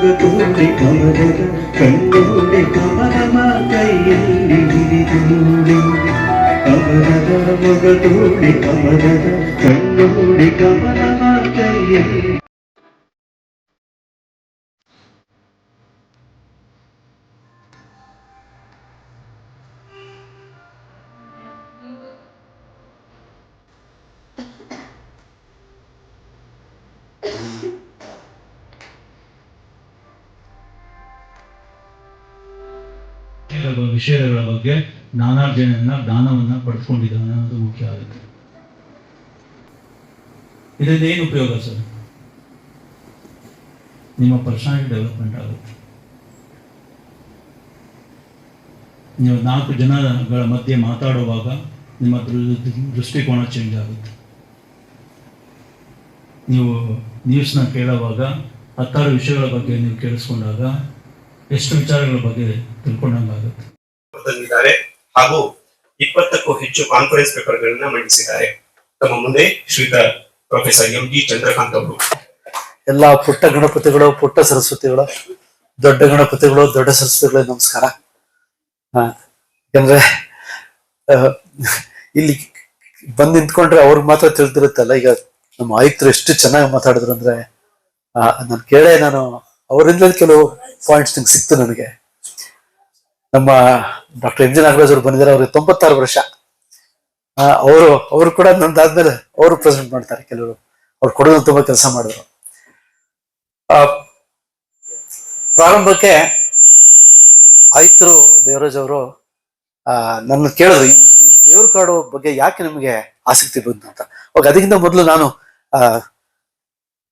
ಮುಗತೋಡಿ ಕಮಲದ ಕಣ್ಣೋಡಿ ಕಮಲಮ ಕೈಯಲ್ಲಿ ಹಿಡಿದೋಡಿ ಕಮಲದ ಮುಗತೋಡಿ ಕಮಲದ ಕಣ್ಣೋಡಿ ಕಮಲಮ ಕೈಯಲ್ಲಿ. ವಿಷಯಗಳ ಬಗ್ಗೆ ಜ್ಞಾನವನ್ನ ಪಡೆದುಕೊಂಡಿದ್ದಾನೆ ಅನ್ನೋದು ಮುಖ್ಯ ಆಗುತ್ತೆ. ಇದರಿಂದ ಏನು ಉಪಯೋಗ ಸರ್? ನಿಮ್ಮ ಪರ್ಸನಾಲಿಟಿ ಡೆವಲಪ್ಮೆಂಟ್ ಆಗುತ್ತೆ. ನೀವು 4 ಜನಗಳ ಮಧ್ಯೆ ಮಾತಾಡುವಾಗ ನಿಮ್ಮ ದೃಷ್ಟಿಕೋನ ಚೇಂಜ್ ಆಗುತ್ತೆ. ನೀವು ನ್ಯೂಸ್ನ ಕೇಳುವಾಗ 10 ವಿಷಯಗಳ ಬಗ್ಗೆ ನೀವು ಕೇಳಿಸ್ಕೊಂಡಾಗ ಎಷ್ಟು ವಿಚಾರಗಳ ಬಗ್ಗೆ ತಿಳ್ಕೊಂಡಂಗಾಗುತ್ತೆ. ಹಾಗೂ 20ಕ್ಕೂ ಹೆಚ್ಚು ಕಾನ್ಫರೆನ್ಸ್ ಪೇಪರ್ಗಳನ್ನ ಮಂಡಿಸಿದ್ದಾರೆ. ತಮ್ಮ ಮುಂದೆ ಶ್ರೀಯುತ ಪ್ರೊಫೆಸರ್ ಎಂ ಜಿ ಚಂದ್ರಕಾಂತ್ ಅವರು. ಎಲ್ಲ ಪುಟ್ಟ ಗಣಪತಿಗಳು, ಪುಟ್ಟ ಸರಸ್ವತಿಗಳು, ದೊಡ್ಡ ಗಣಪತಿಗಳು, ದೊಡ್ಡ ಸರಸ್ವತಿಗಳು, ನಮಸ್ಕಾರ. ಯಾಕಂದ್ರೆ ಇಲ್ಲಿ ಬಂದು ನಿಂತ್ಕೊಂಡ್ರೆ ಅವ್ರಿಗೆ ಮಾತ್ರ ತಿಳಿದಿರುತ್ತಲ್ಲ. ಈಗ ನಮ್ಮ ಆಯುಕ್ತರು ಎಷ್ಟು ಚೆನ್ನಾಗಿ ಮಾತಾಡಿದ್ರು ಅಂದ್ರೆ ನಾನು ಅವರಿಂದ ಕೆಲವು ಪಾಯಿಂಟ್ಸ್ ನಿಂಗೆ ಸಿಕ್ತು ನನಗೆ. ನಮ್ಮ ಡಾಕ್ಟರ್ ಎಂ ಜಿ ನಾಗರಾಜ್ ಅವರು ಬಂದಿದ್ದಾರೆ. ಅವ್ರಿಗೆ 96 ವರ್ಷ. ಅವರು ಕೂಡ ನಂದಾದ್ಮೇಲೆ ಅವರು ಪ್ರೆಸೆಂಟ್ ಮಾಡ್ತಾರೆ. ಕೆಲವರು ಅವ್ರು ಕೊಡೋದು ತುಂಬಾ ಕೆಲಸ ಮಾಡಿದ್ರು. ಪ್ರಾರಂಭಕ್ಕೆ ಆಯುಕ್ತರು ದೇವರಾಜ್ ಅವರು ನನ್ನ ಕೇಳಿದ್ರು, ದೇವ್ರ ಕಾಡು ಬಗ್ಗೆ ಯಾಕೆ ನಿಮಗೆ ಆಸಕ್ತಿ ಬಂತು ಅಂತ. ಅವಾಗ ಅದಕ್ಕಿಂತ ಮೊದಲು ನಾನು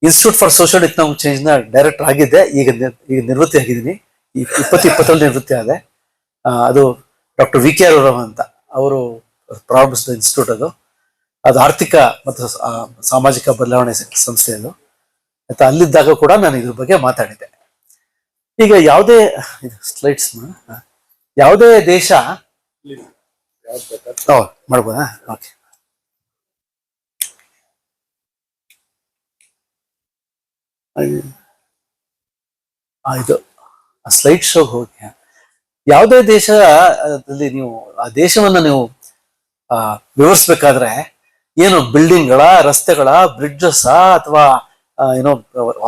institute for social economic change ನ ಡೈರೆಕ್ಟರ್ ಆಗಿದ್ದೆ. ಈಗ ನಿವೃತ್ತಿ ಆಗಿದ್ದೀನಿ. 2020 ನಿವೃತ್ತಿ ಆದೆ. ಅದು ಡಾಕ್ಟರ್ ವಿ ಕೆ ಆರ್ ಅಂತ ಅವರು ಪ್ರಾರಂಭಿಸಿದ ಇನ್ಸ್ಟಿಟ್ಯೂಟ್. ಅದು ಆರ್ಥಿಕ ಮತ್ತು ಸಾಮಾಜಿಕ ಬದಲಾವಣೆ ಸಂಸ್ಥೆ. ಅದು ಆಯ್ತಾ. ಅಲ್ಲಿದ್ದಾಗ ಕೂಡ ನಾನು ಇದ್ರ ಬಗ್ಗೆ ಮಾತಾಡಿದ್ದೆ. ಈಗ ಯಾವುದೇ ಸ್ಲೈಡ್ಸ್ ಯಾವುದೇ ದೇಶ ಮಾಡ್ಬೋದಾ? ಓಕೆ. ಇದು ಸ್ಲೈಡ್ ಶೋ ಹೋಗಿ ಯಾವುದೇ ದೇಶದಲ್ಲಿ ನೀವು ಆ ದೇಶವನ್ನ ನೀವು ವಿವರಿಸ್ಬೇಕಾದ್ರೆ ಏನು ಬಿಲ್ಡಿಂಗ್ಗಳ, ರಸ್ತೆಗಳ, ಬ್ರಿಡ್ಜಸ್ ಅಥವಾ ಏನೋ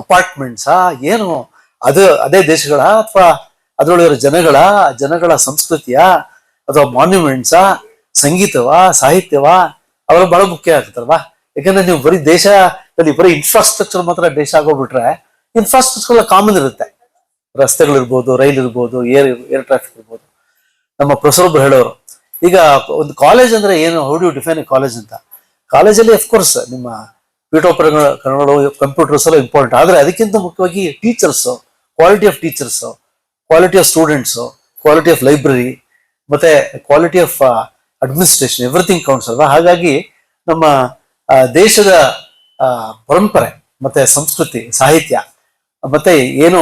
ಅಪಾರ್ಟ್ಮೆಂಟ್ಸಾ, ಏನು ಅದೇ ದೇಶಗಳ ಅಥವಾ ಅದರೊಳಗಿರೋ ಜನಗಳ ಸಂಸ್ಕೃತಿಯ ಅಥವಾ ಮಾನ್ಯುಮೆಂಟ್ಸಾ, ಸಂಗೀತವಾ, ಸಾಹಿತ್ಯವಾ, ಅವೆಲ್ಲ ಬಹಳ ಮುಖ್ಯ ಆಗ್ತಲ್ವಾ. ಯಾಕಂದ್ರೆ ನೀವು ಬರೀ ದೇಶದಲ್ಲಿ ಬರೀ ಇನ್ಫ್ರಾಸ್ಟ್ರಕ್ಚರ್ ಮಾತ್ರ ದೇಶ ಆಗೋಗ್ಬಿಟ್ರೆ ಇನ್ಫ್ರಾಸ್ಟ್ರಕ್ಚರ್ ಎಲ್ಲ ಕಾಮನ್ ಇರುತ್ತೆ. ರಸ್ತೆಗಳಿರ್ಬೋದು, ರೈಲ್ ಇರ್ಬೋದು, ಏರ್ ಟ್ರಾಫಿಕ್ ಇರ್ಬೋದು. ನಮ್ಮ ಪ್ರೊಫೆಸರ್ ಒಬ್ರು ಹೇಳೋರು, ಈಗ ಒಂದು ಕಾಲೇಜ್ ಅಂದ್ರೆ ಏನು, how do define A college ಅಂತ. ಕಾಲೇಜಲ್ಲಿ ಅಫ್ಕೋರ್ಸ್ ನಿಮ್ಮ ಪೀಠೋಪಕರಣಗಳು, ಕಂಪ್ಯೂಟರ್ಸ್ ಎಲ್ಲ ಇಂಪಾರ್ಟೆಂಟ್. ಆದ್ರೆ ಅದಕ್ಕಿಂತ ಮುಖ್ಯವಾಗಿ teachers, quality of teachers, quality of students, quality of library, ಮತ್ತೆ quality of administration, everything counts ಅಲ್ವಾ. ಹಾಗಾಗಿ ನಮ್ಮ ದೇಶದ ಪರಂಪರೆ ಮತ್ತೆ ಸಂಸ್ಕೃತಿ, ಸಾಹಿತ್ಯ, ಮತ್ತೆ ಏನು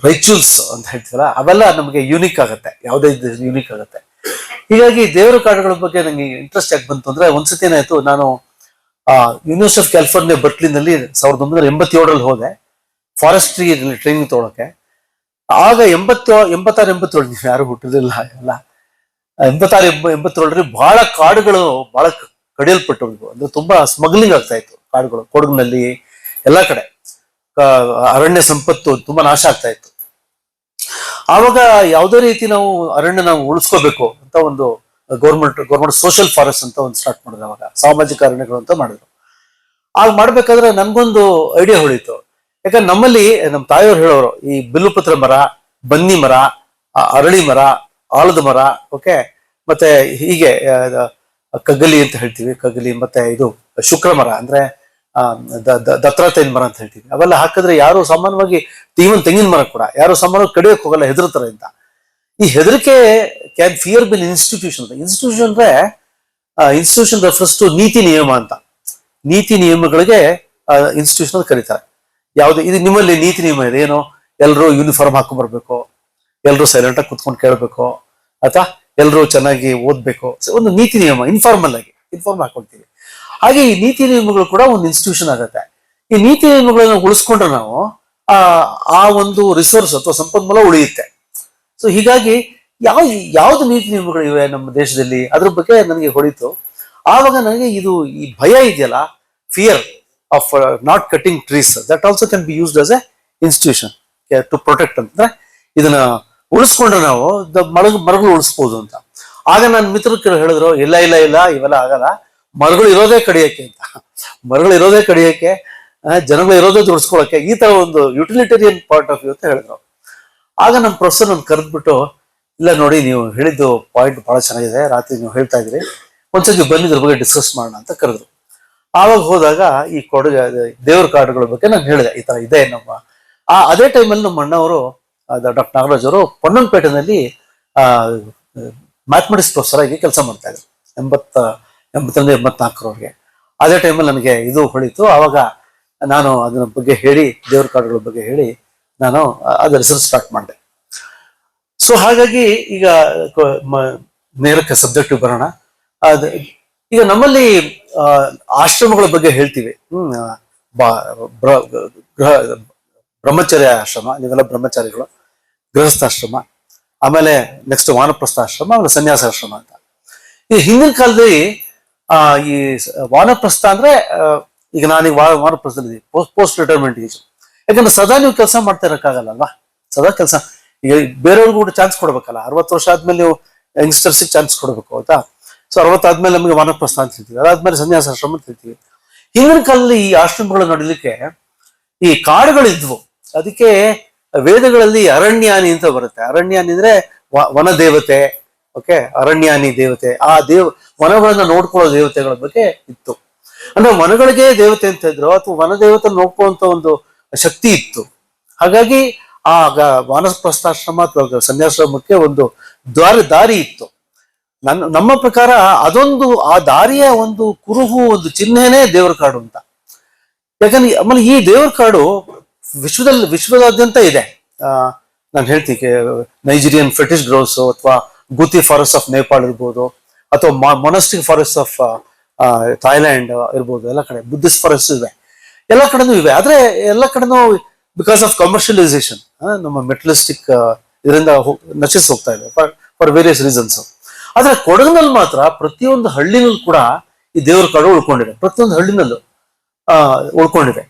ರೈಚುವಲ್ಸ್ ಅಂತ ಹೇಳ್ತೀವಲ್ಲ, ಅವೆಲ್ಲ ನಮಗೆ ಯೂನಿಕ್ ಆಗುತ್ತೆ. ಯಾವುದೇ ಯೂನಿಕ್ ಆಗುತ್ತೆ. ಹೀಗಾಗಿ ದೇವರ ಕಾಡುಗಳ ಬಗ್ಗೆ ನಂಗೆ ಇಂಟ್ರೆಸ್ಟ್ ಯಾಕೆ ಬಂತು ಅಂದ್ರೆ, ಒಂದ್ಸತಿ ಏನಾಯ್ತು, ನಾನು ಯೂನಿವರ್ಸಿಟಿ ಆಫ್ ಕ್ಯಾಲಿಫೋರ್ನಿಯಾ ಬರ್ಕ್ಲಿನಲ್ಲಿ 1987 ಹೋದೆ ಫಾರೆಸ್ಟ್ರಿ ಟ್ರೈನಿಂಗ್ ತಗೊಳಕ್ಕೆ. ಆಗ 86-87 ನೀವು ಯಾರು ಹುಟ್ಟಿದಿಲ್ಲ ಎಲ್ಲ 86-87 ಬಹಳ ಕಾಡುಗಳು ಬಹಳ ಕಡಿಯಲ್ಪಟ್ಟವು. ಅಂದ್ರೆ ತುಂಬಾ ಸ್ಮಗ್ಲಿಂಗ್ ಆಗ್ತಾ ಇತ್ತು ಕಾಡುಗಳು. ಕೊಡಗಿನಲ್ಲಿ ಎಲ್ಲ ಕಡೆ ಅರಣ್ಯ ಸಂಪತ್ತು ತುಂಬಾ ನಾಶ ಆಗ್ತಾ ಇತ್ತು. ಆವಾಗ ಯಾವುದೇ ರೀತಿ ನಾವು ಅರಣ್ಯ ಉಳಿಸ್ಕೋಬೇಕು ಅಂತ ಒಂದು ಗೌರ್ಮೆಂಟ್ ಸೋಷಿಯಲ್ ಫಾರೆಸ್ಟ್ ಅಂತ ಒಂದು ಸ್ಟಾರ್ಟ್ ಮಾಡಿದ್ರು. ಅವಾಗ ಸಾಮಾಜಿಕ ಅರಣ್ಯಗಳು ಅಂತ ಮಾಡಿದ್ರು. ಆಗ ಮಾಡ್ಬೇಕಾದ್ರೆ ನನ್ಗೊಂದು ಐಡಿಯಾ ಹೊಳಿತು. ಯಾಕಂದ್ರೆ ನಮ್ಮಲ್ಲಿ ನಮ್ಮ ತಾಯಿಯವ್ರು ಹೇಳೋರು, ಈ ಬಿಲ್ಲುಪತ್ರ ಮರ, ಬನ್ನಿ ಮರ, ಅರಳಿ ಮರ, ಆಲದ ಮರ, ಓಕೆ, ಮತ್ತೆ ಹೀಗೆ ಕಗ್ಗಲಿ ಅಂತ ಹೇಳ್ತೀವಿ, ಕಗ್ಗಲಿ, ಮತ್ತೆ ಇದು ಶುಕ್ರ ಮರ ಅಂದ್ರೆ ದತ್ತಾತ್ರೇಯನ ಮರ ಅಂತ ಹೇಳ್ತೀವಿ. ಅವೆಲ್ಲ ಹಾಕಿದ್ರೆ ಯಾರು ಸಾಮಾನ್ಯವಾಗಿ ತೆಂಗಿನ ಮರ ಕೂಡ ಯಾರು ಸಾಮಾನ್ಯವಾಗಿ ಕಡಿಯೋಕೆ ಹೋಗಲ್ಲ, ಹೆದರ್ತಾರೆ ಅಂತ. ಈ ಹೆದರಿಕೆ can fear been institution. Institution ಅಂದ್ರೆ ಇನ್ಸ್ಟಿಟ್ಯೂಷನ್ ರೆಫರ್ಸ್ ಟು ನೀತಿ ನಿಯಮ ಅಂತ. ನೀತಿ ನಿಯಮಗಳಿಗೆ ಇನ್ಸ್ಟಿಟ್ಯೂಷನ್ ಅಂತ ಕರೀತಾರೆ. ಯಾವ್ದು ಇದು ನಿಮ್ಮಲ್ಲಿ ನೀತಿ ನಿಯಮ ಇದೆ ಏನು? ಎಲ್ಲರೂ ಯೂನಿಫಾರ್ಮ್ ಹಾಕೊಂಡ್ ಬರ್ಬೇಕು, ಎಲ್ಲರೂ ಸೈಲೆಂಟ್ ಆಗಿ ಕುತ್ಕೊಂಡು ಕೇಳಬೇಕು, ಅಥವಾ ಎಲ್ಲರೂ ಚೆನ್ನಾಗಿ ಓದ್ಬೇಕು. ಒಂದು ನೀತಿ ನಿಯಮ ಇನ್ಫಾರ್ಮಲ್ ಆಗಿ ಇನ್ಫಾರ್ಮ್ ಹಾಕೊಳ್ತೀವಿ. ಹಾಗೆ ಈ ನೀತಿ ನಿಯಮಗಳು ಕೂಡ ಒಂದು ಇನ್ಸ್ಟಿಟ್ಯೂಷನ್ ಆಗುತ್ತೆ. ಈ ನೀತಿ ನಿಯಮಗಳನ್ನ ಉಳಿಸ್ಕೊಂಡ್ರೆ ನಾವು ಆ ಒಂದು ರಿಸೋರ್ಸ್ ಅಥವಾ ಸಂಪನ್ಮೂಲ ಉಳಿಯುತ್ತೆ. ಸೊ ಹೀಗಾಗಿ ಯಾವ್ದು ನೀತಿ ನಿಯಮಗಳು ಇವೆ ನಮ್ಮ ದೇಶದಲ್ಲಿ, ಅದ್ರ ಬಗ್ಗೆ ನನಗೆ ಹೊಳಿತು. ಆವಾಗ ನನಗೆ ಈ ಭಯ ಇದೆಯಲ್ಲ, fear of not cutting trees, that also can be used as a institution to protect ಅಂತಂದ್ರೆ ಇದನ್ನ ಉಳಿಸ್ಕೊಂಡ್ರೆ ನಾವು ಮರಗಳು ಉಳಿಸ್ಬೋದು ಅಂತ. ಆಗ ನನ್ನ ಮಿತ್ರರು ಹೇಳಿದ್ರು, ಇಲ್ಲ ಇಲ್ಲ ಇಲ್ಲ ಇವೆಲ್ಲ ಆಗಲ್ಲ, ಮರಗಳು ಇರೋದೇ ಕಡಿಯಕ್ಕೆ ಅಂತ. ಮರಗಳು ಇರೋದೇ ಕಡಿಯಕ್ಕೆ, ಜನಗಳು ಇರೋದೇ ಉಳಿಸ್ಕೊಳಕ್ಕೆ, ಈ ತರ ಒಂದು ಯುಟಿಲಿಟೇರಿಯನ್ ಪಾಯಿಂಟ್ ಆಫ್ ವ್ಯೂ ಅಂತ ಹೇಳಿದ್ರು. ಆಗ ನಮ್ಮ ಪ್ರೊಫೆಸರ್ ನನ್ನ ಕರೆದ್ಬಿಟ್ಟು, ಇಲ್ಲ ನೋಡಿ ನೀವು ಹೇಳಿದ್ದು ಪಾಯಿಂಟ್ ಬಹಳ ಚೆನ್ನಾಗಿದೆ, ರಾತ್ರಿ ನೀವು ಹೇಳ್ತಾ ಇದ್ರಿ, ಒಂದ್ಸತಿ ಬನ್ನಿ ಇದ್ರ ಬಗ್ಗೆ ಡಿಸ್ಕಸ್ ಮಾಡೋಣ ಅಂತ ಕರೆದ್ರು. ಆವಾಗ ಹೋದಾಗ ಈ ದೇವ್ರ ಕಾಡುಗಳ ಬಗ್ಗೆ ನಾನು ಹೇಳಿದೆ, ಈ ತರ ಇದೆ ನಮ್ಮ. ಅದೇ ಟೈಮಲ್ಲಿ ನಮ್ಮ ಅಣ್ಣವರು ಡಾಕ್ಟರ್ ನಾಗರಾಜ್ ಅವರು ಪೊನ್ನಂಪೇಟೆನಲ್ಲಿ ಮ್ಯಾಥಮೆಟಿಕ್ಸ್ ಪ್ರೊಫೆಸರ್ ಆಗಿ ಕೆಲಸ ಮಾಡ್ತಾ ಇದ್ರು 84 ಅದೇ ಟೈಮಲ್ಲಿ ನನಗೆ ಇದು ಹೊಳಿತು. ಆವಾಗ ನಾನು ಅದರ ಬಗ್ಗೆ ಹೇಳಿ, ದೇವ್ರ ಕಾಡುಗಳ ಬಗ್ಗೆ ಹೇಳಿ ನಾನು ಅದು ರಿಸರ್ಚ್ ಸ್ಟಾರ್ಟ್ ಮಾಡಿದೆ. ಸೊ ಹಾಗಾಗಿ ಈಗ ನೇರಕ್ಕೆ ಸಬ್ಜೆಕ್ಟಿವ್ ಬರೋಣ. ಈಗ ನಮ್ಮಲ್ಲಿ ಆಶ್ರಮಗಳ ಬಗ್ಗೆ ಹೇಳ್ತೀವಿ. ಬ್ರಹ್ಮಚರ್ಯ ಆಶ್ರಮ, ನೀವೆಲ್ಲ ಬ್ರಹ್ಮಚಾರಿಗಳು, ಗೃಹಸ್ಥಾಶ್ರಮ, ಆಮೇಲೆ ನೆಕ್ಸ್ಟ್ ವಾನಪ್ರಸ್ಥಾಶ್ರಮ, ಆಮೇಲೆ ಸನ್ಯಾಸಾಶ್ರಮ ಅಂತ. ಈ ಹಿಂದಿನ ಕಾಲದಲ್ಲಿ ಈ ವಾನಪ್ರಸ್ಥ ಅಂದ್ರೆ ಈಗ ನಾನೀಗ ವಾನಪ್ರಸ್ಥದಲ್ಲಿ ಪೋಸ್ಟ್ ರಿಟೈರ್ಮೆಂಟ್ ಏಜ್. ಯಾಕಂದ್ರೆ ಸದಾ ನೀವು ಕೆಲಸ ಮಾಡ್ತಾ ಇರಕ್ಕಾಗಲ್ಲ ಅಲ್ವಾ, ಸದಾ ಕೆಲಸ. ಈಗ ಬೇರೆಯವ್ರಿಗೂ ಕೂಡ ಚಾನ್ಸ್ ಕೊಡ್ಬೇಕಲ್ಲ, 60 ವರ್ಷ ಆದ್ಮೇಲೆ ನೀವು ಯಂಗ್ಸ್ಟರ್ಸಿಗೆ ಚಾನ್ಸ್ ಕೊಡ್ಬೇಕು ಆಯ್ತಾ. ಸೊ 60 ಆದ್ಮೇಲೆ ನಮಗೆ ವಾನಪ್ರಸ್ಥ ಅಂತ ಹೇಳ್ತೀವಿ, ಅದಾದ್ಮೇಲೆ ಸನ್ಯಾಸಾಶ್ರಮ ಅಂತ ಹೇಳ್ತೀವಿ. ಹಿಂದಿನ ಕಾಲದಲ್ಲಿ ಈ ಆಶ್ರಮಗಳು ನೋಡಲಿಕ್ಕೆ ಈ ಕಾಡುಗಳಿದ್ವು. ಅದಕ್ಕೆ ವೇದಗಳಲ್ಲಿ ಅರಣ್ಯಾನಿ ಅಂತ ಬರುತ್ತೆ. ಅರಣ್ಯಾನಿ ಅಂದ್ರೆ ವನ ದೇವತೆ, ಓಕೆ, ಅರಣ್ಯಾನಿ ದೇವತೆ. ಆ ವನಗಳನ್ನ ನೋಡ್ಕೊಳ್ಳೋ ದೇವತೆಗಳ ಬಗ್ಗೆ ಇತ್ತು. ಅಂದ್ರೆ ವನಗಳಿಗೆ ದೇವತೆ ಅಂತ ಇದ್ರು, ಅಥವಾ ವನ ದೇವತೆ ನೋಡ್ಕೊಳ್ಳುವಂತ ಒಂದು ಶಕ್ತಿ ಇತ್ತು. ಹಾಗಾಗಿ ಆ ವಾನಪ್ರಸ್ಥಾಶ್ರಮ ಅಥವಾ ಸನ್ಯಾಸಾಶ್ರಮಕ್ಕೆ ಒಂದು ದಾರಿ ಇತ್ತು. ನಮ್ಮ ಪ್ರಕಾರ ಅದೊಂದು ಆ ದಾರಿಯ ಒಂದು ಕುರುಹು, ಒಂದು ಚಿಹ್ನೆನೇ ದೇವರ ಕಾಡು ಅಂತ. ಯಾಕಂದ್ರೆ ಆಮೇಲೆ ಈ ದೇವರ ಕಾಡು ವಿಶ್ವದಾದ್ಯಂತ ಇದೆ. ನಾನು ಹೇಳ್ತೀನಿ, ನೈಜೀರಿಯನ್ ಫೆಟಿಶ್ ಗ್ರೋವ್ಸ್ ಅಥವಾ ಗೂತಿ ಫಾರೆಸ್ಟ್ ಆಫ್ ನೇಪಾಳ ಇರ್ಬೋದು, ಅಥವಾ ಮೊನಸ್ಟಿಕ್ ಫಾರೆಸ್ಟ್ ಆಫ್ ಥೈಲ್ಯಾಂಡ್ ಇರ್ಬೋದು. ಎಲ್ಲ ಕಡೆ ಬುದ್ಧಿಸ್ಟ್ ಫಾರೆಸ್ಟ್ ಇವೆ, ಎಲ್ಲ ಕಡೆನೂ ಇವೆ. ಆದ್ರೆ ಎಲ್ಲ ಕಡೆನೂ ಬಿಕಾಸ್ ಆಫ್ ಕಮರ್ಷಿಯಲೈಸೇಷನ್, ನಮ್ಮ ಮೆಟಲಿಸ್ಟಿಕ್ ಇದರಿಂದ ನಶಿಸಿ ಹೋಗ್ತಾ ಇದೆ ಫಾರ್ ವೇರಿಯಸ್ ರೀಸನ್ಸ್. ಆದ್ರೆ ಕೊಡಗಿನಲ್ಲಿ ಮಾತ್ರ ಪ್ರತಿಯೊಂದು ಹಳ್ಳಿನಲ್ಲೂ ಕೂಡ ಈ ದೇವರ ಕಾಡು ಉಳ್ಕೊಂಡಿದೆ. ಪ್ರತಿಯೊಂದು ಹಳ್ಳಿನಲ್ಲೂ ಉಳ್ಕೊಂಡಿದೆ.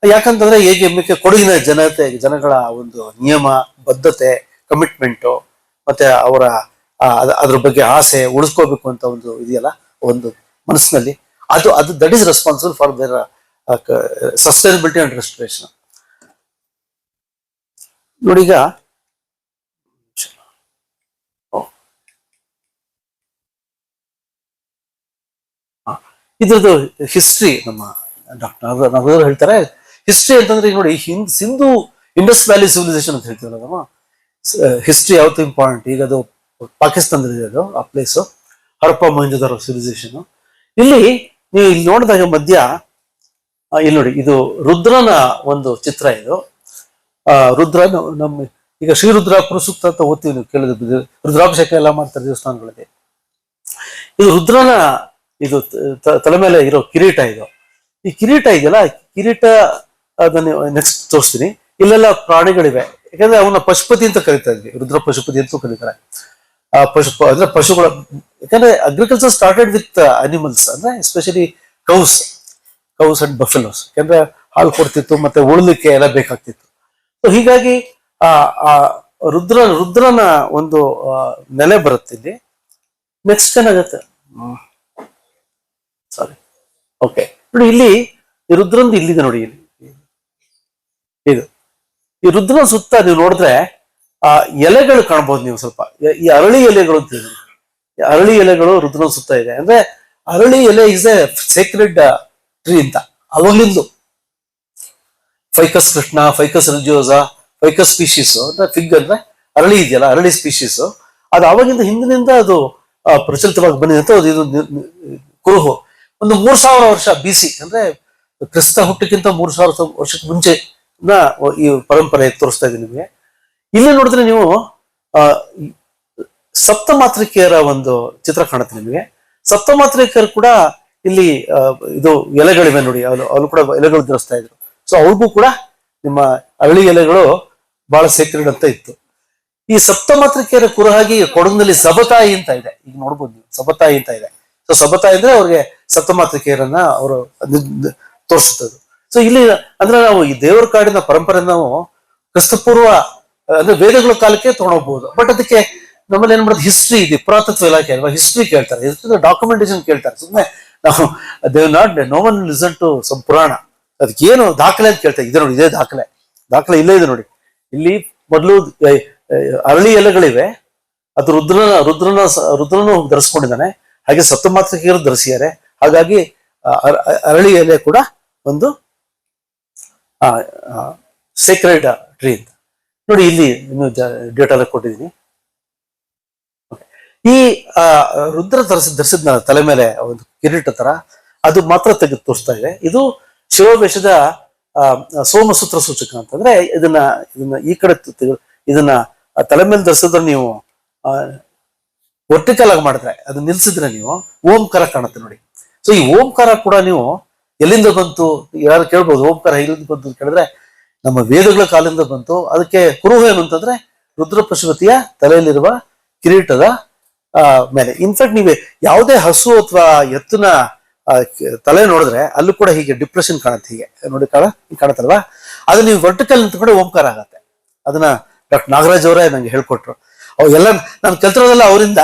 ಯಾಕಂತಂದ್ರೆ ಹೇಗೆ ಕೊಡಗಿನ ಜನಗಳ ಒಂದು ನಿಯಮ ಬದ್ಧತೆ, ಕಮಿಟ್ಮೆಂಟು, ಮತ್ತೆ ಅವರ ಅದ್ರ ಬಗ್ಗೆ ಆಸೆ ಉಳಿಸ್ಕೋಬೇಕು ಅಂತ ಒಂದು ಇದೆಯಲ್ಲ ಒಂದು ಮನಸ್ಸಿನಲ್ಲಿ, ಅದು that is responsible for there sustainability and restoration. ನೋಡಿ, ಈಗ ಇದ್ರದ್ದು ಹಿಸ್ಟ್ರಿ ನಮ್ಮ ಡಾಕ್ಟರ್ ನಾಗರಾಜ್ ಹೇಳ್ತಾರೆ. ಹಿಸ್ಟ್ರಿ ಅಂತಂದ್ರೆ ನೋಡಿ, ಸಿಂಧು ಇಂಡಸ್ ವ್ಯಾಲಿ ಸಿವಿಲೈಸೇಷನ್ ಅಂತ ಹೇಳ್ತೀವಲ್ಲ ನಾವು, ಹಿಸ್ಟ್ರಿ ಯಾವತ್ತು ಇಂಪಾರ್ಟೆಂಟ್. ಈಗ ಅದು ಪಾಕಿಸ್ತಾನದಲ್ಲಿ ಅದು ಆ ಪ್ಲೇಸು, ಹರಪ್ಪ ಮೊಹೆಂಜೊದಾರೋ ಸಿವಿಲೈಸೇಷನ್. ಇಲ್ಲಿ ನೀವು ಇಲ್ಲಿ ನೋಡಿದಾಗ ಮಧ್ಯ ಇಲ್ಲಿ ನೋಡಿ, ಇದು ರುದ್ರನ ಒಂದು ಚಿತ್ರ. ಇದು ರುದ್ರ ನಮ್ಮ ಈಗ ಶ್ರೀರುದ್ರಾಪುರ ಸೂಕ್ತ ಅಂತ ಓದ್ತೀವಿ, ನೀವು ಕೇಳಿದ್ರೆ ರುದ್ರಾಭಿಷೇಕ ಎಲ್ಲ ಮಾಡ್ತಾರೆ ದೇವಸ್ಥಾನಗಳಲ್ಲಿ. ಇದು ರುದ್ರನ ಇದು ತಲೆ ಮೇಲೆ ಇರೋ ಕಿರೀಟ. ಇದು ಈ ಕಿರೀಟ ಇದೆಯಲ್ಲ, ಕಿರೀಟ ಅದನ್ನ ನೆಕ್ಸ್ಟ್ ತೋರಿಸ್ತೀನಿ. ಇಲ್ಲೆಲ್ಲ ಪ್ರಾಣಿಗಳಿವೆ, ಯಾಕಂದ್ರೆ ಅವನ್ನ ಪಶುಪತಿ ಅಂತ ಕರಿತಾ ಇದ್ವಿ, ರುದ್ರ ಪಶುಪತಿ ಅಂತೂ ಕರೀತಾರೆ. ಅಂದ್ರೆ ಪಶುಗಳ, ಯಾಕಂದ್ರೆ ಅಗ್ರಿಕಲ್ಚರ್ ಸ್ಟಾರ್ಟೆಡ್ ವಿತ್ ಅನಿಮಲ್ಸ್, ಅಂದ್ರೆ ಎಸ್ಪೆಷಲಿ ಕೌಸ್ ಅಂಡ್ ಬಫೆಲೋಸ್. ಯಾಕಂದ್ರೆ ಹಾಲು ಕೊಡ್ತಿತ್ತು, ಮತ್ತೆ ಉಳ್ಲಿಕ್ಕೆ ಎಲ್ಲ ಬೇಕಾಗ್ತಿತ್ತು. ಸೊ ಹೀಗಾಗಿ ಆ ರುದ್ರನ ಒಂದು ನೆಲೆ ಬರುತ್ತೆ ಇಲ್ಲಿ. ನೆಕ್ಸ್ಟ್ ಏನಾಗತ್ತೆ, ಸಾರಿ, ಓಕೆ, ನೋಡಿ ಇಲ್ಲಿ ಈ ರುದ್ರಂದು ಇಲ್ಲಿದೆ ನೋಡಿ. ಇದು ಈ ರುದ್ರನ ಸುತ್ತ ನೀವು ನೋಡಿದ್ರೆ ಆ ಎಲೆಗಳು ಕಾಣ್ಬೋದು ನೀವು ಸ್ವಲ್ಪ. ಈ ಅರಳಿ ಎಲೆಗಳು ಅಂತ, ಅರಳಿ ಎಲೆಗಳು ರುದ್ರನ ಸುತ್ತ ಇದೆ. ಅಂದ್ರೆ ಅರಳಿ ಎಲೆ ಇಸ್ ಎ ಸೇಕ್ರೆಡ್ ಟ್ರೀ ಅಂತ ಅವಾಗ್ಲಿಂದು. Ficus Krishna, ficus religiosa, ficus species ಅಂದ್ರೆ ಫಿಗ್ ಅಂದ್ರೆ ಅರಳಿ ಇದೆಯಲ್ಲ, ಅರಳಿ ಸ್ಪೀಶೀಸ್. ಅದು ಅವಾಗಿಂದ ಹಿಂದಿನಿಂದ ಅದು ಪ್ರಚಲಿತವಾಗಿ ಬಂದಿದೆ ಅಂತ ಇದು ಕುರುಹು. ಒಂದು 3000 ವರ್ಷ BC ಅಂದ್ರೆ ಕ್ರಿಸ್ತ ಹುಟ್ಟಕ್ಕಿಂತ 3000 ವರ್ಷಕ್ಕೆ ಮುಂಚೆ ಈ ಪರಂಪರೆ ತೋರಿಸ್ತಾ ಇದ್ದೀನಿ ನಿಮಗೆ. ಇಲ್ಲಿ ನೋಡಿದ್ರೆ ನೀವು ಸಪ್ತಮಾತೃಕೆಯರ ಒಂದು ಚಿತ್ರ ಕಾಣುತ್ತೆ ನಿಮಗೆ. ಸಪ್ತಮಾತೃಕೆಯರು ಕೂಡ ಇಲ್ಲಿ ಇದು ಎಲೆಗಳಿವೆ ನೋಡಿ, ಅವ್ರು ಕೂಡ ಎಲೆಗಳು ಧರಿಸ್ತಾ ಇದ್ರು. ಸೊ ಅವ್ರಿಗೂ ಕೂಡ ನಿಮ್ಮ ಅರಳಿ ಎಲೆಗಳು ಬಹಳ ಸೇಕ್ರೆಡ್ ಅಂತ ಇತ್ತು. ಈ ಸಪ್ತಮಾತೃಕೆಯರ ಕುರುಹಾಗಿ ಕೊಡಗಿನಲ್ಲಿ ಸಬತಾಯಿ ಅಂತ ಇದೆ, ಈಗ ನೋಡ್ಬೋದು ನೀವು, ಸಬತಾಯಿ ಅಂತ ಇದೆ. ಸೊ ಸಬತಾಯಿ ಅಂದ್ರೆ ಅವ್ರಿಗೆ ಸಪ್ತಮಾತೃಕೆಯರನ್ನ ಅವರು ತೋರಿಸುತ್ತದೆ. ಸೊ ಇಲ್ಲಿ ಅಂದ್ರೆ ನಾವು ಈ ದೇವರ ಕಾಡಿನ ಪರಂಪರೆ ನಾವು ಕ್ರಿಸ್ತಪೂರ್ವ ಅಂದ್ರೆ ವೇದಗಳ ಕಾಲಕ್ಕೆ ತಗೊಂಡೋಗ್ಬೋದು. ಬಟ್ ಅದಕ್ಕೆ ನಮ್ಮಲ್ಲಿ ಏನ್ ಮಾಡೋದು, ಹಿಸ್ಟ್ರಿ ಇದೆ, ಪುರಾತತ್ವ ಇಲಾಖೆ ಅಲ್ವಾ, ಹಿಸ್ಟ್ರಿ ಕೇಳ್ತಾರೆ, ಡಾಕ್ಯುಮೆಂಟೇಶನ್ ಕೇಳ್ತಾರೆ. ಸುಮ್ಮನೆ ನಾವು no one listen to some purana, ಅದಕ್ಕೆ ಏನು ದಾಖಲೆ ಅಂತ ಕೇಳ್ತಾರೆ. ಇದೆ ನೋಡಿ, ಇದೇ ದಾಖಲೆ ಇಲ್ಲೇ ಇದೆ ನೋಡಿ. ಇಲ್ಲಿ ಮೊದಲು ಅರಳಿ ಎಲೆಗಳಿವೆ, ಅದು ರುದ್ರನು ಧರಿಸ್ಕೊಂಡಿದ್ದಾನೆ, ಹಾಗೆ ಸಪ್ತಮಾತೃಕೆಯರು ಧರಿಸಿದ್ದಾರೆ. ಹಾಗಾಗಿ ಅರಳಿ ಎಲೆ ಕೂಡ ಒಂದು ಸೇಕ್ರೆಡ್ ಟ್ರೀ ಅಂತ ನೋಡಿ. ಇಲ್ಲಿ ಇನ್ನು ಡೇಟಾ ಕೊಟ್ಟಿದ್ದೀನಿ. ಈ ರುದ್ರ ಧರಿಸಿದ ತಲೆ ಮೇಲೆ ಒಂದು ಕಿರೀಟ ತರ ಅದು ಮಾತ್ರ ತೆಗೆದು ತೋರಿಸ್ತಾ ಇದೆ. ಇದು ಶಿವವೇಷದ ಸೋಮಸೂತ್ರ ಸೂಚಕ ಅಂತಂದ್ರೆ ಇದನ್ನ ಈ ಕಡೆ ಇದನ್ನ ತಲೆ ಮೇಲೆ ಧರಿಸಿದ್ರೆ ನೀವು ವರ್ಟಿಕಲ್ ಆಗಿ ಮಾಡಿದ್ರೆ, ಅದನ್ನ ನಿಲ್ಸಿದ್ರೆ ನೀವು ಓಂಕಾರ ಕಾಣುತ್ತೆ ನೋಡಿ. ಸೊ ಈ ಓಂಕಾರ ಕೂಡ ನೀವು ಎಲ್ಲಿಂದ ಬಂತು, ಯಾರು ಕೇಳ್ಬೋದು, ಓಂಕಾರ ಎಲ್ಲಿಂದ ಬಂತು ಅಂತ ಕೇಳಿದ್ರೆ ನಮ್ಮ ವೇದಗಳ ಕಾಲದಿಂದ ಬಂತು. ಅದಕ್ಕೆ ಕುರುಹು ಏನು ಅಂತಂದ್ರೆ ರುದ್ರ ಪಶುಪತಿಯ ತಲೆಯಲ್ಲಿರುವ ಕಿರೀಟದ ಮೇಲೆ. ಇನ್ಫ್ಯಾಕ್ಟ್ ನೀವೇ ಯಾವುದೇ ಹಸು ಅಥವಾ ಎತ್ತಿನ ತಲೆ ನೋಡಿದ್ರೆ ಅಲ್ಲೂ ಕೂಡ ಹೀಗೆ ಡಿಪ್ರೆಷನ್ ಕಾಣುತ್ತೆ, ಹೀಗೆ ನೋಡಿ ಕಾಣುತ್ತಲ್ವಾ. ಅದು ನೀವು ವರ್ಟಿಕಲ್ ನಿಂತ್ಕೊಂಡೆ ಓಂಕಾರ ಆಗತ್ತೆ. ಅದನ್ನ ಡಾಕ್ಟರ್ ನಾಗರಾಜ್ ಅವರೇ ನಂಗೆ ಹೇಳ್ಕೊಟ್ರು. ಅವು ಎಲ್ಲ ನಾನು ಕಲ್ತಿರೋದೆಲ್ಲ ಅವರಿಂದ.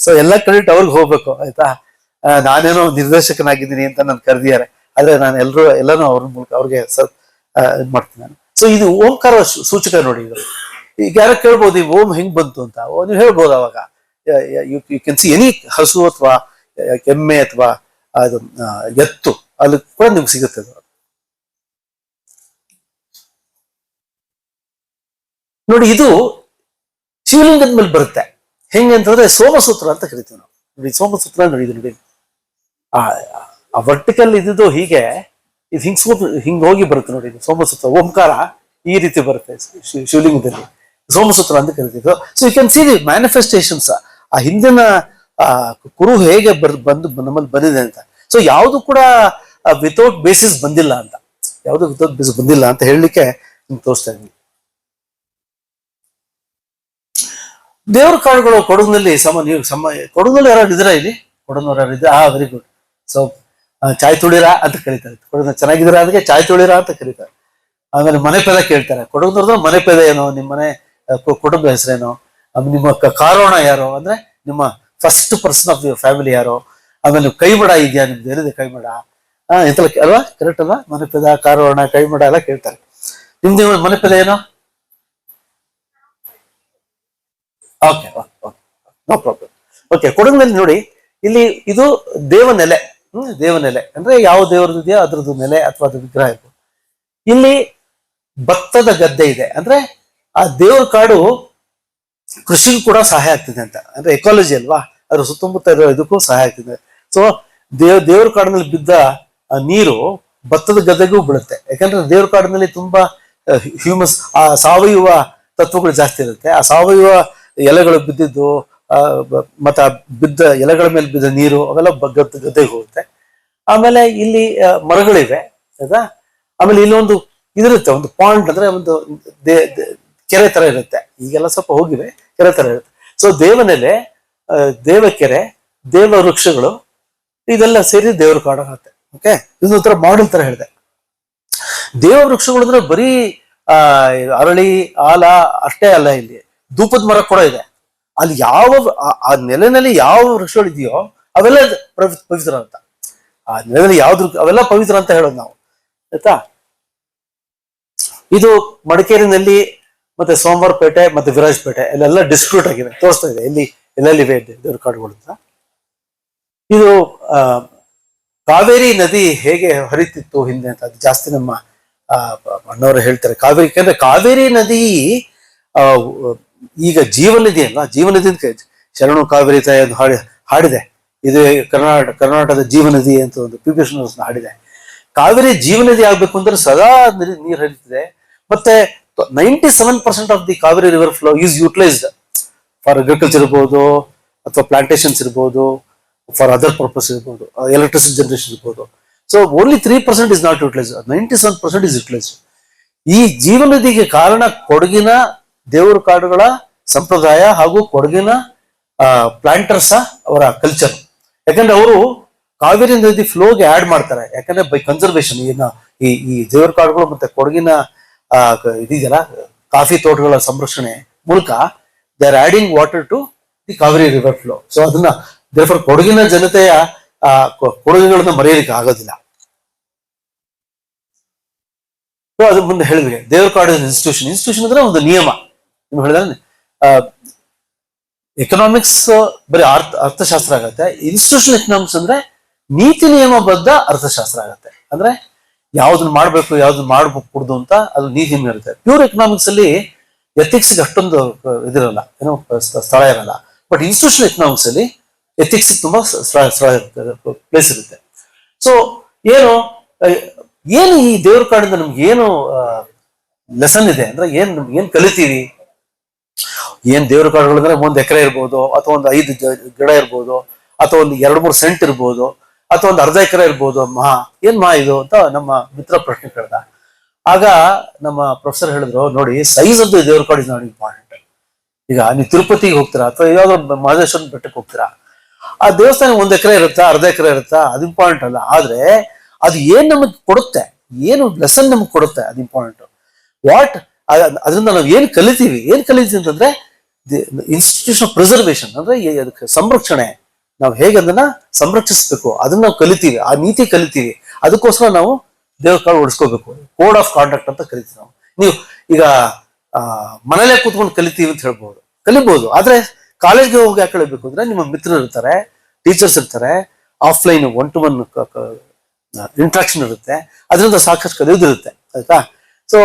ಸೊ ಎಲ್ಲ ಕ್ರೆಡಿಟ್ ಅವ್ರಿಗೆ ಹೋಗ್ಬೇಕು, ಆಯ್ತಾ. ನಾನೇನೋ ನಿರ್ದೇಶಕನಾಗಿದ್ದೀನಿ ಅಂತ ನಾನು ಕರೆದಿದ್ದಾರೆ, ಆದ್ರೆ ನಾನು ಎಲ್ಲಾನು ಅವ್ರ ಮೂಲಕ ಅವ್ರಿಗೆ ಇದ್ ಮಾಡ್ತೀನಿ ನಾನು. ಸೊ ಇದು ಓಂಕಾರ ಸೂಚಕ ನೋಡಿ. ಇದು ಈಗ ಯಾರ ಕೇಳ್ಬೋದು, ಈ ಓಂ ಹೆಂಗ್ ಬಂತು ಅಂತ ನೀವು ಹೇಳ್ಬೋದು. ಅವಾಗ ಯು ಕ್ಯಾನ್ ಸಿ ಎನಿ ಹಸು ಅಥವಾ ಎಮ್ಮೆ ಅಥವಾ ಅದು ಎತ್ತು, ಅಲ್ಲಿ ಕೂಡ ನಿಮ್ಗೆ ಸಿಗುತ್ತೆ ಅದು ನೋಡಿ. ಇದು ಶಿವಲಿಂಗದ ಮೇಲೆ ಬರುತ್ತೆ. ಹೆಂಗೆ ಅಂತಂದ್ರೆ ಸೋಮಸೂತ್ರ ಅಂತ ಕರಿತೀವಿ ನಾವು ನೋಡಿ. ಸೋಮಸೂತ್ರ ನೋಡಿ, ಇದು ನೋಡಿ, ಆ ವರ್ಟಿಕಲ್ ಇದ್ದು ಹೀಗೆ ಇದು ಹಿಂಗ್ ಹೋಗಿ ಬರುತ್ತೆ ನೋಡಿ. ಇದು ಸೋಮಸೂತ್ರ. ಓಂಕಾರ ಈ ರೀತಿ ಬರುತ್ತೆ ಶಿವಲಿಂಗದಲ್ಲಿ, ಸೋಮಸೂತ್ರ ಅಂತ ಕರಿತೀವಿ. So you can see the manifestations, ಆ ಹಿಂದಿನ ಕುರುಹು ಹೇಗೆ ಬಂದು ನಮ್ಮಲ್ಲಿ ಬಂದಿದೆ ಅಂತ. ಸೊ ಯಾವುದು ಕೂಡ ವಿತೌಟ್ ಬೇಸಿಸ್ ಬಂದಿಲ್ಲ ಅಂತ, ಯಾವುದು ವಿತೌಟ್ ಬೇಸಿಸ್ ಬಂದಿಲ್ಲ ಅಂತ ಹೇಳಲಿಕ್ಕೆ ನಿಮ್ಗೆ ತೋರಿಸ್ತಾ ಇದ್ದೀನಿ. ದೇವ್ರ ಕಾಡುಗಳು ಕೊಡಗಿನಲ್ಲಿ ಕೊಡಗಿನಲ್ಲಿ ಯಾರು ಇದ್ದೀರಾ? ಇಲ್ಲಿ ಕೊಡಗಿನವ್ರು ಯಾರು ಇದ್ದೀರಾ? Very good. ಸೊ ಚಾಯ್ ತುಳಿರಾ ಅಂತ ಕರೀತಾರೆ. ಕೊಡಗಿನ ಚೆನ್ನಾಗಿದ್ದೀರಾ ಅದಕ್ಕೆ ಚಾಯ್ ತುಳಿರಾ ಅಂತ ಕರೀತಾರೆ. ಆಮೇಲೆ ಮನೆ ಪೇದ ಕೇಳ್ತಾರೆ. ಕೊಡಗಿನವ್ರದ್ದು ಮನೆ ಪೇದ ಏನೋ, ನಿಮ್ಮ ಮನೆ ಕುಟುಂಬ ಹೆಸರೇನೋ, ನಿಮ್ಮ ಕಾರೋಣ ಯಾರೋ ಅಂದ್ರೆ ನಿಮ್ಮ first person of your family ಯಾರೋ, ಆಮೇಲೆ ಕೈಮಡ ಇದೆಯಾ ನಿಮ್ದು, ಏನಿದೆ ಕೈಮಡ ಎಂತೆಲ್ಲ ಅಲ್ವಾ, ಕರೆಕ್ಟ್ ಅಲ್ವಾ? ಮನೆ ಪೇದ, ಕಾರೋಣ, ಕೈಮಡ ಎಲ್ಲ ಕೇಳ್ತಾರೆ. ನಿಮ್ದು ಮನೆ ಪೇದ ಏನೋ? Okay, no problem. ಓಕೆ, ಕೊಡಗಿನಲ್ಲಿ ನೋಡಿ, ಇಲ್ಲಿ ಇದು ದೇವನೆಲೆ. ದೇವನೆಲೆ ಅಂದ್ರೆ ಯಾವ ದೇವರದ್ದು ಇದೆಯೋ ಅದ್ರದ್ದು ನೆಲೆ ಅಥವಾ ಅದ್ರ ವಿಗ್ರಹ ಇರ್ಬೋದು. ಇಲ್ಲಿ ಭತ್ತದ ಗದ್ದೆ ಇದೆ, ಅಂದ್ರೆ ಆ ದೇವ್ರ ಕಾಡು ಕೃಷಿಗೂ ಕೂಡ ಸಹಾಯ ಆಗ್ತಿದೆ ಅಂತ, ಅಂದ್ರೆ ಎಕಾಲಜಿ ಅಲ್ವಾ, ಅದ್ರ ಸುತ್ತಮುತ್ತ ಇರೋ ಇದಕ್ಕೂ ಸಹಾಯ ಆಗ್ತಿದೆ. ಸೊ ದೇವ್ರ ಕಾಡಿನಲ್ಲಿ ಬಿದ್ದ ನೀರು ಭತ್ತದ ಗದ್ದೆಗೂ ಬೀಳುತ್ತೆ. ಯಾಕಂದ್ರೆ ದೇವ್ರ ಕಾಡಿನಲ್ಲಿ ತುಂಬಾ ಹ್ಯೂಮಸ್, ಆ ಸಾವಯವ ತತ್ವಗಳು ಜಾಸ್ತಿ ಇರುತ್ತೆ. ಆ ಸಾವಯವ ಎಲೆಗಳು ಬಿದ್ದಿದ್ದು ಮತ್ತೆ ಬಿದ್ದ ಎಲೆಗಳ ಮೇಲೆ ಬಿದ್ದ ನೀರು ಅವೆಲ್ಲ ಗದ್ದೆಗೆ ಹೋಗುತ್ತೆ. ಆಮೇಲೆ ಇಲ್ಲಿ ಮರಗಳಿವೆ, ಆಯ್ತಾ. ಆಮೇಲೆ ಇಲ್ಲಿ ಒಂದು ಇದಿರುತ್ತೆ, ಒಂದು ಪಾಂಡ್ ಅಂದ್ರೆ ಒಂದು ಕೆರೆ ತರ ಇರುತ್ತೆ. ಈಗೆಲ್ಲ ಸ್ವಲ್ಪ ಹೋಗಿವೆ, ಕೆರೆ ತರ ಇರುತ್ತೆ. ಸೊ ದೇವನೆಲೆ, ದೇವಕೆರೆ, ದೇವ ವೃಕ್ಷಗಳು ಇದೆಲ್ಲ ಸೇರಿ ದೇವ್ರ ಕಾಡಾಗತ್ತೆ. ಓಕೆ, ಇದೊಂಥರ ಮಾಡೆಲ್ ತರ ಹೇಳಿದೆ. ದೇವ ವೃಕ್ಷಗಳು ಅಂದ್ರೆ ಬರೀ ಅರಳಿ, ಆಲ ಅಷ್ಟೇ ಅಲ್ಲ, ಇಲ್ಲಿ ಧೂಪದ ಮರ ಕೂಡ ಇದೆ. ಅಲ್ಲಿ ಯಾವ ಆ ನೆಲೆನಲ್ಲಿ ಯಾವ ವೃಕ್ಷಗಳು ಇದೆಯೋ ಅವೆಲ್ಲ ಪವಿತ್ರ ಅಂತ. ಆ ನೆಲೆಯಲ್ಲಿ ಯಾವ್ದು ಅವೆಲ್ಲ ಪವಿತ್ರ ಅಂತ ಹೇಳೋದು ನಾವು, ಆಯ್ತಾ. ಇದು ಮಡಿಕೇರಿನಲ್ಲಿ ಮತ್ತೆ ಸೋಮವಾರಪೇಟೆ ಮತ್ತೆ ವಿರಾಜಪೇಟೆ ಇಲ್ಲೆಲ್ಲ ಡಿಸ್ಪ್ಯೂಟ್ ಆಗಿದೆ, ತೋರಿಸ್ತಾ ಇದೆ ಎಲ್ಲೆಲ್ಲಿವೆ ದೇವ್ರ ಕಾಡುಗಳು ಅಂತ. ಇದು ಕಾವೇರಿ ನದಿ ಹೇಗೆ ಹರಿತಿತ್ತು ಹಿಂದೆ ಅಂತ ಅದು ಜಾಸ್ತಿ ನಮ್ಮ ಅಣ್ಣವರು ಹೇಳ್ತಾರೆ. ಕಾವೇರಿ, ಯಾಕಂದ್ರೆ ಕಾವೇರಿ ನದಿ ಈಗ ಜೀವನದಿ ಅಲ್ಲ, ಜೀವನದಿ ಅಂತ ಶರಣು ಕಾವೇರಿ ತಾಯಿ ಒಂದು ಹಾಡಿದೆ. ಇದು ಕರ್ನಾಟಕದ ಜೀವನದಿ ಅಂತ ಒಂದು ಪಿ ಶ್ರೀನಿವಾಸನ್ ಹಾಡಿದೆ. ಕಾವೇರಿ ಜೀವನದಿ ಆಗ್ಬೇಕು ಅಂದ್ರೆ ಸದಾ ನೀರು ಹರಿತಿದೆ. ಮತ್ತೆ 97% of the Kaveri river flow is ಯೂಟಿಲೈಸ್ಡ್ for agriculture ಇರ್ಬೋದು, ಅಥವಾ ಪ್ಲಾಂಟೇಶನ್ಸ್ ಇರ್ಬೋದು, ಫಾರ್ ಅದರ್ ಪರ್ಪಸ್ ಇರ್ಬೋದು, ಎಲೆಕ್ಟ್ರಿಸಿಟಿ ಜನರೇಷನ್ ಇರ್ಬೋದು. So only 3% is not ಯೂಟಿಲೈಸ್ಡ್, 97% is ಯೂಟಿಲೈಸ್ಡ್. ಈ ಜೀವನದಿಗೆ ಕಾರಣ ಕೊಡಗಿನ ದೇವರ ಕಾಡುಗಳ ಸಂಪ್ರದಾಯ ಹಾಗೂ ಕೊಡಗಿನ ಪ್ಲಾಂಟರ್ಸ್ ಅವರ ಕಲ್ಚರ್. ಯಾಕಂದ್ರೆ ಅವರು ಕಾವೇರಿ ನದಿ ಫ್ಲೋಗೆ ಆಡ್ ಮಾಡ್ತಾರೆ. ಯಾಕಂದ್ರೆ ಬೈ ಕನ್ಸರ್ವೇಶನ್ ಈ ದೇವರ ಕಾಡುಗಳು ಮತ್ತೆ ಕೊಡಗಿನ ಇದೆಯಲ್ಲ ಕಾಫಿ ತೋಟಗಳ ಸಂರಕ್ಷಣೆ ಮೂಲಕ they are adding water to the Kaveri river flow. So ಅದನ್ನ ದೇವರ ಕೊಡಗಿನ ಜನತೆಯ ಕೊಡುಗೆಗಳನ್ನ ಮರೆಯಲಿಕ್ಕೆ ಆಗೋದಿಲ್ಲ. ಸೊ ಅದ್ರ ಮುಂದೆ ಹೇಳಿದ್ವಿ ದೇವರ ಕಾಡು ಇನ್ಸ್ಟಿಟ್ಯೂಷನ್ ಅಂದ್ರೆ ಒಂದು ನಿಯಮ. ನಿಮ್ಗೆ ಹೇಳಿದ್ರೆ ಎಕನಾಮಿಕ್ಸ್ ಬರೀ ಅರ್ಥಶಾಸ್ತ್ರ ಆಗತ್ತೆ. ಇನ್ಸ್ಟಿಟ್ಯೂಷನ್ ಎಕನಾಮಿಕ್ಸ್ ಅಂದ್ರೆ ನೀತಿ ನಿಯಮಬದ್ಧ ಅರ್ಥಶಾಸ್ತ್ರ ಆಗತ್ತೆ. ಅಂದ್ರೆ ಯಾವ್ದನ್ನ ಮಾಡ್ಬೇಕು ಯಾವ್ದನ್ನ ಮಾಡ್ಕೊಡ್ದು ಅಂತ ಅದು ನೀತಿ ನಿಯಮ ಇರುತ್ತೆ. ಪ್ಯೂರ್ ಎಕನಾಮಿಕ್ಸ್ ಅಲ್ಲಿ ಎಥಿಕ್ಸ್ ಅಷ್ಟೊಂದು ಇದಿರಲ್ಲ, ಏನೋ ಸ್ಥಳ ಇರಲ್ಲ. ಬಟ್ ಇನ್ಸ್ಟಿಟ್ಯೂಷನ್ ಎಕನಾಮಿಕ್ಸ್ ಅಲ್ಲಿ ಎಥಿಕ್ಸ್ ತುಂಬಾ ಸ್ಥಳ ಇರುತ್ತೆ, ಪ್ಲೇಸ್ ಇರುತ್ತೆ. ಸೊ ಏನು ಈ ದೇವ್ರ ಕಾಡಿಂದ ನಮ್ಗೆ ಏನು ಲೆಸನ್ ಇದೆ ಅಂದ್ರೆ ಏನ್ ಕಲಿತೀವಿ? ಏನ್ ದೇವ್ರ ಕಾಡುಗಳಂದ್ರೆ 1 ಎಕರೆ ಇರ್ಬೋದು, ಅಥವಾ ಒಂದು 5 ಗಿಡ ಇರ್ಬೋದು, ಅಥವಾ ಒಂದು 2-3 ಸೆಂಟ್ ಇರ್ಬೋದು, ಅಥವಾ ಒಂದು ಅರ್ಧ ಎಕರೆ ಇರ್ಬೋದು. ಏನ್ ಇದು ಅಂತ ನಮ್ಮ ಮಿತ್ರ ಪ್ರಶ್ನೆ ಕೇಳ್ದ. ಆಗ ನಮ್ಮ ಪ್ರೊಫೆಸರ್ ಹೇಳಿದ್ರು, ನೋಡಿ ಸೈಜ್ ಆಫ್ ದ ದೇವ್ರ ಕಾಡು ಇಸ್ ನಾಟ್ ಇಂಪಾರ್ಟೆಂಟ್. ಈಗ ನೀವು ತಿರುಪತಿಗೆ ಹೋಗ್ತೀರಾ ಅಥವಾ ಯಾವ್ದಾದ್ರು ಮಹದೇಶ್ವರನ ಬೆಟ್ಟಕ್ಕೆ ಹೋಗ್ತೀರಾ, ಆ ದೇವಸ್ಥಾನ 1 ಎಕರೆ ಇರುತ್ತಾ ಅರ್ಧ ಎಕರೆ ಇರುತ್ತಾ ಅದು ಇಂಪಾರ್ಟೆಂಟ್ ಅಲ್ಲ. ಆದ್ರೆ ಅದು ಏನ್ ನಮಗ್ ಕೊಡುತ್ತೆ, ಏನು ಲೆಸನ್ ನಮಗ್ ಕೊಡುತ್ತೆ ಅದು ಇಂಪಾರ್ಟೆಂಟ್. ಅದರಿಂದ ನಾವು ಏನ್ ಕಲಿತೀವಿ ಅಂತಂದ್ರೆ ಇನ್ಸ್ಟಿಟ್ಯೂಷನ್ ಪ್ರಿಸರ್ವೇಷನ್ ಅಂದ್ರೆ ಅದಕ್ಕೆ ಸಂರಕ್ಷಣೆ. ನಾವು ಹೇಗೆ ಅದನ್ನ ಸಂರಕ್ಷಿಸ್ಬೇಕು ಅದನ್ನ ನಾವು ಕಲಿತೀವಿ, ಆ ನೀತಿ ಕಲಿತೀವಿ. ಅದಕ್ಕೋಸ್ಕರ ನಾವು ದೇವ್ರ ಕಾಡು ಉಳಿಸ್ಕೋಬೇಕು. ಕೋಡ್ ಆಫ್ ಕಾಂಡಕ್ಟ್ ಅಂತ ಕಲಿತೀವಿ ನಾವು. ನೀವು ಈಗ ಮನೇಲೆ ಕೂತ್ಕೊಂಡು ಕಲಿತೀವಿ ಅಂತ ಹೇಳ್ಬೋದು, ಕಲಿಬಹುದು. ಆದ್ರೆ ಕಾಲೇಜ್ಗೆ ಹೋಗಿ ಯಾಕೆ ಕಲಿಬೇಕು ಅಂದ್ರೆ ನಿಮ್ಮ ಮಿತ್ರರು ಇರ್ತಾರೆ, ಟೀಚರ್ಸ್ ಇರ್ತಾರೆ, ಆಫ್ಲೈನ್ 1-to-1 ಇಂಟ್ರಾಕ್ಷನ್ ಇರುತ್ತೆ. ಅದರಿಂದ ಸಾಕಷ್ಟು ಕಲಿಯೋದಿರುತ್ತೆ, ಆಯ್ತಾ? ಸೊ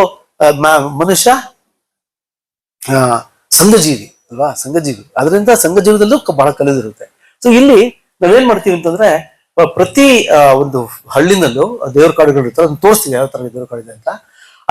ಮನುಷ್ಯ ಸಂಘಜೀವಿ ಅಲ್ವಾ, ಸಂಘಜೀವಿ. ಅದರಿಂದ ಸಂಘಜೀವದಲ್ಲೂ ಬಹಳ ಕಲಿಯೋದಿರುತ್ತೆ. ಸೊ ಇಲ್ಲಿ ನಾವೇನ್ ಮಾಡ್ತೀವಿ ಅಂತಂದ್ರೆ ಪ್ರತಿ ಒಂದು ಹಳ್ಳಿನಲ್ಲೂ ದೇವ್ರ ಕಾಡುಗಳು ಇರ್ತಾರೆ, ಅದನ್ನ ತೋರಿಸ್ತೀವಿ ಯಾವ ತರ ದೇವ್ರ ಕಾಡಿದೆ ಅಂತ.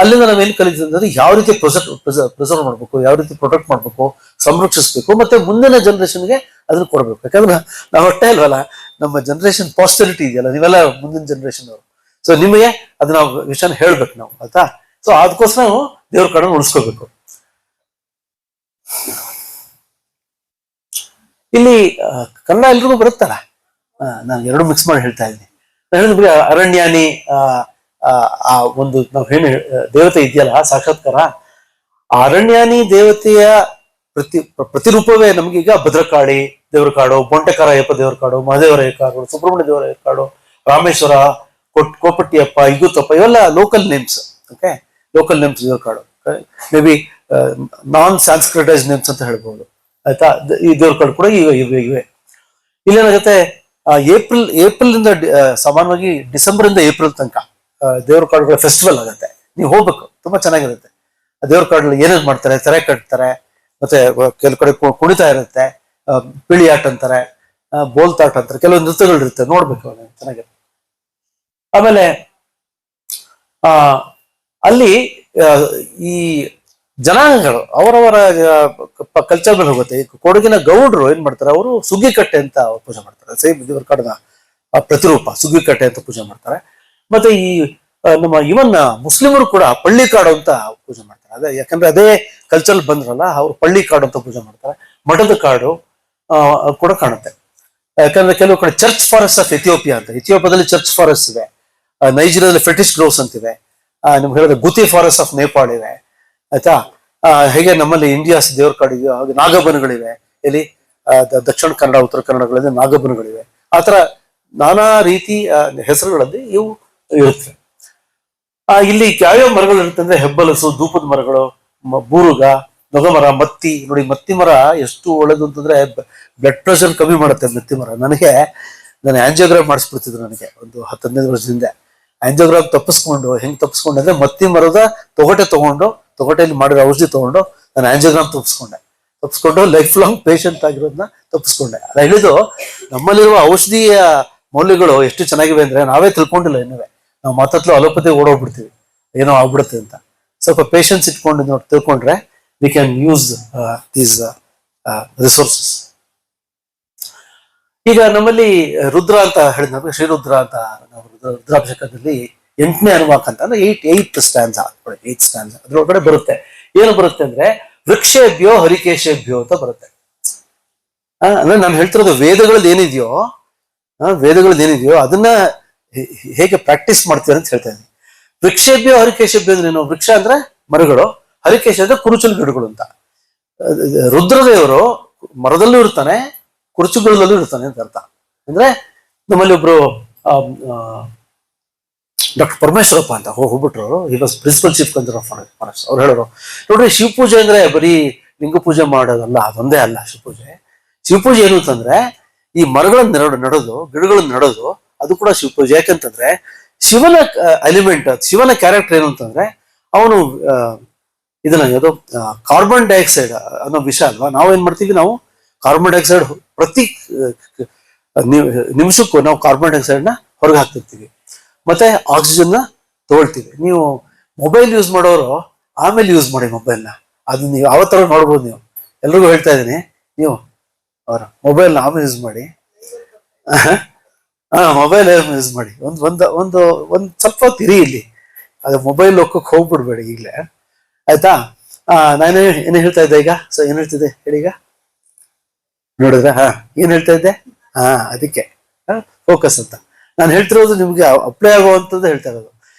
ಅಲ್ಲಿಂದ ನಾವೇನ್ ಕಲಿತೀವಿ ಅಂತಂದ್ರೆ ಯಾವ ರೀತಿ ಪ್ರಿಸರ್ವ್ ಮಾಡ್ಬೇಕು, ಯಾವ ರೀತಿ ಪ್ರೊಟೆಕ್ಟ್ ಮಾಡ್ಬೇಕು, ಸಂರಕ್ಷಿಸ್ಬೇಕು, ಮತ್ತೆ ಮುಂದಿನ ಜನರೇಷನ್ಗೆ ಅದನ್ನ ಕೊಡ್ಬೇಕು. ಯಾಕಂದ್ರೆ ನಾವು ಅಷ್ಟೇ ಅಲ್ವಲ್ಲ, ನಮ್ಮ ಜನರೇಷನ್ ಪಾಸ್ಟರಿಟಿ ಇದೆಯಲ್ಲ, ನೀವೆಲ್ಲ ಮುಂದಿನ ಜನರೇಷನ್ ಅವರು. ಸೊ ನಿಮಗೆ ಅದನ್ನ ವಿಷಯನ ಹೇಳ್ಬೇಕು ನಾವು, ಆಯ್ತಾ? ಸೊ ಅದಕ್ಕೋಸ್ಕರ ನಾವು ದೇವ್ರ ಕಾಡನ್ನು ಉಳಿಸ್ಕೋಬೇಕು. ಇಲ್ಲಿ ಕನ್ನಡ ಎಲ್ರಿಗೂ ಬರುತ್ತಲ್ಲ, ನಾನು 2 ಮಿಕ್ಸ್ ಮಾಡಿ ಹೇಳ್ತಾ ಇದ್ದೀನಿ. ಹೇಳಿದ್ರಿ ಅರಣ್ಯಾನಿ ಆ ಒಂದು ನಾವು ಏನು ದೇವತೆ ಇದೆಯಲ್ಲ ಸಾಕ್ಷಾತ್ಕಾರ, ಆ ಅರಣ್ಯಾನಿ ದೇವತೆಯ ಪ್ರತಿರೂಪವೇ ನಮ್ಗೆ ಈಗ ಭದ್ರಕಾಳಿ ದೇವರ ಕಾಡು, ಬೊಂಟೆಕಾರಯ್ಯಪ್ಪ ದೇವರ ಕಾಡು, ಮಹದೇವರಯ್ಯ ಕಾಡು, ಸುಬ್ರಹ್ಮಣ್ಯ ದೇವರ ಕಾಡು, ರಾಮೇಶ್ವರ, ಕೋಪಟ್ಟಿಯಪ್ಪ, ಇಗುತ್ತಪ್ಪ, ಇವೆಲ್ಲ local names. Okay, local names ದೇವರ ಕಾಡು. ಮೇ ಬಿ ನಾನ್ ಸಾಂಸ್ಕ್ರಿಟೈಸ್ ನೇಮ್ಸ್ ಅಂತ ಹೇಳ್ಬಹುದು, ಆಯ್ತಾ? ಈ ದೇವ್ರ ಕಾಡು ಕೂಡ ಇವೆ. ಇಲ್ಲೇನಾಗುತ್ತೆ, ಏಪ್ರಿಲ್ ಇಂದ ಸಾಮಾನ್ಯವಾಗಿ ಡಿಸೆಂಬರ್ ಇಂದ ಏಪ್ರಿಲ್ ತನಕ ದೇವ್ರ ಕಾಡುಗಳ ಫೆಸ್ಟಿವಲ್ ಆಗುತ್ತೆ. ನೀವು ಹೋಗ್ಬೇಕು, ತುಂಬಾ ಚೆನ್ನಾಗಿರುತ್ತೆ. ದೇವ್ರ ಕಾಡಲ್ಲಿ ಏನೇನ್ ಮಾಡ್ತಾರೆ, ತೆರೆ ಕಟ್ತಾರೆ, ಮತ್ತೆ ಕೆಲವು ಕಡೆ ಕುಣಿತ ಇರುತ್ತೆ, ಪಿಳಿ ಆಟ ಅಂತಾರೆ, ಬೋಲ್ತಾಟ ಅಂತಾರೆ, ಕೆಲವೊಂದು ನೃತ್ಯಗಳು ಇರುತ್ತೆ, ನೋಡ್ಬೇಕು, ಚೆನ್ನಾಗಿರುತ್ತೆ. ಆಮೇಲೆ ಅಲ್ಲಿ ಈ ಜನಾಂಗಗಳು ಅವರವರ ಕಲ್ಚರ್ ಮೇಲೆ ಹೋಗುತ್ತೆ. ಕೊಡಗಿನ ಗೌಡ್ರು ಏನ್ ಮಾಡ್ತಾರೆ, ಅವರು ಸುಗ್ಗಿಕಟ್ಟೆ ಅಂತ ಪೂಜೆ ಮಾಡ್ತಾರೆ. ಸೇಮ್ ದೇವರ ಕಾಡಿನ ಪ್ರತಿರೂಪ ಸುಗ್ಗಿಕಟ್ಟೆ ಅಂತ ಪೂಜೆ ಮಾಡ್ತಾರೆ. ಮತ್ತೆ ಈ ನಮ್ಮ ಇವನ್ ಮುಸ್ಲಿಮರು ಕೂಡ ಪಳ್ಳಿ ಕಾಡು ಅಂತ ಪೂಜೆ ಮಾಡ್ತಾರೆ. ಅದೇ ಯಾಕಂದ್ರೆ ಅದೇ ಕಲ್ಚರ್ ಬಂದ್ರಲ್ಲ, ಅವ್ರು ಪಳ್ಳಿ ಕಾಡು ಅಂತ ಪೂಜೆ ಮಾಡ್ತಾರೆ. ಮಠದ ಕಾಡು ಕೂಡ ಕಾಣುತ್ತೆ. ಯಾಕಂದ್ರೆ ಕೆಲವು ಕಡೆ ಚರ್ಚ್ ಫಾರೆಸ್ಟ್ ಆಫ್ ಎಥಿಯೋಪಿಯಾ ಅಂತ, ಎಥಿಯೋಪಿಯಾದಲ್ಲಿ ಚರ್ಚ್ ಫಾರೆಸ್ಟ್ ಇದೆ. ನೈಜೀರಿಯಾದಲ್ಲಿ ಫೆಟಿಶ್ ಗ್ರೋವ್ಸ್ ಅಂತಿವೆ. ನಿಮ್ಗೆ ಹೇಳಿದ್ರೆ ಗುತಿ ಫಾರೆಸ್ಟ್ ಆಫ್ ನೇಪಾಳ್ ಇವೆ, ಆಯ್ತಾ? ಹೇಗೆ ನಮ್ಮಲ್ಲಿ ಇಂಡಿಯಾಸ್ ದೇವ್ರ ಕಾಡು ಇದೆಯೋ ಹಾಗೆ ನಾಗಬನಗಳಿವೆ. ಇಲ್ಲಿ ದಕ್ಷಿಣ ಕನ್ನಡ, ಉತ್ತರ ಕನ್ನಡಗಳಲ್ಲಿ ನಾಗಬನಗಳಿವೆ. ಆತರ ನಾನಾ ರೀತಿ ಹೆಸರುಗಳಲ್ಲಿ ಇವು ಇರುತ್ತೆ. ಇಲ್ಲಿ ಯಾವ್ಯಾವ ಮರಗಳು ಇರುತ್ತೆ ಅಂದ್ರೆ ಹೆಬ್ಬಲಸು, ಧೂಪದ ಮರಗಳು, ಬೂರುಗ, ನೊಗಮರ, ಮತ್ತಿ. ನೋಡಿ, ಮತ್ತಿ ಮರ ಎಷ್ಟು ಒಳ್ಳೇದು ಅಂತಂದ್ರೆ ಬ್ಲಡ್ ಪ್ರೆಷರ್ ಕಮ್ಮಿ ಮಾಡುತ್ತೆ ಮತ್ತಿ ಮರ. ನಾನು ಆಂಜಿಯೋಗ್ರಾಮ್ ಮಾಡಿಸ್ಬಿಡ್ತಿದ್ರು ನನಗೆ ಒಂದು 10-15 ವರ್ಷದಿಂದ. ಆಂಜಿಯೋಗ್ರಾಮ್ ಹೆಂಗ್ ತಪ್ಪಿಸ್ಕೊಂಡೆ ಅಂದ್ರೆ ಮತ್ತಿ ಮರದ ತೊಗಟೆಯಲ್ಲಿ ಮಾಡಿರೋ ಔಷಧಿ ತಗೊಂಡು ನಾನು ಆಂಜಿಯೋಗ್ರಾಮ್ ತಪ್ಪಿಸ್ಕೊಂಡೆ. ತಪ್ಪಿಸ್ಕೊಂಡು ಲೈಫ್ ಲಾಂಗ್ ಪೇಷಂಟ್ ಆಗಿರೋದನ್ನ ತಪ್ಪಿಸ್ಕೊಂಡೆ. ಅದ ಹೇಳಿದ್ದು ನಮ್ಮಲ್ಲಿರುವ ಔಷಧೀಯ ಮೌಲ್ಯಗಳು ಎಷ್ಟು ಚೆನ್ನಾಗಿವೆ ಅಂದ್ರೆ ನಾವೇ ತಿಳ್ಕೊಂಡಿಲ್ಲ ಇನ್ನುವೆ. ನಾವು ಮಾತತ್ಲು ಅಲೋಪತಿ ಓಡೋಗ್ಬಿಡ್ತೀವಿ, ಏನೋ ಆಗ್ಬಿಡುತ್ತೆ ಅಂತ. ಸ್ವಲ್ಪ ಪೇಷನ್ಸ್ ಇಟ್ಕೊಂಡು ನೋಡಿ ತಿಳ್ಕೊಂಡ್ರೆ we can use these resources. ಈಗ ನಮ್ಮಲ್ಲಿ ರುದ್ರ ಅಂತ ಹೇಳಿದ್ವಿ, ಶ್ರೀರುದ್ರ ಅಂತ ನಾವು ರುದ್ರಾಭಿಷೇಕದಲ್ಲಿ 8ನೇ ಅನುವಾಕ ಅಂತ ಅಂದ್ರೆ ಏಯ್ತ್ ಸ್ಟ್ಯಾನ್ಸ್ ಅದ್ರೊಳಗಡೆ ಬರುತ್ತೆ. ಏನು ಬರುತ್ತೆ ಅಂದ್ರೆ ವೃಕ್ಷೇಭ್ಯೋ ಹರಿಕೇಶೇಭ್ಯೋ ಅಂತ ಬರುತ್ತೆ. ಅಂದ್ರೆ ನಾನು ಹೇಳ್ತಿರೋದು ವೇದಗಳದ್ದು ಏನಿದೆಯೋ ಅದನ್ನ ಹೇಗೆ ಪ್ರಾಕ್ಟೀಸ್ ಮಾಡ್ತೀವಿ ಅಂತ ಹೇಳ್ತಾ ಇದ್ದೀನಿ. ವೃಕ್ಷೇಭ್ಯೋ ಹರಿಕೇಶೇಭ್ಯೋ ಅಂದ್ರೆ ಏನು? ವೃಕ್ಷ ಅಂದ್ರೆ ಮರಗಳು, ಹರಿಕೇಶ ಅಂದ್ರೆ ಕುರುಚಲು ಗಿಡಗಳು ಅಂತ. ರುದ್ರದೇವರು ಮರದಲ್ಲೂ ಇರ್ತಾನೆ, ಕುರುಚುಗಳಲ್ಲೂ ಇರ್ತಾನೆ ಅಂತ ಅರ್ಥ. ಅಂದ್ರೆ ನಮ್ಮಲ್ಲಿ ಒಬ್ರು ಡಾಕ್ಟರ್ ಪರಮೇಶ್ವರಪ್ಪ ಅಂತ ಹೋಗ್ಬಿಟ್ರು. ಈ was principal chief conservator forest. ಅವ್ರು ಹೇಳೋರು, ನೋಡ್ರಿ ಶಿವಪೂಜೆ ಅಂದ್ರೆ ಬರೀ ಲಿಂಗ ಪೂಜೆ ಮಾಡೋದಲ್ಲ, ಅದೊಂದೇ ಅಲ್ಲ ಶಿವಪೂಜೆ. ಶಿವಪೂಜೆ ಏನು ಅಂತಂದ್ರೆ ಈ ಮರಗಳನ್ನ ನಡೋದು, ಗಿಡಗಳನ್ನ ನಡೋದು, ಅದು ಕೂಡ ಶಿವಪೂಜೆ. ಯಾಕಂತಂದ್ರೆ ಶಿವನ ಎಲಿಮೆಂಟ್, ಶಿವನ ಕ್ಯಾರೆಕ್ಟರ್ ಏನು ಅಂತಂದ್ರೆ ಅವನು ಇದನ್ನ ಯಾವುದು ಕಾರ್ಬನ್ ಡೈಆಕ್ಸೈಡ್ ಅನ್ನೋ ವಿಷ ಅಲ್ವಾ. ನಾವೇನ್ ಮಾಡ್ತೀವಿ, ನಾವು ಕಾರ್ಬನ್ ಡೈಆಕ್ಸೈಡ್ ಪ್ರತಿ ನಿಮಿಷಕ್ಕೂ ನಾವು ಕಾರ್ಬನ್ ಡೈಆಕ್ಸೈಡ್ ನ ಹೊರಗೆ ಹಾಕ್ತಿರ್ತೀವಿ, ಮತ್ತೆ ಆಕ್ಸಿಜನ್ ನ ತಗೊಳ್ತೀವಿ. ನೀವು ಮೊಬೈಲ್ ಯೂಸ್ ಮಾಡೋರು ಆಮೇಲೆ ಯೂಸ್ ಮಾಡಿ ಮೊಬೈಲ್ನ, ಅದು ನೀವು ಯಾವತ್ತರ ನೋಡ್ಬೋದು. ನೀವು ಎಲ್ರಿಗೂ ಹೇಳ್ತಾ ಇದ್ದೀನಿ, ನೀವು ಅವರ ಮೊಬೈಲ್ನ ಆಮೇಲೆ ಯೂಸ್ ಮಾಡಿ, ಮೊಬೈಲ್ ಯೂಸ್ ಮಾಡಿ. ಒಂದು ಸ್ವಲ್ಪ ಹೊತ್ತು ಇರಿ ಇಲ್ಲಿ, ಅದು ಮೊಬೈಲ್ ಲೋಕಕ್ಕೆ ಹೋಗ್ಬಿಡ್ಬೇಡಿ ಈಗಲೇ, ಆಯ್ತಾ? ನಾನು ಏನು ಹೇಳ್ತಾ ಇದ್ದೆ ಈಗ? ಸೊ ಏನ್ ಹೇಳ್ತಿದ್ದೆ ಹೇಳಿ ಈಗ, ನೋಡಿದ್ರೆ ಏನ್ ಹೇಳ್ತಾ ಇದ್ದೆ? ಅದಕ್ಕೆ ಫೋಕಸ್ ಅಂತ ನಾನು ಹೇಳ್ತಿರೋದು ನಿಮ್ಗೆ ಅಪ್ಲೈ ಆಗುವಂಥದ್ದು ಹೇಳ್ತಾ ಇರೋದು.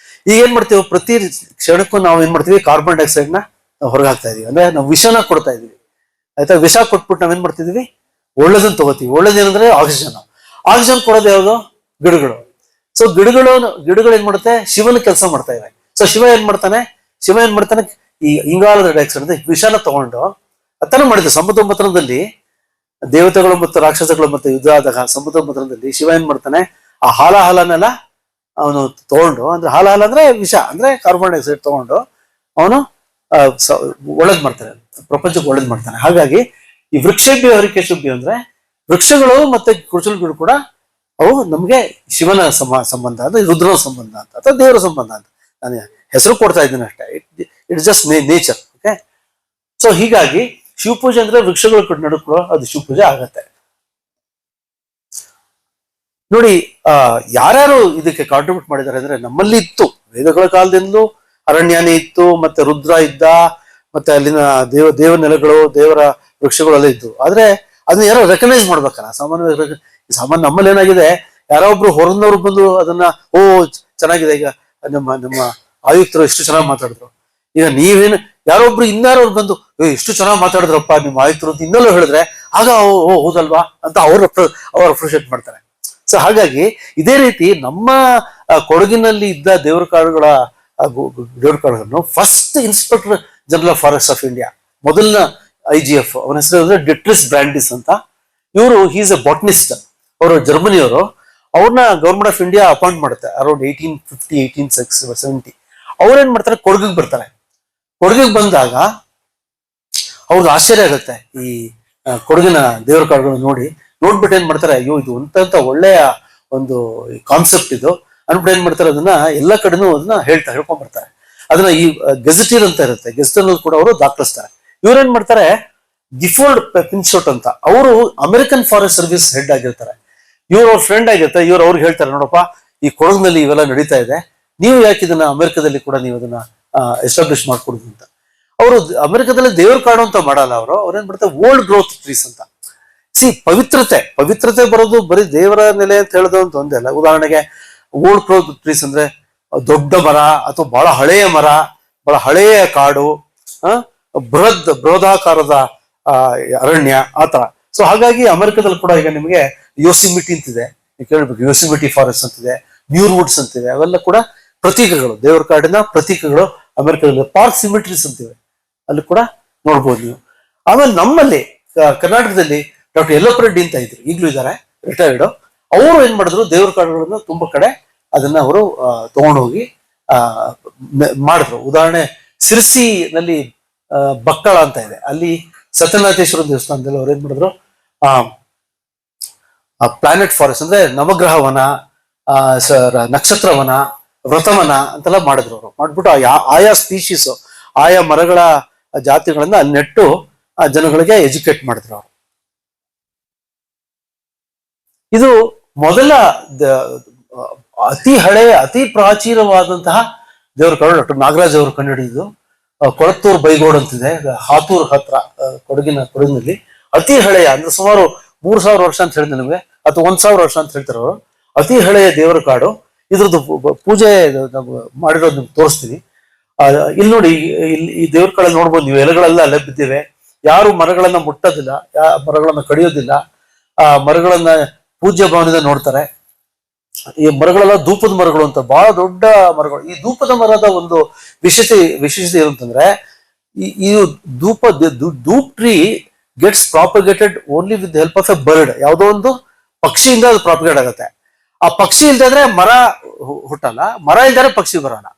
ಈಗ ಏನ್ ಮಾಡ್ತೀವಿ, ಪ್ರತಿ ಕ್ಷಣಕ್ಕೂ ನಾವು ಏನ್ ಮಾಡ್ತೀವಿ, ಕಾರ್ಬನ್ ಡೈಆಕ್ಸೈಡ್ ನ ಹೊರಗೆ ಹಾಕ್ತಾ ಇದೀವಿ. ಅಂದ್ರೆ ನಾವು ವಿಷನ ಕೊಡ್ತಾ ಇದೀವಿ, ಆಯ್ತಾ? ವಿಷ ಕೊಟ್ಬಿಟ್ಟು ನಾವೇನ್ ಮಾಡ್ತಿದೀವಿ, ಒಳ್ಳೇದನ್ನ ತಗೋತೀವಿ. ಒಳ್ಳೇದೇನಂದ್ರೆ ಆಕ್ಸಿಜನ್ ಕೊಡೋದು ಯಾವುದು? ಗಿಡಗಳು. ಸೊ ಗಿಡಗಳು ಏನ್ ಮಾಡುತ್ತೆ, ಶಿವನ ಕೆಲಸ ಮಾಡ್ತಾ ಇವೆ. ಸೊ ಶಿವ ಏನ್ ಮಾಡ್ತಾನೆ ಈ ಇಂಗಾಲದ ಡೈಆಕ್ಸೈಡ್ ಅಂದ್ರೆ ವಿಷನ ತಗೊಂಡು ಅದನ್ನ ಮಾಡಿದ್ದು. ಸಮುದ್ರ ಮಂಥನದಲ್ಲಿ ದೇವತೆಗಳು ಮತ್ತು ರಾಕ್ಷಸಗಳು ಮತ್ತೆ ಯುದ್ಧ ಆದಾಗ ಸಮುದ್ರ ಮಂಥನದಲ್ಲಿ ಶಿವ ಏನ್ ಮಾಡ್ತಾನೆ, ಆ ಹಾಲನ್ನೆಲ್ಲ ಅವನು ತಗೊಂಡು, ಅಂದ್ರೆ ಹಾಲ ಅಂದ್ರೆ ವಿಷ ಅಂದ್ರೆ ಕಾರ್ಬನ್ ಡೈಆಕ್ಸೈಡ್ ತಗೊಂಡು ಅವನು ಒಳ್ಳೇದ್ ಮಾಡ್ತಾನೆ, ಪ್ರಪಂಚಕ್ಕೆ ಒಳ್ಳೇದ್ ಮಾಡ್ತಾನೆ. ಹಾಗಾಗಿ ಈ ವೃಕ್ಷೇಭ್ಯ ಹರಿಕೇಶೇಭ್ಯ ಅಂದ್ರೆ ವೃಕ್ಷಗಳು ಮತ್ತೆ ಕುರುಚಲುಗಳು ಕೂಡ ಅವು ನಮ್ಗೆ ಶಿವನ ಸಂಬಂಧ ಅಂದ್ರೆ ರುದ್ರನ ಸಂಬಂಧ ಅಂತ ಅಥವಾ ದೇವರ ಸಂಬಂಧ ಅಂತ ನಾನು ಹೆಸರು ಕೊಡ್ತಾ ಇದ್ದೀನಿ ಅಷ್ಟೇ. It's just nature. Okay, so ಹೀಗಾಗಿ ಶಿವಪೂಜೆ ಅಂದ್ರೆ ವೃಕ್ಷಗಳು ನಡುಕೋ ಅದು ಶಿವಪೂಜೆ ಆಗತ್ತೆ. ನೋಡಿ, ಯಾರ್ಯಾರು ಇದಕ್ಕೆ ಕಾಂಟ್ರಿಬ್ಯೂಟ್ ಮಾಡಿದ್ದಾರೆ ಅಂದ್ರೆ ನಮ್ಮಲ್ಲಿ ಇತ್ತು, ವೇದಗಳ ಕಾಲದಿಂದಲೂ ಅರಣ್ಯನೇ ಇತ್ತು, ಮತ್ತೆ ರುದ್ರ ಇದ್ದ, ಮತ್ತೆ ಅಲ್ಲಿನ ದೇವ ನೆಲೆಗಳು, ದೇವರ ವೃಕ್ಷಗಳು ಎಲ್ಲ ಇದ್ದು. ಆದ್ರೆ ಅದನ್ನ ಯಾರೋ ರೆಕಗ್ನೈಸ್ ಮಾಡ್ಬೇಕಲ್ಲ. ಸಾಮಾನ್ಯ ನಮ್ಮಲ್ಲಿ ಏನಾಗಿದೆ, ಯಾರೋ ಒಬ್ರು ಹೊರನವ್ರು ಬಂದು ಅದನ್ನ ಚೆನ್ನಾಗಿದೆ, ಈಗ ನಮ್ಮ ಆಯುಕ್ತರು ಎಷ್ಟು ಚೆನ್ನಾಗಿ ಮಾತಾಡಿದ್ರು, ಈಗ ನೀವೇನು ಯಾರೊಬ್ರು ಇನ್ನಾರು ಬಂದು ಎಷ್ಟು ಚೆನ್ನಾಗಿ ಮಾತಾಡಿದ್ರಪ್ಪ ನಿಮ್ಮ ಆಯುಕ್ತರು ಅಂತ ಇನ್ನೆಲ್ಲೋ ಹೇಳಿದ್ರೆ ಆಗ ಹೌದಲ್ವಾ ಅಂತ ಅವ್ರು ಅಪ್ರಿಷಿಯೇಟ್ ಮಾಡ್ತಾರೆ. ಸೊ ಹಾಗಾಗಿ ಇದೇ ರೀತಿ ನಮ್ಮ ಕೊಡಗಿನಲ್ಲಿ ಇದ್ದ ದೇವರ ಕಾಡುಗಳನ್ನು first inspector general of forest of India, ಮೊದಲನ IGF, ಅವನ ಹೆಸರು ಡಿಟ್ರಿಸ್ ಬ್ರಾಂಡಿಸ್ ಅಂತ. ಇವರು ಈಸ್ ಎ ಬಾಟ್ನಿಸ್ಟ್, ಅವರು ಜರ್ಮನಿಯವರು. ಅವ್ರನ್ನ ಗೌರ್ಮೆಂಟ್ ಆಫ್ ಇಂಡಿಯಾ ಅಪಾಯಿಂಟ್ ಮಾಡುತ್ತೆ ಅರೌಂಡ್ 1850, 1870. ಅವ್ರೇನ್ ಮಾಡ್ತಾರೆ, ಕೊಡಗಿಗೆ ಬರ್ತಾರೆ. ಕೊಡಗಿಗೆ ಬಂದಾಗ ಅವ್ರಿಗೆ ಆಶ್ಚರ್ಯ ಆಗುತ್ತೆ ಈ ಕೊಡಗಿನ ದೇವರ ಕಾಡುಗಳು ನೋಡ್ಬಿಟ್ಟು ಏನ್ ಮಾಡ್ತಾರೆ, ಅಯ್ಯೋ ಇದು ಅಂತ ಒಳ್ಳೆಯ ಒಂದು ಕಾನ್ಸೆಪ್ಟ್ ಇದು ಅನ್ಬಿಟ್ಟು ಏನ್ ಮಾಡ್ತಾರೆ, ಅದನ್ನ ಎಲ್ಲ ಕಡೆನೂ ಅದನ್ನ ಹೇಳ್ಕೊಂಡ್ ಬರ್ತಾರೆ. ಅದನ್ನ ಈ ಗೆಜೆಟಿಯರ್ ಅಂತ ಇರುತ್ತೆ, ಗೆಜೆಟರ್ ಕೂಡ ಅವರು ದಾಖಲಿಸ್ತಾರೆ. ಇವ್ರೇನ್ ಮಾಡ್ತಾರೆ, ಗಿಫೋರ್ಡ್ ಪಿನ್ಶೋಟ್ ಅಂತ, ಅವರು ಅಮೆರಿಕನ್ ಫಾರೆಸ್ಟ್ ಸರ್ವಿಸ್ ಹೆಡ್ ಆಗಿರ್ತಾರೆ. ಇವ್ರ ಅವ್ರ ಫ್ರೆಂಡ್ ಆಗಿರ್ತಾರೆ. ಅವ್ರಿಗೆ ಹೇಳ್ತಾರೆ, ನೋಡಪ್ಪ ಈ ಕೊಡಗಿನಲ್ಲಿ ಇವೆಲ್ಲ ನಡೀತಾ ಇದೆ, ನೀವು ಯಾಕೆ ಇದನ್ನ ಅಮೆರಿಕದಲ್ಲಿ ಕೂಡ ನೀವು ಅದನ್ನ ಎಸ್ಟಾಬ್ಲಿಷ್ ಮಾಡ್ಕೊಡುದು ಅಂತ. ಅವರು ಅಮೆರಿಕದಲ್ಲಿ ದೇವ್ರ ಕಾಡು ಅಂತ ಮಾಡಲ್ಲ, ಅವ್ರೇನ್ ಮಾಡ್ತಾರೆ, ಓಲ್ಡ್ ಗ್ರೋತ್ ಟ್ರೀಸ್ ಅಂತ. ಪವಿತ್ರತೆ ಬರೋದು ಬರೀ ದೇವರ ನೆಲೆ ಅಂತ ಹೇಳೋದು ಅಂತ ಒಂದೇ ಅಲ್ಲ. ಉದಾಹರಣೆಗೆ ಓಲ್ಡ್ ಗ್ರೋತ್ ಟ್ರೀಸ್ ಅಂದ್ರೆ ದೊಡ್ಡ ಮರ ಅಥವಾ ಬಹಳ ಹಳೆಯ ಮರ, ಬಹಳ ಹಳೆಯ ಕಾಡು, ಬೃಹದಾಕಾರದ ಅರಣ್ಯ, ಆತರ. ಸೊ ಹಾಗಾಗಿ ಅಮೆರಿಕದಲ್ಲಿ ಕೂಡ ಈಗ ನಿಮಗೆ ಯೋಸಿಮಿಟಿ ಅಂತಿದೆ, ಕೇಳ್ಬೇಕು, ಯೋಸಿಮಿಟಿ ಫಾರೆಸ್ಟ್ ಅಂತಿದೆ, ಮ್ಯೂರ್ ವುಡ್ಸ್ ಅಂತಿದೆ. ಅವೆಲ್ಲ ಕೂಡ ಪ್ರತೀಕಗಳು, ದೇವರ ಕಾಡಿನ ಪ್ರತೀಕಗಳು ಅಮೆರಿಕದಲ್ಲಿ. ಪಾರ್ಕ್ ಸಿಮಿಟ್ರೀಸ್ ಅಂತಿವೆ, ಅಲ್ಲಿ ಕೂಡ ನೋಡ್ಬೋದು ನೀವು. ಆಮೇಲೆ ನಮ್ಮಲ್ಲಿ ಕರ್ನಾಟಕದಲ್ಲಿ ಡಾಕ್ಟರ್ ಯಲ್ಲಪ್ಪ ರೆಡ್ಡಿ ಅಂತ ಇದ್ರು, ಈಗಲೂ ಇದ್ದಾರೆ, ರಿಟೈರ್ಡ್. ಅವರು ಏನ್ ಮಾಡಿದ್ರು, ದೇವರ ಕಾಡುಗಳನ್ನು ತುಂಬಾ ಕಡೆ ಅದನ್ನ ಅವರು ತಗೊಂಡೋಗಿ ಮಾಡಿದ್ರು. ಉದಾಹರಣೆ ಸಿರ್ಸಿನಲ್ಲಿ ಬಕ್ಕಳ ಅಂತ ಇದೆ, ಅಲ್ಲಿ ಸತ್ಯನಾಥೇಶ್ವರ ದೇವಸ್ಥಾನದಲ್ಲಿ ಅವ್ರು ಏನ್ ಮಾಡಿದ್ರು, ಪ್ಲಾನೆಟ್ ಫಾರೆಸ್ಟ್ ಅಂದ್ರೆ ನವಗ್ರಹವನ, ನಕ್ಷತ್ರವನ, ವ್ರತವನ ಅಂತೆಲ್ಲ ಮಾಡಿದ್ರು. ಅವರು ಮಾಡ್ಬಿಟ್ಟು ಆಯಾ ಸ್ಪೀಶೀಸ್, ಆಯಾ ಮರಗಳ ಜಾತಿಗಳನ್ನ ಅಲ್ಲಿ ನೆಟ್ಟು ಆ ಜನಗಳಿಗೆ ಎಜುಕೇಟ್ ಮಾಡಿದ್ರು ಅವರು. ಇದು ಮೊದಲ ಅತಿ ಹಳೆಯ ಅತಿ ಪ್ರಾಚೀನವಾದಂತಹ ದೇವರ ಕಾಡು ಡಾಕ್ಟರ್ ನಾಗರಾಜ್ ಅವರು ಕಂಡುಹಿಡಿದು ಕೊಳತ್ತೂರು ಬೈಗೋಡ್ ಅಂತಿದೆ, ಹಾತೂರ್ ಹತ್ರ ಕೊಡಗಿನಲ್ಲಿ ಅತಿ ಹಳೆಯ ಅಂದ್ರೆ ಸುಮಾರು 3000 ವರ್ಷ ಅಂತ ಹೇಳಿದೆ ನಿಮಗೆ, ಅಥವಾ 1000 ವರ್ಷ ಅಂತ ಹೇಳ್ತಾರೆ ಅವರು. ಅತಿ ಹಳೆಯ ದೇವರ ಕಾಡು. ಇದ್ರದ್ದು ಪೂಜೆ ಮಾಡಿರೋದು ನಿಮ್ಗೆ ತೋರಿಸ್ತೀನಿ. ಇಲ್ಲಿ ನೋಡಿ, ಇಲ್ಲಿ ಈ ದೇವರ ಕಾಡಲ್ಲಿ ನೋಡ್ಬೋದು ನೀವು, ಎಲೆಗಳೆಲ್ಲ ಅಲ್ಲೇ ಬಿದ್ದಿವೆ. ಯಾರು ಮರಗಳನ್ನ ಮುಟ್ಟೋದಿಲ್ಲ, ಮರಗಳನ್ನ ಕಡಿಯೋದಿಲ್ಲ, ಆ ಮರಗಳನ್ನ ಪೂಜ್ಯ ಭಾವನೆಯಿಂದ ನೋಡ್ತಾರೆ. ಈ ಮರಗಳೆಲ್ಲ ಧೂಪದ ಮರಗಳು ಅಂತ, ಬಹಳ ದೊಡ್ಡ ಮರಗಳು. ಈ ಧೂಪದ ಮರದ ಒಂದು ವಿಶೇಷತೆ ಏನಂತಂದ್ರೆ, ಈ dhoop tree gets propagated only with help of a bird. ಯಾವುದೋ ಒಂದು ಪಕ್ಷಿಯಿಂದ ಅದು ಪ್ರಾಪಗೇಟ್ ಆಗುತ್ತೆ. ಆ ಪಕ್ಷಿ ಇಲ್ದಿದ್ರೆ ಮರ ಹುಟ್ಟಲ್ಲ, ಮರ ಇಲ್ದಾರೆ ಪಕ್ಷಿ ಬರೋಲ್ಲ.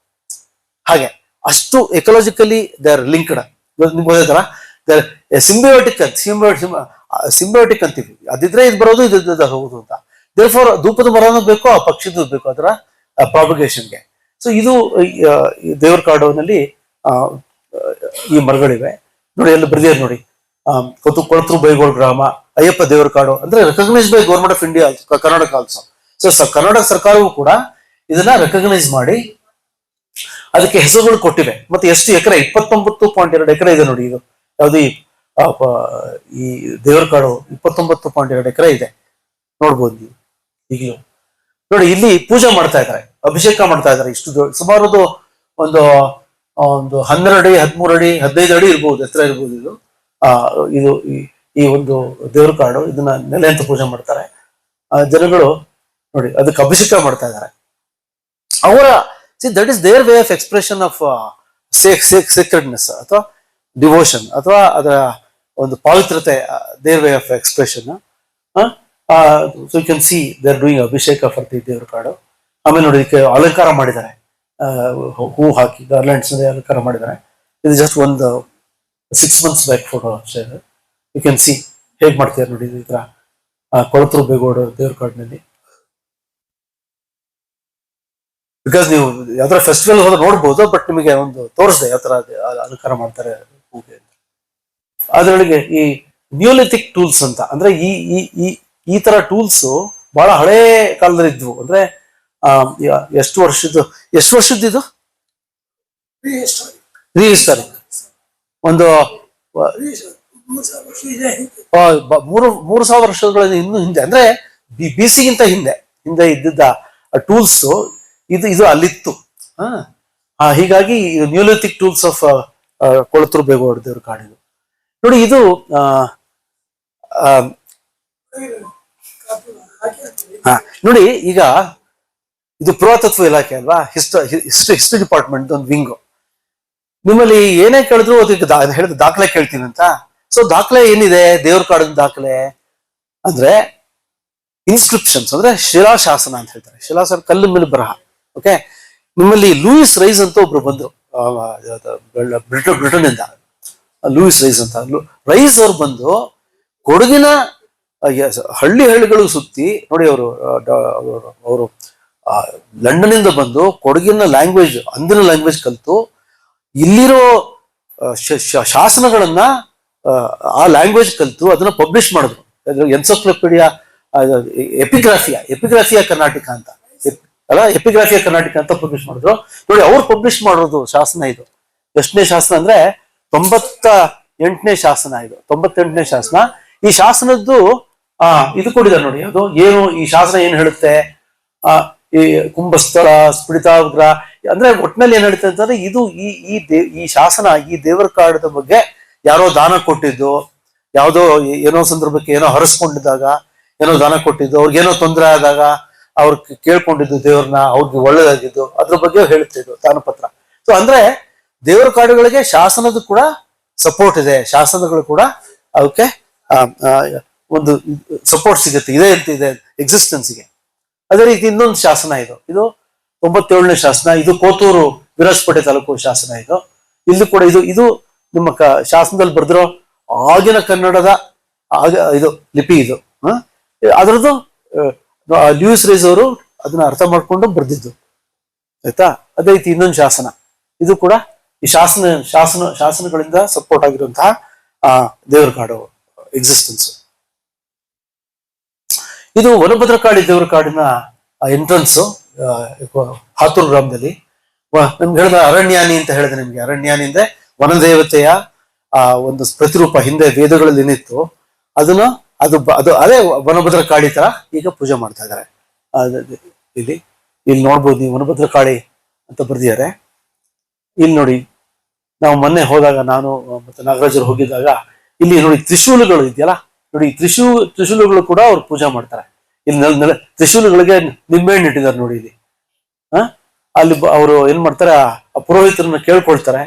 ಹಾಗೆ ಅಷ್ಟು ಎಕಲಾಜಿಕಲಿ ದೇ ಆರ್ ಲಿಂಕ್ಡ್. ನಿಮ್ಗೆ ಗೊತ್ತಾಯ್ತಲ್ಲ, ಸಿಂಬಿಯೋಟಿಕ್ ಅಂತೀವಿ. ಅದಿದ್ರೆ ಇದು ಬರೋದು, ಇದು ಹೋಗುದು ಅಂತ. ದೇರ್ಫೋರ್ ಧೂಪದ ಮರನೂ ಬೇಕು, ಆ ಪಕ್ಷಿದು ಬೇಕು ಅದರ ಪ್ರಾಪಗೇಷನ್ಗೆ. ಸೊ ಇದು ದೇವರ ಕಾಡಿನಲ್ಲಿ ಈ ಮರಗಳಿವೆ ನೋಡಿ. ಎಲ್ಲ ಬರ್ದಿದ್ದಾರೆ ನೋಡಿ, ಕೊಳತ್ತೂರು ಬೈಗೋಡ್ ಗ್ರಾಮ, ಅಯ್ಯಪ್ಪ ದೇವರ ಕಾಡು ಅಂದ್ರೆ recognise by government of India, Karnataka also. So Karnataka ಸರ್ಕಾರವೂ ಕೂಡ ಇದನ್ನ ರೆಕಗ್ನೈಸ್ ಮಾಡಿ ಅದಕ್ಕೆ ಹೆಸರುಗಳು ಕೊಟ್ಟಿವೆ. ಮತ್ತೆ ಎಷ್ಟು ಎಕರೆ? 29.2 ಎಕರೆ ಇದೆ ನೋಡಿ. ಇದು ಯಾವ್ದು ಈ ದೇವರ ಕಾಡು 29.2 ಎಕರೆ ಇದೆ, ನೋಡ್ಬೋದು ನೀವು ಈಗಲೂ. ನೋಡಿ, ಇಲ್ಲಿ ಪೂಜೆ ಮಾಡ್ತಾ ಇದ್ದಾರೆ, ಅಭಿಷೇಕ ಮಾಡ್ತಾ ಇದ್ದಾರೆ. ಇಷ್ಟು ಸುಮಾರು ಒಂದು 12 ಅಡಿ, 13 ಅಡಿ, 15 ಅಡಿ ಇರ್ಬೋದು, ಎತ್ತರ ಇರ್ಬೋದು. ಇದು ಈ ಒಂದು ದೇವರ ಕಾಡು, ಇದನ್ನ ನೆಲೆ ಅಂತ ಪೂಜೆ ಮಾಡ್ತಾರೆ ಜನಗಳು. ನೋಡಿ, ಅದಕ್ಕೆ ಅಭಿಷೇಕ ಮಾಡ್ತಾ ಇದ್ದಾರೆ. ಅವರ that is their way of expression of sacredness ಅಥವಾ ಡಿವೋಷನ್, ಅಥವಾ ಅದರ ಒಂದು ಪಾವಿತ್ರತೆ, their way of expression. So you can see they are doing abhisheka for the ದೇವರ ಕಾಡು. ಆಮೇಲೆ ನೋಡಿ, ಇದಕ್ಕೆ ಅಲಂಕಾರ ಮಾಡಿದ್ದಾರೆ, ಹೂ ಹಾಕಿ ಗಾರ್ಲ್ಯಾಂಡ್ಸ್ ಅಲಂಕಾರ ಮಾಡಿದ್ದಾರೆ. ಇದು ಜಸ್ಟ್ ಒಂದು 6 months ಬ್ಯಾಕ್ ಫೋಟೋ ಅಷ್ಟೇ. ಯು ಕ್ಯಾನ್ ಸಿ ಹೇಗ್ ಮಾಡ್ತೀರಾ ನೋಡಿ ಈ ತರ ಕೊಳತ್ತೂರು ಬೇಗೋಡು ದೇವರ ಕಾಡಿನಲ್ಲಿ. ಬಿಕಾಸ್ ನೀವು ಯಾವ್ದಾರ ಫೆಸ್ಟಿವಲ್ ಹೋದ್ರೆ ನೋಡ್ಬೋದು, ಬಟ್ ನಿಮಗೆ ಒಂದು ತೋರಿಸ್ದೆ ಯಾವ ತರ ಅಲಂಕಾರ ಮಾಡ್ತಾರೆ ಹೂಗೆ. ಅದರೊಳಗೆ ಈ ನ್ಯೂಲಿಥಿಕ್ ಟೂಲ್ಸ್ ಅಂತ, ಅಂದ್ರೆ ಈ ತರ ಟೂಲ್ಸ್ ಬಹಳ ಹಳೇ ಕಾಲದಲ್ಲಿ ಇದ್ವು. ಅಂದ್ರೆ ಎಷ್ಟು ವರ್ಷದ್ದು ಇದು ರೀಹಿಸ್ಟಾರಿಕ್. ಒಂದು 3000 ವರ್ಷಗಳ ಇನ್ನು ಹಿಂದೆ, ಅಂದ್ರೆ BC-ಗಿಂತ ಹಿಂದೆ ಇದ್ದಿದ್ದ ಟೂಲ್ಸ್ ಇದು ಅಲ್ಲಿತ್ತು. ಹೀಗಾಗಿ ನ್ಯೂಲಿಥಿಕ್ ಟೂಲ್ಸ್ ಆಫ್ ಕೊಳತ್ತೂರು ಬೇಗೋಡ್ ದೇವ್ರ ಕಾಡಿದು ನೋಡಿ. ಇದು ನೋಡಿ, ಈಗ ಇದು ಪುರಾತತ್ವ ಇಲಾಖೆ ಅಲ್ವಾ, ಹಿಸ್ಟ್ರಿ ಡಿಪಾರ್ಟ್ಮೆಂಟ್ ಒಂದು ವಿಂಗು. ನಿಮ್ಮಲ್ಲಿ ಏನೇ ಕೇಳಿದ್ರು ಅದಕ್ಕೆ ಹೇಳಿದ ದಾಖಲೆ ಕೇಳ್ತೀನಿ ಅಂತ. ಸೊ ದಾಖಲೆ ಏನಿದೆ ದೇವ್ರ ಕಾಡಿನ ದಾಖಲೆ ಅಂದ್ರೆ ಇನ್ಸ್ಕ್ರಿಪ್ಷನ್ಸ್, ಅಂದ್ರೆ ಶಿಲಾಶಾಸನ ಅಂತ ಹೇಳ್ತಾರೆ. ಶಿಲಾಶಾಸನ ಕಲ್ಲು ಮೇಲೆ ಬರಹ. ಓಕೆ, ನಿಮ್ಮಲ್ಲಿ ಲೂಯಿಸ್ ರೈಸ್ ಅಂತ ಒಬ್ರು ಬಂದ್ರು ಬ್ರಿಟನ್ ಇಂದ. ಲೂಯಿಸ್ ರೈಸ್ ಅಂತ, ರೈಸ್ ಅವ್ರು ಬಂದು ಕೊಡಗಿನ ಹಳ್ಳಿಗಳು ಸುತ್ತಿ ನೋಡಿ. ಅವರು ಲಂಡನ್ ಇಂದ ಬಂದು ಕೊಡಗಿನ ಲ್ಯಾಂಗ್ವೇಜ್, ಅಂದಿನ ಲ್ಯಾಂಗ್ವೇಜ್ ಕಲಿತು ಇಲ್ಲಿರೋ ಶಾಸನಗಳನ್ನ ಆ ಲ್ಯಾಂಗ್ವೇಜ್ ಕಲಿತು ಅದನ್ನ ಪಬ್ಲಿಷ್ ಮಾಡಿದ್ರು. ಎನ್ಸೈಕ್ಲೋಪೀಡಿಯಾ ಎಪಿಗ್ರಾಫಿಯಾ ಕರ್ನಾಟಕ ಅಂತ ಅಲ್ಲ, ಎಪಿಗ್ರಾಫಿಯಾ ಕರ್ನಾಟಕ ಅಂತ ಪಬ್ಲಿಷ್ ಮಾಡಿದ್ರು ನೋಡಿ. ಅವ್ರು ಪಬ್ಲಿಷ್ ಮಾಡೋದು ಶಾಸನ ಇದು. ಎಷ್ಟನೇ ಶಾಸನ ಅಂದ್ರೆ 98ನೇ ಶಾಸನ ಇದು. 98ನೇ ಶಾಸನ. ಈ ಶಾಸನದ್ದು ಇದು ಕೊಟ್ಟಿದ್ದಾರೆ ನೋಡಿ. ಅದು ಏನು ಈ ಶಾಸನ ಏನ್ ಹೇಳುತ್ತೆ, ಈ ಕುಂಭಸ್ಥಳ, ಸ್ಫುಟಿತಾಗ್ರ, ಅಂದ್ರೆ ಒಟ್ಟಿನಲ್ಲಿ ಏನ್ ಹೇಳುತ್ತೆ ಅಂತಂದ್ರೆ, ಇದು ಈ ಶಾಸನ ಈ ದೇವರ ಕಾಡದ ಬಗ್ಗೆ ಯಾರೋ ದಾನ ಕೊಟ್ಟಿದ್ದು, ಯಾವುದೋ ಏನೋ ಸಂದರ್ಭಕ್ಕೆ ಏನೋ ಹರಸ್ಕೊಂಡಿದ್ದಾಗ ಏನೋ ದಾನ ಕೊಟ್ಟಿದ್ದು, ಅವ್ರಿಗೇನೋ ತೊಂದರೆ ಆದಾಗ ಅವ್ರು ಕೇಳ್ಕೊಂಡಿದ್ದು ದೇವ್ರನ್ನ, ಅವ್ರಿಗೆ ಒಳ್ಳೇದಾಗಿದ್ದು, ಅದ್ರ ಬಗ್ಗೆ ಹೇಳುತ್ತಿದ್ದು ದಾನಪತ್ರ. ಸೊ ಅಂದ್ರೆ ದೇವರ ಕಾಡುಗಳಿಗೆ ಶಾಸನದ ಕೂಡ ಸಪೋರ್ಟ್ ಇದೆ, ಶಾಸನಗಳು ಕೂಡ ಅವಕ್ಕೆ ಒಂದು ಸಪೋರ್ಟ್ ಸಿಗುತ್ತೆ, ಇದೆ ಎಕ್ಸಿಸ್ಟೆನ್ಸ್ಗೆ. ಅದೇ ರೀತಿ ಇನ್ನೊಂದು ಶಾಸನ ಇದು 97ನೇ ಶಾಸನ. ಇದು ಕೋತೂರು ವಿರಾಜಪೇಟೆ ತಾಲೂಕು ಶಾಸನ ಇದು. ಇಲ್ಲಿ ಕೂಡ ಇದು ನಿಮ್ಮ ಶಾಸನದಲ್ಲಿ ಬರೆದಿರೋ ಆಗಿನ ಕನ್ನಡದ ಇದು ಲಿಪಿ ಇದು. ಅದರದ್ದು ಲ್ಯೂಯಿಸ್ ರೇಸ್ ಅವರು ಅದನ್ನ ಅರ್ಥ ಮಾಡ್ಕೊಂಡು ಬರ್ದಿದ್ದು, ಆಯ್ತಾ. ಅದೇ ರೀತಿ ಇನ್ನೊಂದು ಶಾಸನ, ಇದು ಕೂಡ ಈ ಶಾಸನಗಳಿಂದ ಸಪೋರ್ಟ್ ಆಗಿರುವಂತಹ ದೇವರ ಕಾಡು ಎಕ್ಸಿಸ್ಟೆನ್ಸ್. ಇದು ವನಭದ್ರಕಾಳಿ ದೇವರ ಕಾಡಿನ ಎಂಟ್ರನ್ಸ್ ಹಾತೂರು ಗ್ರಾಮದಲ್ಲಿ. ನಮ್ಗೆ ಹೇಳಿದ ಅರಣ್ಯಾನಿ ಅಂತ ಹೇಳಿದೆ ನಿಮ್ಗೆ. ಅರಣ್ಯಾನಿ ಅಂದ್ರೆ ವನದೇವತೆಯ ಒಂದು ಪ್ರತಿರೂಪ. ಹಿಂದೆ ವೇದಗಳಲ್ಲಿ ಏನಿತ್ತು ಅದನ್ನ ಅದೇ ವನಭದ್ರಕಾಳಿ ತರ ಈಗ ಪೂಜೆ ಮಾಡ್ತಾ ಇದ್ದಾರೆ. ಇಲ್ಲಿ ನೋಡ್ಬೋದು ನೀವು, ವನಭದ್ರಕಾಳಿ ಅಂತ ಬರ್ದಿದ್ದಾರೆ. ಇಲ್ಲಿ ನೋಡಿ, ನಾವು ಮೊನ್ನೆ ಹೋದಾಗ ನಾನು ಮತ್ತೆ ನಾಗರಾಜರು ಹೋಗಿದ್ದಾಗ ಇಲ್ಲಿ ನೋಡಿ ತ್ರಿಶೂಲಗಳು ಇದೆಯಲ್ಲ, ನೋಡಿ ತ್ರಿಶೂಲಗಳು ಕೂಡ ಅವ್ರು ಪೂಜೆ ಮಾಡ್ತಾರೆ. ಇಲ್ಲಿ ತ್ರಿಶೂಲಗಳಿಗೆ ನಿಂಬೆಹಣ್ಣು ಇಟ್ಟಿದ್ದಾರೆ ನೋಡಿ ಇಲ್ಲಿ. ಅಲ್ಲಿ ಅವರು ಏನ್ ಮಾಡ್ತಾರೆ, ಆ ಪುರೋಹಿತರನ್ನ ಕೇಳ್ಕೊಳ್ತಾರೆ.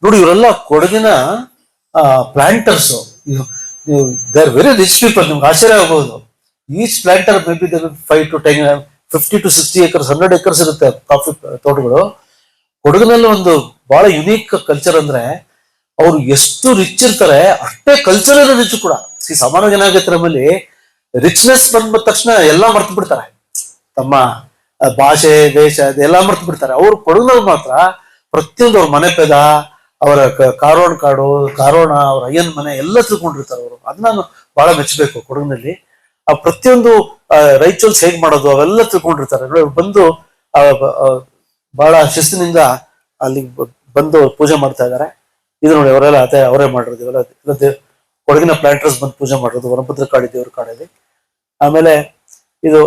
ನೋಡಿ ಇವರೆಲ್ಲ ಕೊಡಗಿನ planters, they are very rich people. ನಿಮ್ಗೆ ಆಶ್ಚರ್ಯ ಆಗಬಹುದು. Each planter may be 5 to 10, 50 to 60 acres, 100 acres ಇರುತ್ತೆ ಕಾಫಿ ತೋಟಗಳು. ಕೊಡಗಿನಲ್ಲಿ ಒಂದು ಬಹಳ ಯುನೀಕ್ ಕಲ್ಚರ್ ಅಂದ್ರೆ ಅವ್ರು ಎಷ್ಟು ರಿಚ್ ಇರ್ತಾರೆ ಅಷ್ಟೇ ಕಲ್ಚರ್ ರಿಚ್ ಕೂಡ. ಸಾಮಾನ್ಯವಾಗಿ ಏನಾಗುತ್ತೆ ನಮ್ಮಲ್ಲಿ, ರಿಚ್ನೆಸ್ ಬಂದ ತಕ್ಷಣ ಎಲ್ಲಾ ಮರ್ತು ಬಿಡ್ತಾರೆ, ತಮ್ಮ ಭಾಷೆ ದೇಶ ಅದೆಲ್ಲ ಮರ್ತು ಬಿಡ್ತಾರೆ. ಅವ್ರು ಕೊಡಗಿನಲ್ಲಿ ಮಾತ್ರ ಪ್ರತಿಯೊಂದು ಅವ್ರ ಮನೆ ಪೆದ, ಅವರ ಕಾರೋಣ ಕಾಡು, ಕಾರೋಣ, ಅವ್ರ ಅಯ್ಯನ ಮನೆ ಎಲ್ಲ ತಿಳ್ಕೊಂಡಿರ್ತಾರೆ ಅವರು. ಅದನ್ನ ನಾನು ಬಹಳ ಮೆಚ್ಚಬೇಕು ಕೊಡಗಿನಲ್ಲಿ. ಆ ಪ್ರತಿಯೊಂದು ರೈಚೂಲ್ಸ್ ಹೇಗ್ ಮಾಡೋದು ಅವೆಲ್ಲ ತಿಳ್ಕೊಂಡಿರ್ತಾರೆ. ಬಂದು ಬಹಳ ಶಿಸ್ತಿನಿಂದ ಅಲ್ಲಿ ಬಂದು ಪೂಜೆ ಮಾಡ್ತಾ ಇದ್ದಾರೆ. ಇದು ನೋಡಿ ಅವರೆಲ್ಲ ಅವರೇ ಮಾಡಿರೋದು. ಇವೆಲ್ಲ ಕೊಡಗಿನ ಪ್ಲಾಂಟರ್ಸ್ ಬಂದು ಪೂಜೆ ಮಾಡಿರೋದು ವನಭದ್ರಕಾಳಿ ದೇವ್ರ ಕಾಡಲ್ಲಿ. ಆಮೇಲೆ ಇದು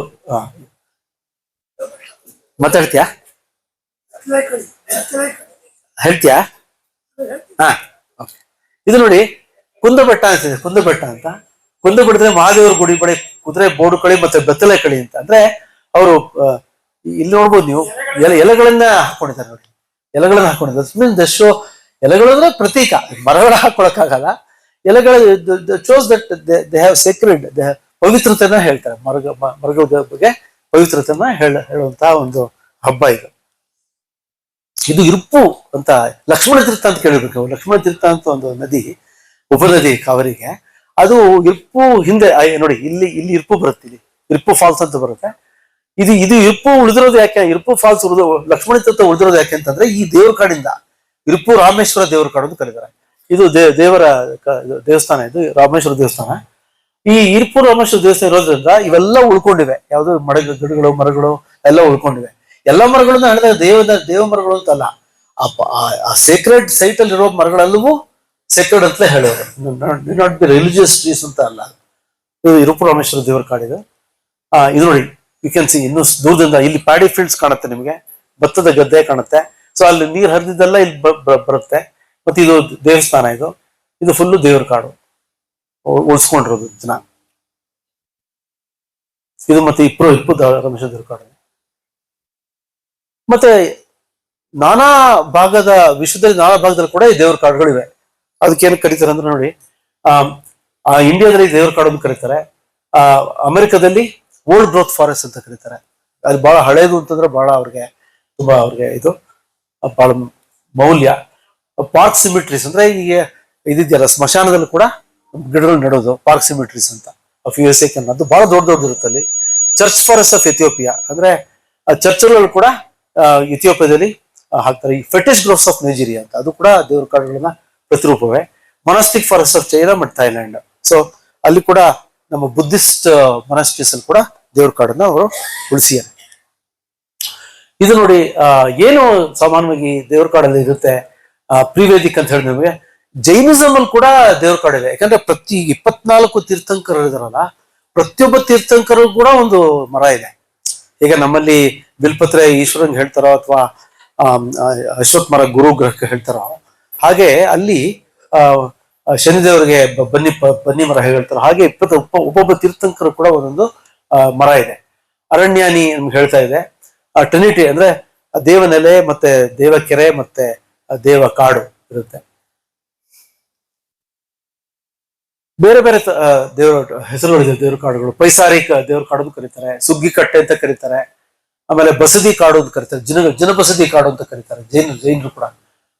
ಮಾತಾಡ್ತೀಯಾ, ಹೇಳ್ತೀಯಾ? ಇದು ನೋಡಿ ಕುಂದಬೆಟ್ಟ ಅಂತಿದೆ. ಕುಂದಬೆಟ್ಟ ಅಂತ, ಕುಂದಬೆಟ್ಟದ್ರೆ ಮಹಾದೇವರ ಗುಡಿ ಬಳಿ ಕುದುರೆ ಬೋಡು ಕಳಿ ಮತ್ತೆ ಬೆತ್ತಲೆ ಕಳಿ ಅಂತ. ಅಂದ್ರೆ ಅವರು ಇಲ್ಲಿ ನೋಡ್ಬೋದು ನೀವು, ಎಲೆಗಳನ್ನ ಹಾಕೊಂಡಿದ್ದಾರೆ ನೋಡಿ, ಎಲೆಗಳನ್ನ ಹಾಕೊಂಡಿದ್ದಾರೆ. ದಶೋ ಎಲೆಗಳು ಅಂದ್ರೆ ಪ್ರತೀಕ, ಮರಗಳ ಹಾಕೊಳಕ್ಕಾಗಲ್ಲ. ಎಲೆಗಳ chose that they have sacred, ಪವಿತ್ರತೆನ ಹೇಳ್ತಾರೆ. ಮರಗಳ ಬಗ್ಗೆ ಪವಿತ್ರತೆನ ಹೇಳುವಂತಹ ಒಂದು ಹಬ್ಬ ಇದು. ಇದು ಇರ್ಪು ಅಂತ ಲಕ್ಷ್ಮಣ ತೀರ್ಥ ಅಂತ ಕೇಳಿರ್ಬೇಕು. ಲಕ್ಷ್ಮಣ ತೀರ್ಥ ಅಂತ ಒಂದು ನದಿ, ಉಪನದಿ ಕಾವೇರಿಗೆ. ಅದು ಇರ್ಪು ಹಿಂದೆ ನೋಡಿ, ಇಲ್ಲಿ ಇರ್ಪು ಬರುತ್ತೆ, ಇಲ್ಲಿ ಇರ್ಪು ಫಾಲ್ಸ್ ಅಂತ ಬರುತ್ತೆ. ಇದು ಇರ್ಪು ಉಳಿದಿರೋದು ಯಾಕೆ, ಇರ್ಪು ಫಾಲ್ಸ್ ಲಕ್ಷ್ಮಣ ತೀರ್ಥ ಉಳಿದಿರೋದು ಯಾಕೆ ಅಂತಂದ್ರೆ ಈ ದೇವ್ರ ಕಾಡಿಂದ ಇರ್ಪು ರಾಮೇಶ್ವರ ದೇವ್ರ ಕಾಡು ಅಂತ ಕರೀತಾರೆ. ಇದು ದೇವರ ದೇವಸ್ಥಾನ, ಇದು ರಾಮೇಶ್ವರ ದೇವಸ್ಥಾನ. ಈ ಇರ್ಪು ರಾಮೇಶ್ವರ ದೇವಸ್ಥಾನ ಇರೋದ್ರಿಂದ ಇವೆಲ್ಲ ಉಳ್ಕೊಂಡಿವೆ. ಯಾವ್ದು ಗಿಡಗಳು ಮರಗಳು ಎಲ್ಲ ಉಳ್ಕೊಂಡಿವೆ. ಎಲ್ಲ ಮರಗಳನ್ನ ಹೇಳಿದಾಗ ದೇವ ಮರಗಳು ಅಂತಲ್ಲ, ಆ ಸೇಕ್ರೆಡ್ ಸೈಟ್ ಅಲ್ಲಿ ಇರೋ ಮರಗಳೆಲ್ಲವೂ ಸೇಕ್ರೆಡ್ ಅಂತಲೇ ಹೇಳೋರು. ನಾಟ್ ಬಿ ರಿಲಿಜಿಯಸ್ ಟ್ರೀಸ್ ಅಂತ ಅಲ್ಲ. ಇದು ಇರುಪು ರಾಮೇಶ್ವರ ದೇವರ ಕಾಡಿದು. ಇದು ನೋಡಿ, ಯು ಕ್ಯಾನ್ ಸಿ ಇನ್ನು ದೂರದಿಂದ ಇಲ್ಲಿ ಪ್ಯಾಡಿ ಫೀಲ್ಡ್ಸ್ ಕಾಣುತ್ತೆ ನಿಮಗೆ, ಭತ್ತದ ಗದ್ದೆ ಕಾಣುತ್ತೆ. ಸೊ ಅಲ್ಲಿ ನೀರು ಹರಿದಿದ್ದೆಲ್ಲ ಇಲ್ಲಿ ಬರುತ್ತೆ. ಮತ್ತೆ ಇದು ದೇವಸ್ಥಾನ, ಇದು ಫುಲ್ಲು ದೇವರ ಕಾಡು ಉಳಿಸ್ಕೊಂಡಿರೋದು ಜನ. ಇದು ಮತ್ತೆ ಇಪ್ಪು ರಾಮೇಶ್ವರ ದೇವರ ಕಾಡು. ಮತ್ತೆ ನಾನಾ ಭಾಗದ ವಿಶ್ವದಲ್ಲಿ ನಾನಾ ಭಾಗದಲ್ಲಿ ಕೂಡ ಈ ದೇವರ ಕಾಡುಗಳಿವೆ. ಅದಕ್ಕೇನು ಕರೀತಾರೆ ಅಂದ್ರೆ ನೋಡಿ, ಇಂಡಿಯಾದಲ್ಲಿ ದೇವರ ಕಾಡು ಅಂತ ಕರೀತಾರೆ. ಅಮೆರಿಕದಲ್ಲಿ ಓಲ್ಡ್ ಗ್ರೋತ್ ಫಾರೆಸ್ಟ್ ಅಂತ ಕರೀತಾರೆ. ಅದು ಬಹಳ ಹಳೇದು ಅಂತಂದ್ರೆ ಬಹಳ ತುಂಬಾ ಅವ್ರಿಗೆ ಇದು ಬಹಳ ಮೌಲ್ಯ. ಪಾರ್ಕ್ ಸಿಮಿಟ್ರೀಸ್ ಅಂದ್ರೆ ಈಗ ಇದಿದೆಯಲ್ಲ, ಸ್ಮಶಾನದಲ್ಲಿ ಕೂಡ ಗಿಡಗಳು ನೆಡೋದು ಪಾರ್ಕ್ ಸಿಮಿಟ್ರೀಸ್ ಅಂತ USA ಅದು ಬಹಳ ದೊಡ್ಡದು ಇರುತ್ತೆ. ಅಲ್ಲಿ ಚರ್ಚ್ ಫಾರೆಸ್ಟ್ ಆಫ್ ಎಥಿಯೋಪಿಯಾ ಅಂದ್ರೆ ಚರ್ಚ್ಗಳು ಕೂಡ ಇಥಿಯೋಪಿಯಾದಲ್ಲಿ ಹಾಕ್ತಾರೆ. ಈ ಫೆಟಿಶ್ ಗ್ರೋವ್ಸ್ ಆಫ್ ನೈಜೀರಿಯಾ ಅಂತ, ಅದು ಕೂಡ ದೇವ್ರ ಕಾಡುಗಳನ್ನ ಪ್ರತಿರೂಪವೇ. ಮೊನಾಸ್ಟಿಕ್ ಫಾರೆಸ್ಟ್ ಆಫ್ ಚೈನಾ ಮತ್ತು ಥೈಲ್ಯಾಂಡ್. ಸೊ ಅಲ್ಲಿ ಕೂಡ ನಮ್ಮ ಬುದ್ಧಿಸ್ಟ್ ಮೊನಾಸ್ಟ್ರೀಸ್ ಅಲ್ಲಿ ಕೂಡ ದೇವ್ರ ಕಾಡನ್ನ ಅವರು ಉಳಿಸಿದ್ದಾರೆ. ಇದು ನೋಡಿ, ಏನು ಸಾಮಾನ್ಯವಾಗಿ ದೇವ್ರ ಕಾಡಲ್ಲಿ ಇರುತ್ತೆ ಪ್ರಿವೇದಿಕ್ ಅಂತ ಹೇಳಿ ನಮಗೆ. ಜೈನಿಸಮ್ ಅಲ್ಲಿ ಕೂಡ ದೇವ್ರ ಕಾಡಿದೆ. ಯಾಕಂದ್ರೆ ಪ್ರತಿ 24 ತೀರ್ಥಂಕರರು ಇದಾರಲ್ಲ, ಪ್ರತಿಯೊಬ್ಬ ತೀರ್ಥಂಕರು ಕೂಡ ಒಂದು ಮರ ಇದೆ. ಈಗ ನಮ್ಮಲ್ಲಿ ಬಿಲ್ಪತ್ರೆ ಈಶ್ವರನ್ ಹೇಳ್ತಾರೋ ಅಥವಾ ಅಶ್ವತ್ಥ ಮರ ಗುರು ಗ್ರಹಕ್ಕೆ ಹೇಳ್ತಾರೋ, ಹಾಗೆ ಅಲ್ಲಿ ಶನಿದೇವರಿಗೆ ಬನ್ನಿ ಮರ ಹೇಳ್ತಾರೋ, ಹಾಗೆ ಒಬ್ಬೊಬ್ಬ ತೀರ್ಥಂಕರು ಕೂಡ ಒಂದೊಂದು ಮರ ಇದೆ. ಅರಣ್ಯಾನಿ ನಮ್ಗೆ ಹೇಳ್ತಾ ಇದೆ. ಟ್ರಿನಿಟಿ ಅಂದ್ರೆ ದೇವನೆಲೆ ಮತ್ತೆ ದೇವ ಕೆರೆ ಮತ್ತೆ ದೇವ ಕಾಡು ಇರುತ್ತೆ. ಬೇರೆ ಬೇರೆ ದೇವರ ಹೆಸರುಗಳಿದೆ ದೇವ್ರ ಕಾಡುಗಳು. ಪೈಸಾರಿಕ ದೇವ್ರ ಕಾಡು ಅಂತ ಕರೀತಾರೆ, ಸುಗ್ಗಿ ಕಟ್ಟೆ ಅಂತ ಕರೀತಾರೆ. ಆಮೇಲೆ ಬಸದಿ ಕಾಡು ಅಂತ ಕರೀತಾರೆ, ಜನಬಸದಿ ಕಾಡು ಅಂತ ಕರೀತಾರೆ ಜೈನರು ಕೂಡ.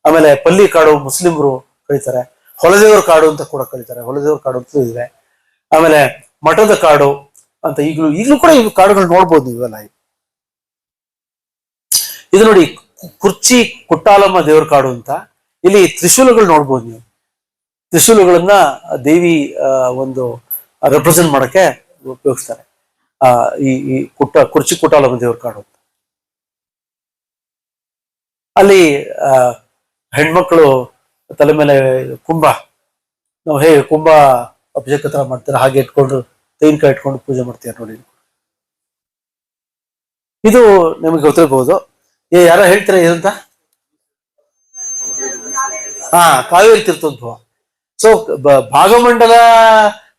ಆಮೇಲೆ ಪಲ್ಲಿ ಕಾಡು ಮುಸ್ಲಿಮರು ಕರೀತಾರೆ. ಹೊಲದೇವರ ಕಾಡು ಅಂತ ಕೂಡ ಕರೀತಾರೆ, ಹೊಲದೇವರ ಕಾಡು ಅಂತ ಇದೆ. ಆಮೇಲೆ ಮಠದ ಕಾಡು ಅಂತ ಈಗಲೂ ಕೂಡ ಈ ಕಾಡುಗಳು ನೋಡ್ಬೋದು ನೀವೆಲ್ಲ. ಇದು ನೋಡಿ ಕುರ್ಚಿ ಕುಟ್ಟಾಲಮ್ಮ ದೇವರ ಕಾಡು ಅಂತ. ಇಲ್ಲಿ ತ್ರಿಶೂಲಗಳು ನೋಡ್ಬೋದು ನೀವು. ತ್ರಿಶೂಲಗಳನ್ನ ದೇವಿ ಒಂದು ರೆಪ್ರೆಸೆಂಟ್ ಮಾಡಕ್ಕೆ ಉಪಯೋಗಿಸ್ತಾರೆ. ಈ ಕುರ್ಚಿ ಕುಟ್ಟಾಲಮ್ಮ ದೇವರ ಕಾಡು ಅಂತ. ಅಲ್ಲಿ ಹೆಣ್ಮಕ್ಳು ತಲೆ ಮೇಲೆ ಕುಂಭ, ನಾವು ಹೇಗೆ ಕುಂಭ ಅಭಿಷೇಕ ತರ ಮಾಡ್ತಾರೆ ಹಾಗೆ ಇಟ್ಕೊಂಡು ತೆಂಗಿನಕಾಯಿ ಇಟ್ಕೊಂಡು ಪೂಜೆ ಮಾಡ್ತೀರ ನೋಡಿ. ಇದು ನಿಮಗೆ ಗೊತ್ತಿರಬಹುದು. ಯಾರ ಹೇಳ್ತೀರಾ ಏನಂತ? ಕಾವೇರಿ ತೀರ್ಥೋದ್ಭವ. ಸೊ ಭಾಗಮಂಡಲ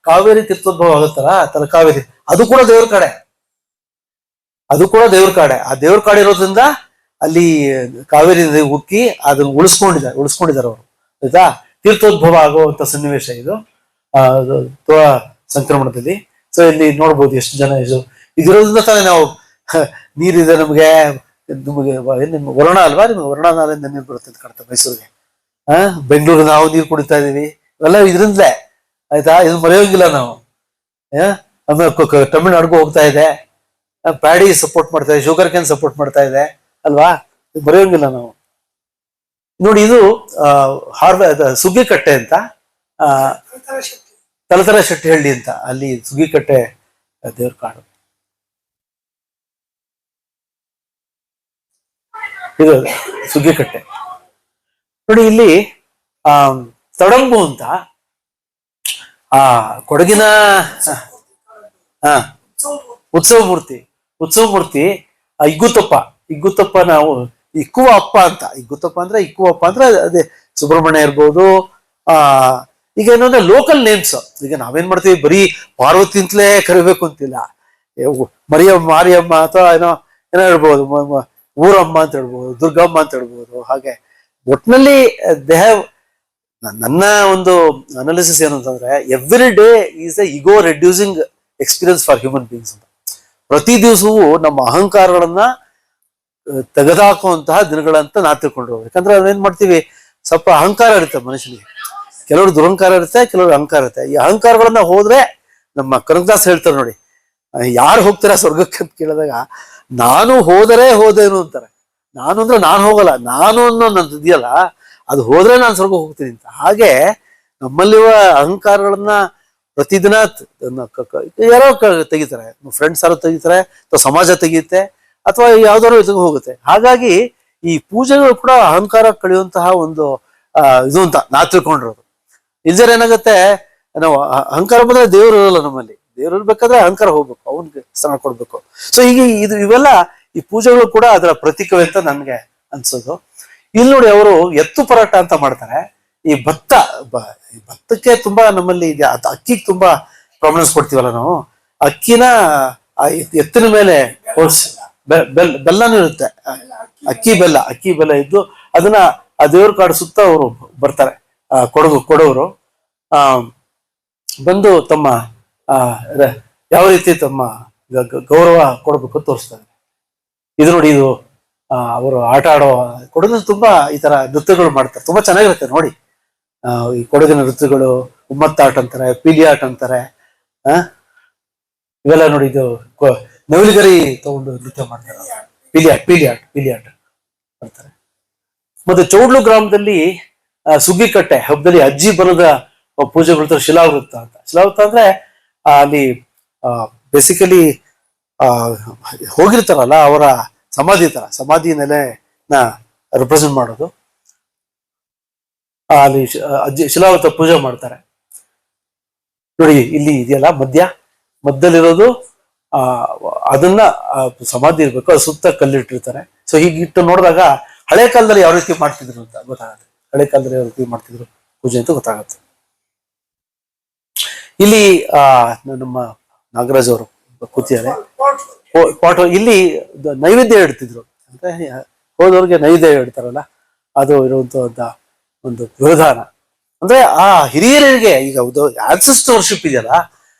ಕಾವೇರಿ ತೀರ್ಥೋದ್ಭವ ಆಗುತ್ತಲ್ಲ ತಲಕಾವೇರಿ, ಅದು ಕೂಡ ದೇವ್ರ ಕಾಡೆ. ಆ ದೇವ್ರ ಕಾಡೆ ಇರೋದ್ರಿಂದ ಅಲ್ಲಿ ಕಾವೇರಿ ನದಿ ಉಕ್ಕಿ ಅದನ್ನ ಉಳಿಸ್ಕೊಂಡಿದ್ದಾರೆ ಅವರು, ಆಯ್ತಾ. ತೀರ್ಥೋದ್ಭವ ಆಗುವಂತ ಸನ್ನಿವೇಶ ಇದು ತುಳಾ ಸಂಕ್ರಮಣದಲ್ಲಿ. ಸೊ ಇಲ್ಲಿ ನೋಡ್ಬೋದು ಎಷ್ಟು ಜನ ಇದಿರೋದ್ರಿಂದ ತಾನೇ ನಾವು ನೀರಿದೆ ನಮ್ಗೆ ವರುಣ ಅಲ್ವಾ, ನಿಮ್ಗೆ ವರುಣ ನಾಲೆಯಿಂದ ನೀರು ಬರುತ್ತೆ ಅಂತ ಕಾಣ್ತದೆ ಮೈಸೂರಿಗೆ. ಬೆಂಗಳೂರಿಗೆ ನಾವು ನೀರು ಕುಡಿತಾ ಇದೀವಿ, ಇವೆಲ್ಲ ಇದರಿಂದಲೇ, ಆಯ್ತಾ. ಇದನ್ನ ಮರೆಯೋಂಗಿಲ್ಲ ನಾವು. ಆಮೇಲೆ ತಮಿಳ್ನಾಡಿಗೂ ಹೋಗ್ತಾ ಇದೆ, ಪ್ಯಾಡಿ ಸಪೋರ್ಟ್ ಮಾಡ್ತಾ ಇದೆ, ಶುಗರ್ ಕ್ಯಾನ್ ಸಪೋರ್ಟ್ ಮಾಡ್ತಾ ಇದೆ ಅಲ್ವಾ, ಬರೆಯೋಂಗಿಲ್ಲ ನಾವು. ನೋಡಿ ಇದು ಸುಗ್ಗಿಕಟ್ಟೆ ಅಂತ, ತಲತರ ಶೆಟ್ಟಿಹಳ್ಳಿ ಅಂತ, ಅಲ್ಲಿ ಸುಗ್ಗಿಕಟ್ಟೆ ದೇವ್ರ ಕಾಡು. ಇದು ಸುಗ್ಗಿಕಟ್ಟೆ ನೋಡಿ. ಇಲ್ಲಿ ತಡಂಬು ಅಂತ ಕೊಡಗಿನ ಉತ್ಸವ ಮೂರ್ತಿ ಇಗ್ಗುತ್ತಪ್ಪ ನಾವು ಇಕ್ಕುವ ಅಪ್ಪ ಅಂತ. ಇಗ್ಗುತ್ತಪ್ಪ ಅಂದ್ರೆ ಅದೇ ಸುಬ್ರಹ್ಮಣ್ಯ ಇರ್ಬೋದು. ಈಗ ಏನಂದ್ರೆ ಲೋಕಲ್ ನೇಮ್ಸ್. ಈಗ ನಾವೇನ್ ಮಾಡ್ತೀವಿ, ಬರೀ ಪಾರ್ವತಿ ಅಂತಲೇ ಕರಿಬೇಕು ಅಂತಿಲ್ಲ. ಮಾರಿಯಮ್ಮ ಅಥವಾ ಏನೋ ಹೇಳ್ಬೋದು, ಊರಮ್ಮ ಅಂತ ಹೇಳ್ಬೋದು, ದುರ್ಗಮ್ಮ ಅಂತ ಹೇಳ್ಬೋದು. ಹಾಗೆ ಒಟ್ಟಿನಲ್ಲಿ ನನ್ನ ಒಂದು ಅನಾಲಿಸಿಸ್ ಏನು ಅಂತಂದ್ರೆ, ಎವ್ರಿ ಡೇ ಈಸ್ ಎ ಇಗೋ reducing experience for human beings ಅಂತ. ಪ್ರತಿ ದಿವಸವೂ ನಮ್ಮ ಅಹಂಕಾರಗಳನ್ನ ತೆಗೆದುಹಾಕುವಂತಹ ದಿನಗಳಂತ ನಾ ತಿಳ್ಕೊಂಡ್ರು. ಯಾಕಂದ್ರೆ ನಾವೇನ್ ಮಾಡ್ತೀವಿ, ಸ್ವಲ್ಪ ಅಹಂಕಾರ ಇರುತ್ತೆ ಮನುಷ್ಯನಿಗೆ. ಕೆಲವರು ದುರಹಂಕಾರ ಇರುತ್ತೆ, ಕೆಲವರು ಅಹಂಕಾರ ಇರುತ್ತೆ. ಈ ಅಹಂಕಾರಗಳನ್ನ ಹೋದ್ರೆ, ನಮ್ಮ ಕನಕದಾಸ್ ಹೇಳ್ತಾರೆ ನೋಡಿ, ಯಾರು ಹೋಗ್ತೀರಾ ಸ್ವರ್ಗಕ್ಕೆ ಅಂತ ಕೇಳಿದಾಗ, ನಾನು ಹೋದೇನು ಅಂತಾರೆ. ನಾನು ಅಂದ್ರೆ ನಾನು ಹೋಗಲ್ಲ, ನಾನು ಅನ್ನೋ ನಂದು ಇದೆಯಲ್ಲ, ಅದು ಹೋದ್ರೆ ನಾನು ಸ್ವರ್ಗ ಹೋಗ್ತೀನಿ ಅಂತ. ಹಾಗೆ ನಮ್ಮಲ್ಲಿರುವ ಅಹಂಕಾರಗಳನ್ನ ಪ್ರತಿದಿನ ಯಾರೋ ತೆಗಿತಾರೆ, ಫ್ರೆಂಡ್ಸ್ ಯಾರೋ ತೆಗಿತಾರೆ, ಅಥವಾ ಸಮಾಜ ತೆಗಿಯುತ್ತೆ, ಅಥವಾ ಯಾವ್ದಾದ್ರು ಇದಕ್ಕೆ ಹೋಗುತ್ತೆ. ಹಾಗಾಗಿ ಈ ಪೂಜೆಗಳು ಕೂಡ ಅಹಂಕಾರ ಕಳೆಯುವಂತಹ ಒಂದು ಇದು ಅಂತ ನಾ ತಿಳ್ಕೊಂಡಿರೋದು. ಇಲ್ದರೆ ಏನಾಗುತ್ತೆ, ನಾವು ಅಹಂಕಾರ ಬಂದ್ರೆ ದೇವ್ರು ಇರಲ್ಲ ನಮ್ಮಲ್ಲಿ. ದೇವ್ರು ಇರ್ಬೇಕಾದ್ರೆ ಅಹಂಕಾರ ಹೋಗ್ಬೇಕು, ಅವನ್ಗೆ ಸ್ಥಾನ ಕೊಡ್ಬೇಕು. ಸೊ ಈಗ ಇವೆಲ್ಲ ಈ ಪೂಜೆಗಳು ಕೂಡ ಅದರ ಪ್ರತೀಕವೇ ಅಂತ ನನ್ಗೆ ಅನ್ಸೋದು. ಇಲ್ಲಿ ನೋಡಿ, ಅವರು ಎತ್ತು ಪರಾಟ ಅಂತ ಮಾಡ್ತಾರೆ. ಈ ಭತ್ತಕ್ಕೆ ತುಂಬಾ ನಮ್ಮಲ್ಲಿ ಇದೆ, ಅಕ್ಕಿಗೆ ತುಂಬಾ ಪ್ರಾಮಿನೆನ್ಸ್ ಕೊಡ್ತೀವಲ್ಲ ನಾವು. ಅಕ್ಕಿನ ಎತ್ತಿನ ಮೇಲೆ ಬೆಲ್ಲನೂ ಇರುತ್ತೆ, ಅಕ್ಕಿ ಬೆಲ್ಲ ಇದ್ದು ಅದನ್ನ ಆ ದೇವ್ರ ಕಾಡು ಸುತ್ತ ಅವರು ಬರ್ತಾರೆ, ಕೊಡೋರು ಬಂದು ತಮ್ಮ ಯಾವ ರೀತಿ ತಮ್ಮ ಗೌರವ ಕೊಡ್ಬೇಕು ತೋರಿಸ್ತಾರೆ. ಇದು ನೋಡಿ, ಇದು ಅವರು ಆಟ ಆಡೋ ಕೊಡಗಲ್ಲಿ ತುಂಬಾ ಈ ತರ ನೃತ್ಯಗಳು ಮಾಡ್ತಾರೆ, ತುಂಬಾ ಚೆನ್ನಾಗಿರುತ್ತೆ ನೋಡಿ. ಈ ಕೊಡಗಿನ ನೃತ್ಯಗಳು ಉಮ್ಮತ್ತಾಟ ಅಂತಾರೆ, ಪೀಲಿ ಆಟ ಅಂತಾರೆ. ಇವೆಲ್ಲ ನೋಡಿ, ಇದು ನವಿಲುಗರಿ ತಗೊಂಡು ನೃತ್ಯ ಮಾಡ್ತಾರೆ, ಪೀಲಿ ಆಟ ಮಾಡ್ತಾರೆ. ಮತ್ತೆ ಚೌಡ್ಲು ಗ್ರಾಮದಲ್ಲಿ ಸುಗ್ಗಿಕಟ್ಟೆ ಹಬ್ಬದಲ್ಲಿ ಅಜ್ಜಿ ಬರದ ಪೂಜೆಗಳು ಶಿಲಾವೃತ್ತ ಅಂತ. ಶಿಲಾವೃತ್ತ ಅಂದ್ರೆ ಅಲ್ಲಿ ಬೇಸಿಕಲಿ ಹೋಗಿರ್ತಾರಲ್ಲ ಅವರ ಸಮಾಧಿ ನೆಲೆನ ರೆಪ್ರೆಸೆಂಟ್ ಮಾಡೋದು. ಅಲ್ಲಿ ಅಜ್ಜಿ ಶಿಲಾವೃತ ಪೂಜೆ ಮಾಡ್ತಾರೆ ನೋಡಿ. ಇಲ್ಲಿ ಇದೆಯಲ್ಲ ಮಧ್ಯದಲ್ಲಿರೋದು, ಅದನ್ನ ಸಮಾಧಿ ಇರ್ಬೇಕು, ಅದು ಸುತ್ತ ಕಲ್ಲಿಟ್ಟಿರ್ತಾರೆ. ಸೊ ಹೀಗಿಟ್ಟು ನೋಡಿದಾಗ ಹಳೆ ಕಾಲದಲ್ಲಿ ಯಾವ ರೀತಿ ಮಾಡ್ತಿದ್ರು ಅಂತ ಗೊತ್ತಾಗುತ್ತೆ. ಹಳೆ ಕಾಲದಲ್ಲಿ ಯಾವ ರೀತಿ ಮಾಡ್ತಿದ್ರು ಪೂಜೆ ಅಂತ ಗೊತ್ತಾಗುತ್ತೆ. ಇಲ್ಲಿ ನಮ್ಮ ನಾಗರಾಜ್ ಅವರು ಕೂತಿದ್ದಾರೆ. ಇಲ್ಲಿ ನೈವೇದ್ಯ ಇಡ್ತಿದ್ರು ಅಂದ್ರೆ ಹೋದವ್ರಿಗೆ ನೈವೇದ್ಯ ಇಡ್ತಾರಲ್ಲ, ಅದು ಇರುವಂತ ಒಂದು ವಿಧಾನ. ಅಂದ್ರೆ ಆ ಹಿರಿಯರಿಗೆ, ಈಗ ಆನ್ಸೆಸ್ಟರ್ ವರ್ಷಿಪ್ ಇದೆಯಲ್ಲ,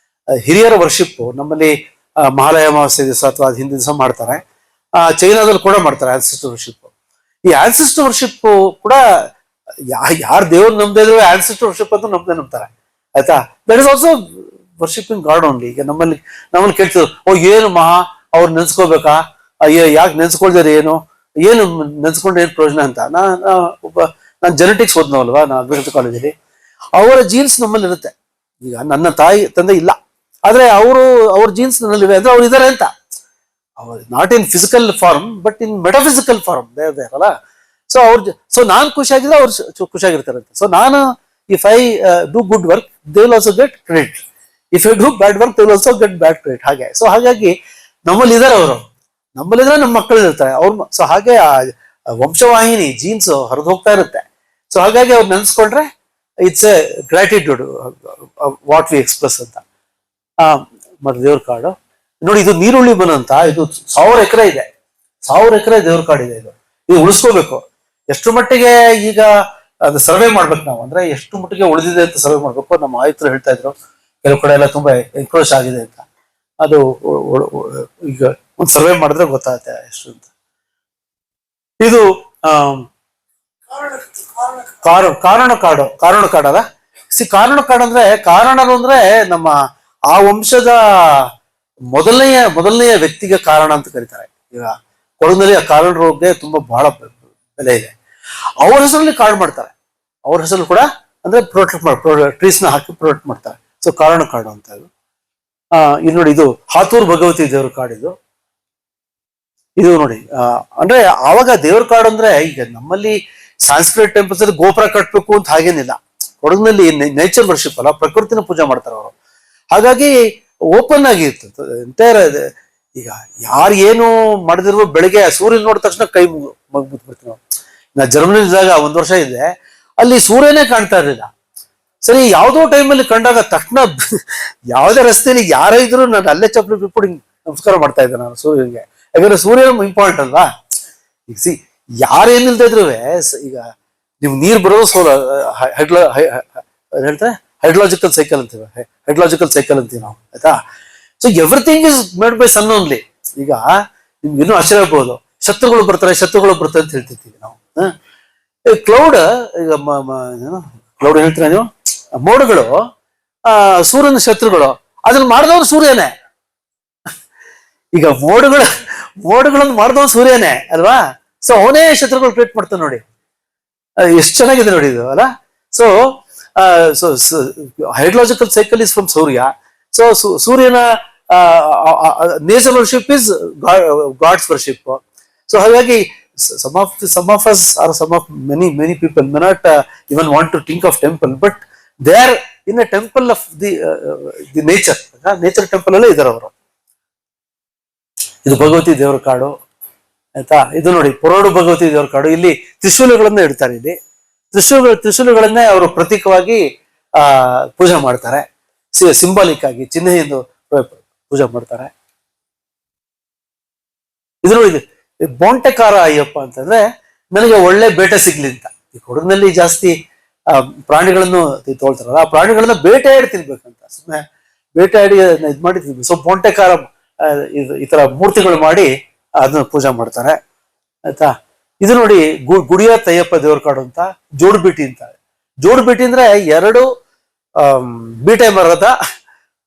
ಹಿರಿಯರ ವರ್ಷಿಪ್ ನಮ್ಮಲ್ಲಿ ಮಹಾಲಯ ಅಮಾವಾಸ್ಯೆ ದಿವಸ ಅಥವಾ ಹಿಂದಿನ ದಿವಸ ಮಾಡ್ತಾರೆ. ಚೈನಾದಲ್ಲಿ ಕೂಡ ಮಾಡ್ತಾರೆ ಆನ್ಸೆಸ್ಟರ್ ವರ್ಷಿಪ್. ಈ ಆನ್ಸೆಸ್ಟರ್ ವರ್ಷಿಪ್ ಕೂಡ ಯಾರು ದೇವ್ರು ನಂಬದೇ ಇದ್ರು ಆನ್ಸಿಸ್ಟರ್ ವರ್ಷಿಪ್ ಅಂತ ನಂಬ್ತಾರೆ, ಆಯ್ತಾ. That is also worshipping god only. ಈಗ ನಮ್ಮಲ್ಲಿ ಕೇಳ್ತಿದ್ರು, ಏನು ಮಹಾ ಅವ್ರು ನೆನ್ಸ್ಕೋಬೇಕಾ, ಯಾಕೆ ನೆನ್ಸ್ಕೊಳ್ದಾರೆ, ಏನು ನೆನ್ಸ್ಕೊಂಡ್ರೆ ಏನು ಪ್ರಯೋಜನ ಅಂತ. ನಾನು ಜೆನೆಟಿಕ್ಸ್ ಓದ್ನವಲ್ವಾ, ನಾನು ಅಗ್ರಿಕಲ್ಚರ್ ಕಾಲೇಜಲ್ಲಿ. ಅವರ ಜೀನ್ಸ್ ನಮ್ಮಲ್ಲಿ ಇರುತ್ತೆ. ಈಗ ನನ್ನ ತಾಯಿ ತಂದೆ ಇಲ್ಲ, ಆದ್ರೆ ಅವ್ರ ಜೀನ್ಸ್ ನನ್ನಲ್ಲಿವೆ ಅಂದ್ರೆ ಅವ್ರು ಇದಾರೆ ಅಂತ. Not in physical form but in metaphysical form ಅಲ್ಲ. ಸೊ ನಾನ್ ಖುಷಿಯಾಗಿದ್ರೆ ಅವ್ರು ಖುಷಿಯಾಗಿರ್ತಾರಂತೆ. ಸೊ ನಾನು if I do good work they will also get credit, if I do bad work they will also get bad credit. ಹಾಗೆ so ಹಾಗಾಗಿ ನಮ್ಮಲ್ಲಿ ಇದಾರೆ ಅವರು, ನಮ್ಮಲ್ಲಿದ್ರೆ ನಮ್ಮ ಮಕ್ಕಳು ಇರ್ತಾರೆ ಅವ್ರು. ಸೊ ಹಾಗೆ ಆ ವಂಶವಾಹಿನಿ ಜೀನ್ಸ್ ಹರಿದು ಹೋಗ್ತಾ ಇರುತ್ತೆ. ಸೊ ಹಾಗಾಗಿ ಅವ್ರು ನೆನ್ಸ್ಕೊಂಡ್ರೆ it's a gratitude what we express ಅಂತ. ಮತ್ತೆ ದೇವ್ರ ಕಾಡು ನೋಡಿ, ಇದು ನೀರುಳ್ಳಿ ಬನ ಅಂತ, ಇದು 1000 ಎಕರೆ ಇದೆ, 1000 ಎಕರೆ ದೇವ್ರ ಕಾಡು ಇದೆ. ಇದು ಉಳಿಸ್ಕೋಬೇಕು. ಎಷ್ಟು ಮಟ್ಟಿಗೆ ಈಗ ಅದು ಸರ್ವೆ ಮಾಡ್ಬೇಕು ನಾವು, ಅಂದ್ರೆ ಎಷ್ಟು ಮಟ್ಟಿಗೆ ಉಳಿದಿದೆ ಅಂತ ಸರ್ವೆ ಮಾಡ್ಬೇಕು. ನಮ್ಮ ಆಯುಕ್ತರು ಹೇಳ್ತಾ ಇದ್ರು ಕೆಲವು ಕಡೆ ಎಲ್ಲ ತುಂಬಾ ಎನ್ಕ್ರೋಚ್ ಆಗಿದೆ ಅಂತ. ಅದು ಈಗ ಒಂದು ಸರ್ವೆ ಮಾಡಿದ್ರೆ ಗೊತ್ತಾಗುತ್ತೆ ಎಷ್ಟು ಅಂತ. ಇದು ಕಾರಣ ಕಾಡಲ್ಲ. ಕಾರಣ ಕಾಡು ಅಂದ್ರೆ ಕಾರಣರು ಅಂದ್ರೆ ನಮ್ಮ ಆ ವಂಶದ ಮೊದಲನೆಯ ವ್ಯಕ್ತಿಗೆ ಕಾರಣ ಅಂತ ಕರೀತಾರೆ. ಈಗ ಕೊಡಗಿನಲ್ಲಿ ಆ ಕಾರಣರಿಗೆ ತುಂಬಾ ಬಹಳ ಬೆಲೆ ಇದೆ. ಅವ್ರ ಹೆಸರಲ್ಲಿ ಕಾಡು ಮಾಡ್ತಾರೆ, ಅವ್ರ ಹೆಸರು ಕೂಡ ಅಂದ್ರೆ ಟ್ರೀಸ್ ನ ಹಾಕಿ ಪ್ರೊಟೆಕ್ಟ್ ಮಾಡ್ತಾರೆ. ಸೊ ಕಾರಣ ಕಾಡು ಅಂತ ಇದು. ಇದು ನೋಡಿ, ಇದು ಹಾತೂರ್ ಭಗವತಿ ದೇವ್ರ ಕಾಡಿದು. ಇದು ನೋಡಿ, ಅಂದ್ರೆ ಆವಾಗ ದೇವ್ರ ಕಾಡು ಅಂದ್ರೆ ಈಗ ನಮ್ಮಲ್ಲಿ ಸಾಂಸ್ಕ್ರಿಟ್ ಟೆಂಪಲ್ಸ್ ಅಲ್ಲಿ ಗೋಪುರ ಕಟ್ಬೇಕು ಅಂತ ಹಾಗೇನಿಲ್ಲ. ಕೊಡಗಿನಲ್ಲಿ ನೇಚರ್ ವರ್ಷಿಪ್ ಅಲ್ಲ, ಪ್ರಕೃತಿನ ಪೂಜೆ ಮಾಡ್ತಾರೆ ಅವರು. ಹಾಗಾಗಿ ಓಪನ್ ಆಗಿ ಇತ್ತು ಎಂಟೈರ್. ಈಗ ಯಾರು ಏನು ಮಾಡಿದ್ರು ಬೆಳಿಗ್ಗೆ ಸೂರ್ಯನ ನೋಡಿದ ತಕ್ಷಣ ಕೈ ಮುಗ್ಬಿಡ್ತೀವಿ ನಾವು. ನಾ ಜರ್ಮನಿದಾಗ 1 ವರ್ಷ ಇದ್ದೆ, ಅಲ್ಲಿ ಸೂರ್ಯನೇ ಕಾಣ್ತಾ ಇರಲಿಲ್ಲ. ಸರಿ, ಯಾವುದೋ ಟೈಮಲ್ಲಿ ಕಂಡಾಗ ತಕ್ಷಣ ಯಾವುದೇ ರಸ್ತೆಯಲ್ಲಿ ಯಾರೇ ಇದ್ರು ನಾನು ಅಲ್ಲೇ ಚಪ್ಪಲಿ ಬಿಟ್ಬಿಟ್ಟು ನಮಸ್ಕಾರ ಮಾಡ್ತಾ ಇದ್ದೆ ನಾನು ಸೂರ್ಯನಿಗೆ. ಯಾಕಂದ್ರೆ ಸೂರ್ಯನ ಇಂಪಾರ್ಟೆಂಟ್ ಅಲ್ವಾ. ಈಗ ಯಾರೇನಿಲ್ದ ಇದ್ರು ಈಗ ನೀವು ನೀರು ಬರೋದು ಹೇಳ್ತಾರೆ ಹೈಡ್ರಾಲಜಿಕಲ್ ಸೈಕಲ್ ಅಂತೀವಿ, ನಾವು, ಆಯ್ತಾ. So everything is made by sun only. ಈಗ ನಿಮ್ಗೆ ಇನ್ನೂ ಆಶ್ಚರ್ಯ ಆಗ್ಬೋದು, ಶತ್ರುಗಳು ಬರ್ತಾರೆ ಅಂತ ಹೇಳ್ತಿರ್ತೀವಿ ನಾವು. ಕ್ಲೌಡ್, ಈಗ ಕ್ಲೌಡ್ ಹೇಳ್ತೀರಾ ನೀವು, ಮೋಡಗಳು ಸೂರ್ಯನ ಶತ್ರುಗಳು, ಅದನ್ನ ಮಾಡಿದವ್ರು ಸೂರ್ಯನೇ. ಈಗ ಮೋಡಗಳನ್ನು ಮಾಡಿದವನು ಸೂರ್ಯನೇ ಅಲ್ವಾ. ಸೊ ಅವನೇ ಶತ್ರುಗಳು ಕ್ರಿಯೇಟ್ ಮಾಡ್ತಾನೆ ನೋಡಿ, ಎಷ್ಟು ಚೆನ್ನಾಗಿದೆ ನೋಡಿ ಇದು ಅಲ್ಲ. So hydrological cycle is from Surya. So ಸೂರ್ಯನ nature worship is god's worship. So ಹಾಗಾಗಿ some of us or many people may not even want to think of temple, but they are in a temple of the nature temple ಅಲ್ಲೇ ಇದ್ದಾರೆ ಅವರು. ಇದು ಭಗವತಿ ದೇವರ ಕಾಡು, ಆಯ್ತಾ. ಇದು ನೋಡಿ ಪುರೋಡು ಭಗವತಿ ದೇವರ ಕಾಡು. ಇಲ್ಲಿ ತ್ರಿಶೂಲಗಳನ್ನ ಇಡ್ತಾರೆ. ಇಲ್ಲಿ ತ್ರಿಶೂಲಗಳನ್ನೇ ಅವರು ಪ್ರತೀಕವಾಗಿ ಪೂಜೆ ಮಾಡ್ತಾರೆ, ಸಿಂಬಾಲಿಕ್ ಆಗಿ ಚಿಹ್ನೆಯಿಂದ ಪೂಜೆ ಮಾಡ್ತಾರೆ. ಇದು ನೋಡಿ, ಬೋಂಟೆಕಾರ ಅಯ್ಯಪ್ಪ ಅಂತಂದ್ರೆ ನನಗೆ ಒಳ್ಳೆ ಬೇಟೆ ಸಿಗ್ಲಿ ಅಂತ. ಈ ಕೊಡಗಿನಲ್ಲಿ ಜಾಸ್ತಿ ಪ್ರಾಣಿಗಳನ್ನು ತೋಳ್ತಾರಲ್ಲ, ಆ ಪ್ರಾಣಿಗಳನ್ನ ಬೇಟೆಯಾಡಿ ತಿನ್ಬೇಕಂತ, ಸುಮ್ಮನೆ ಬೇಟೆಯಾಡಿ ಇದ್ ಮಾಡಿ ತಿನ್ಬೇಕು. ಸೊ ಬೋಂಟೆಕಾರ ಈ ತರ ಮೂರ್ತಿಗಳು ಮಾಡಿ ಅದನ್ನ ಪೂಜೆ ಮಾಡ್ತಾರೆ, ಆಯ್ತಾ. ಇದು ನೋಡಿ ಗುಡಿಯ ತಯ್ಯಪ್ಪ ದೇವ್ರ ಕಾಡು ಅಂತ, ಜೋಡುಬೀಟಿ ಅಂತ. ಜೋಡುಬೀಟಿ ಅಂದ್ರೆ 2 ಬೀಟೆ ಮರದ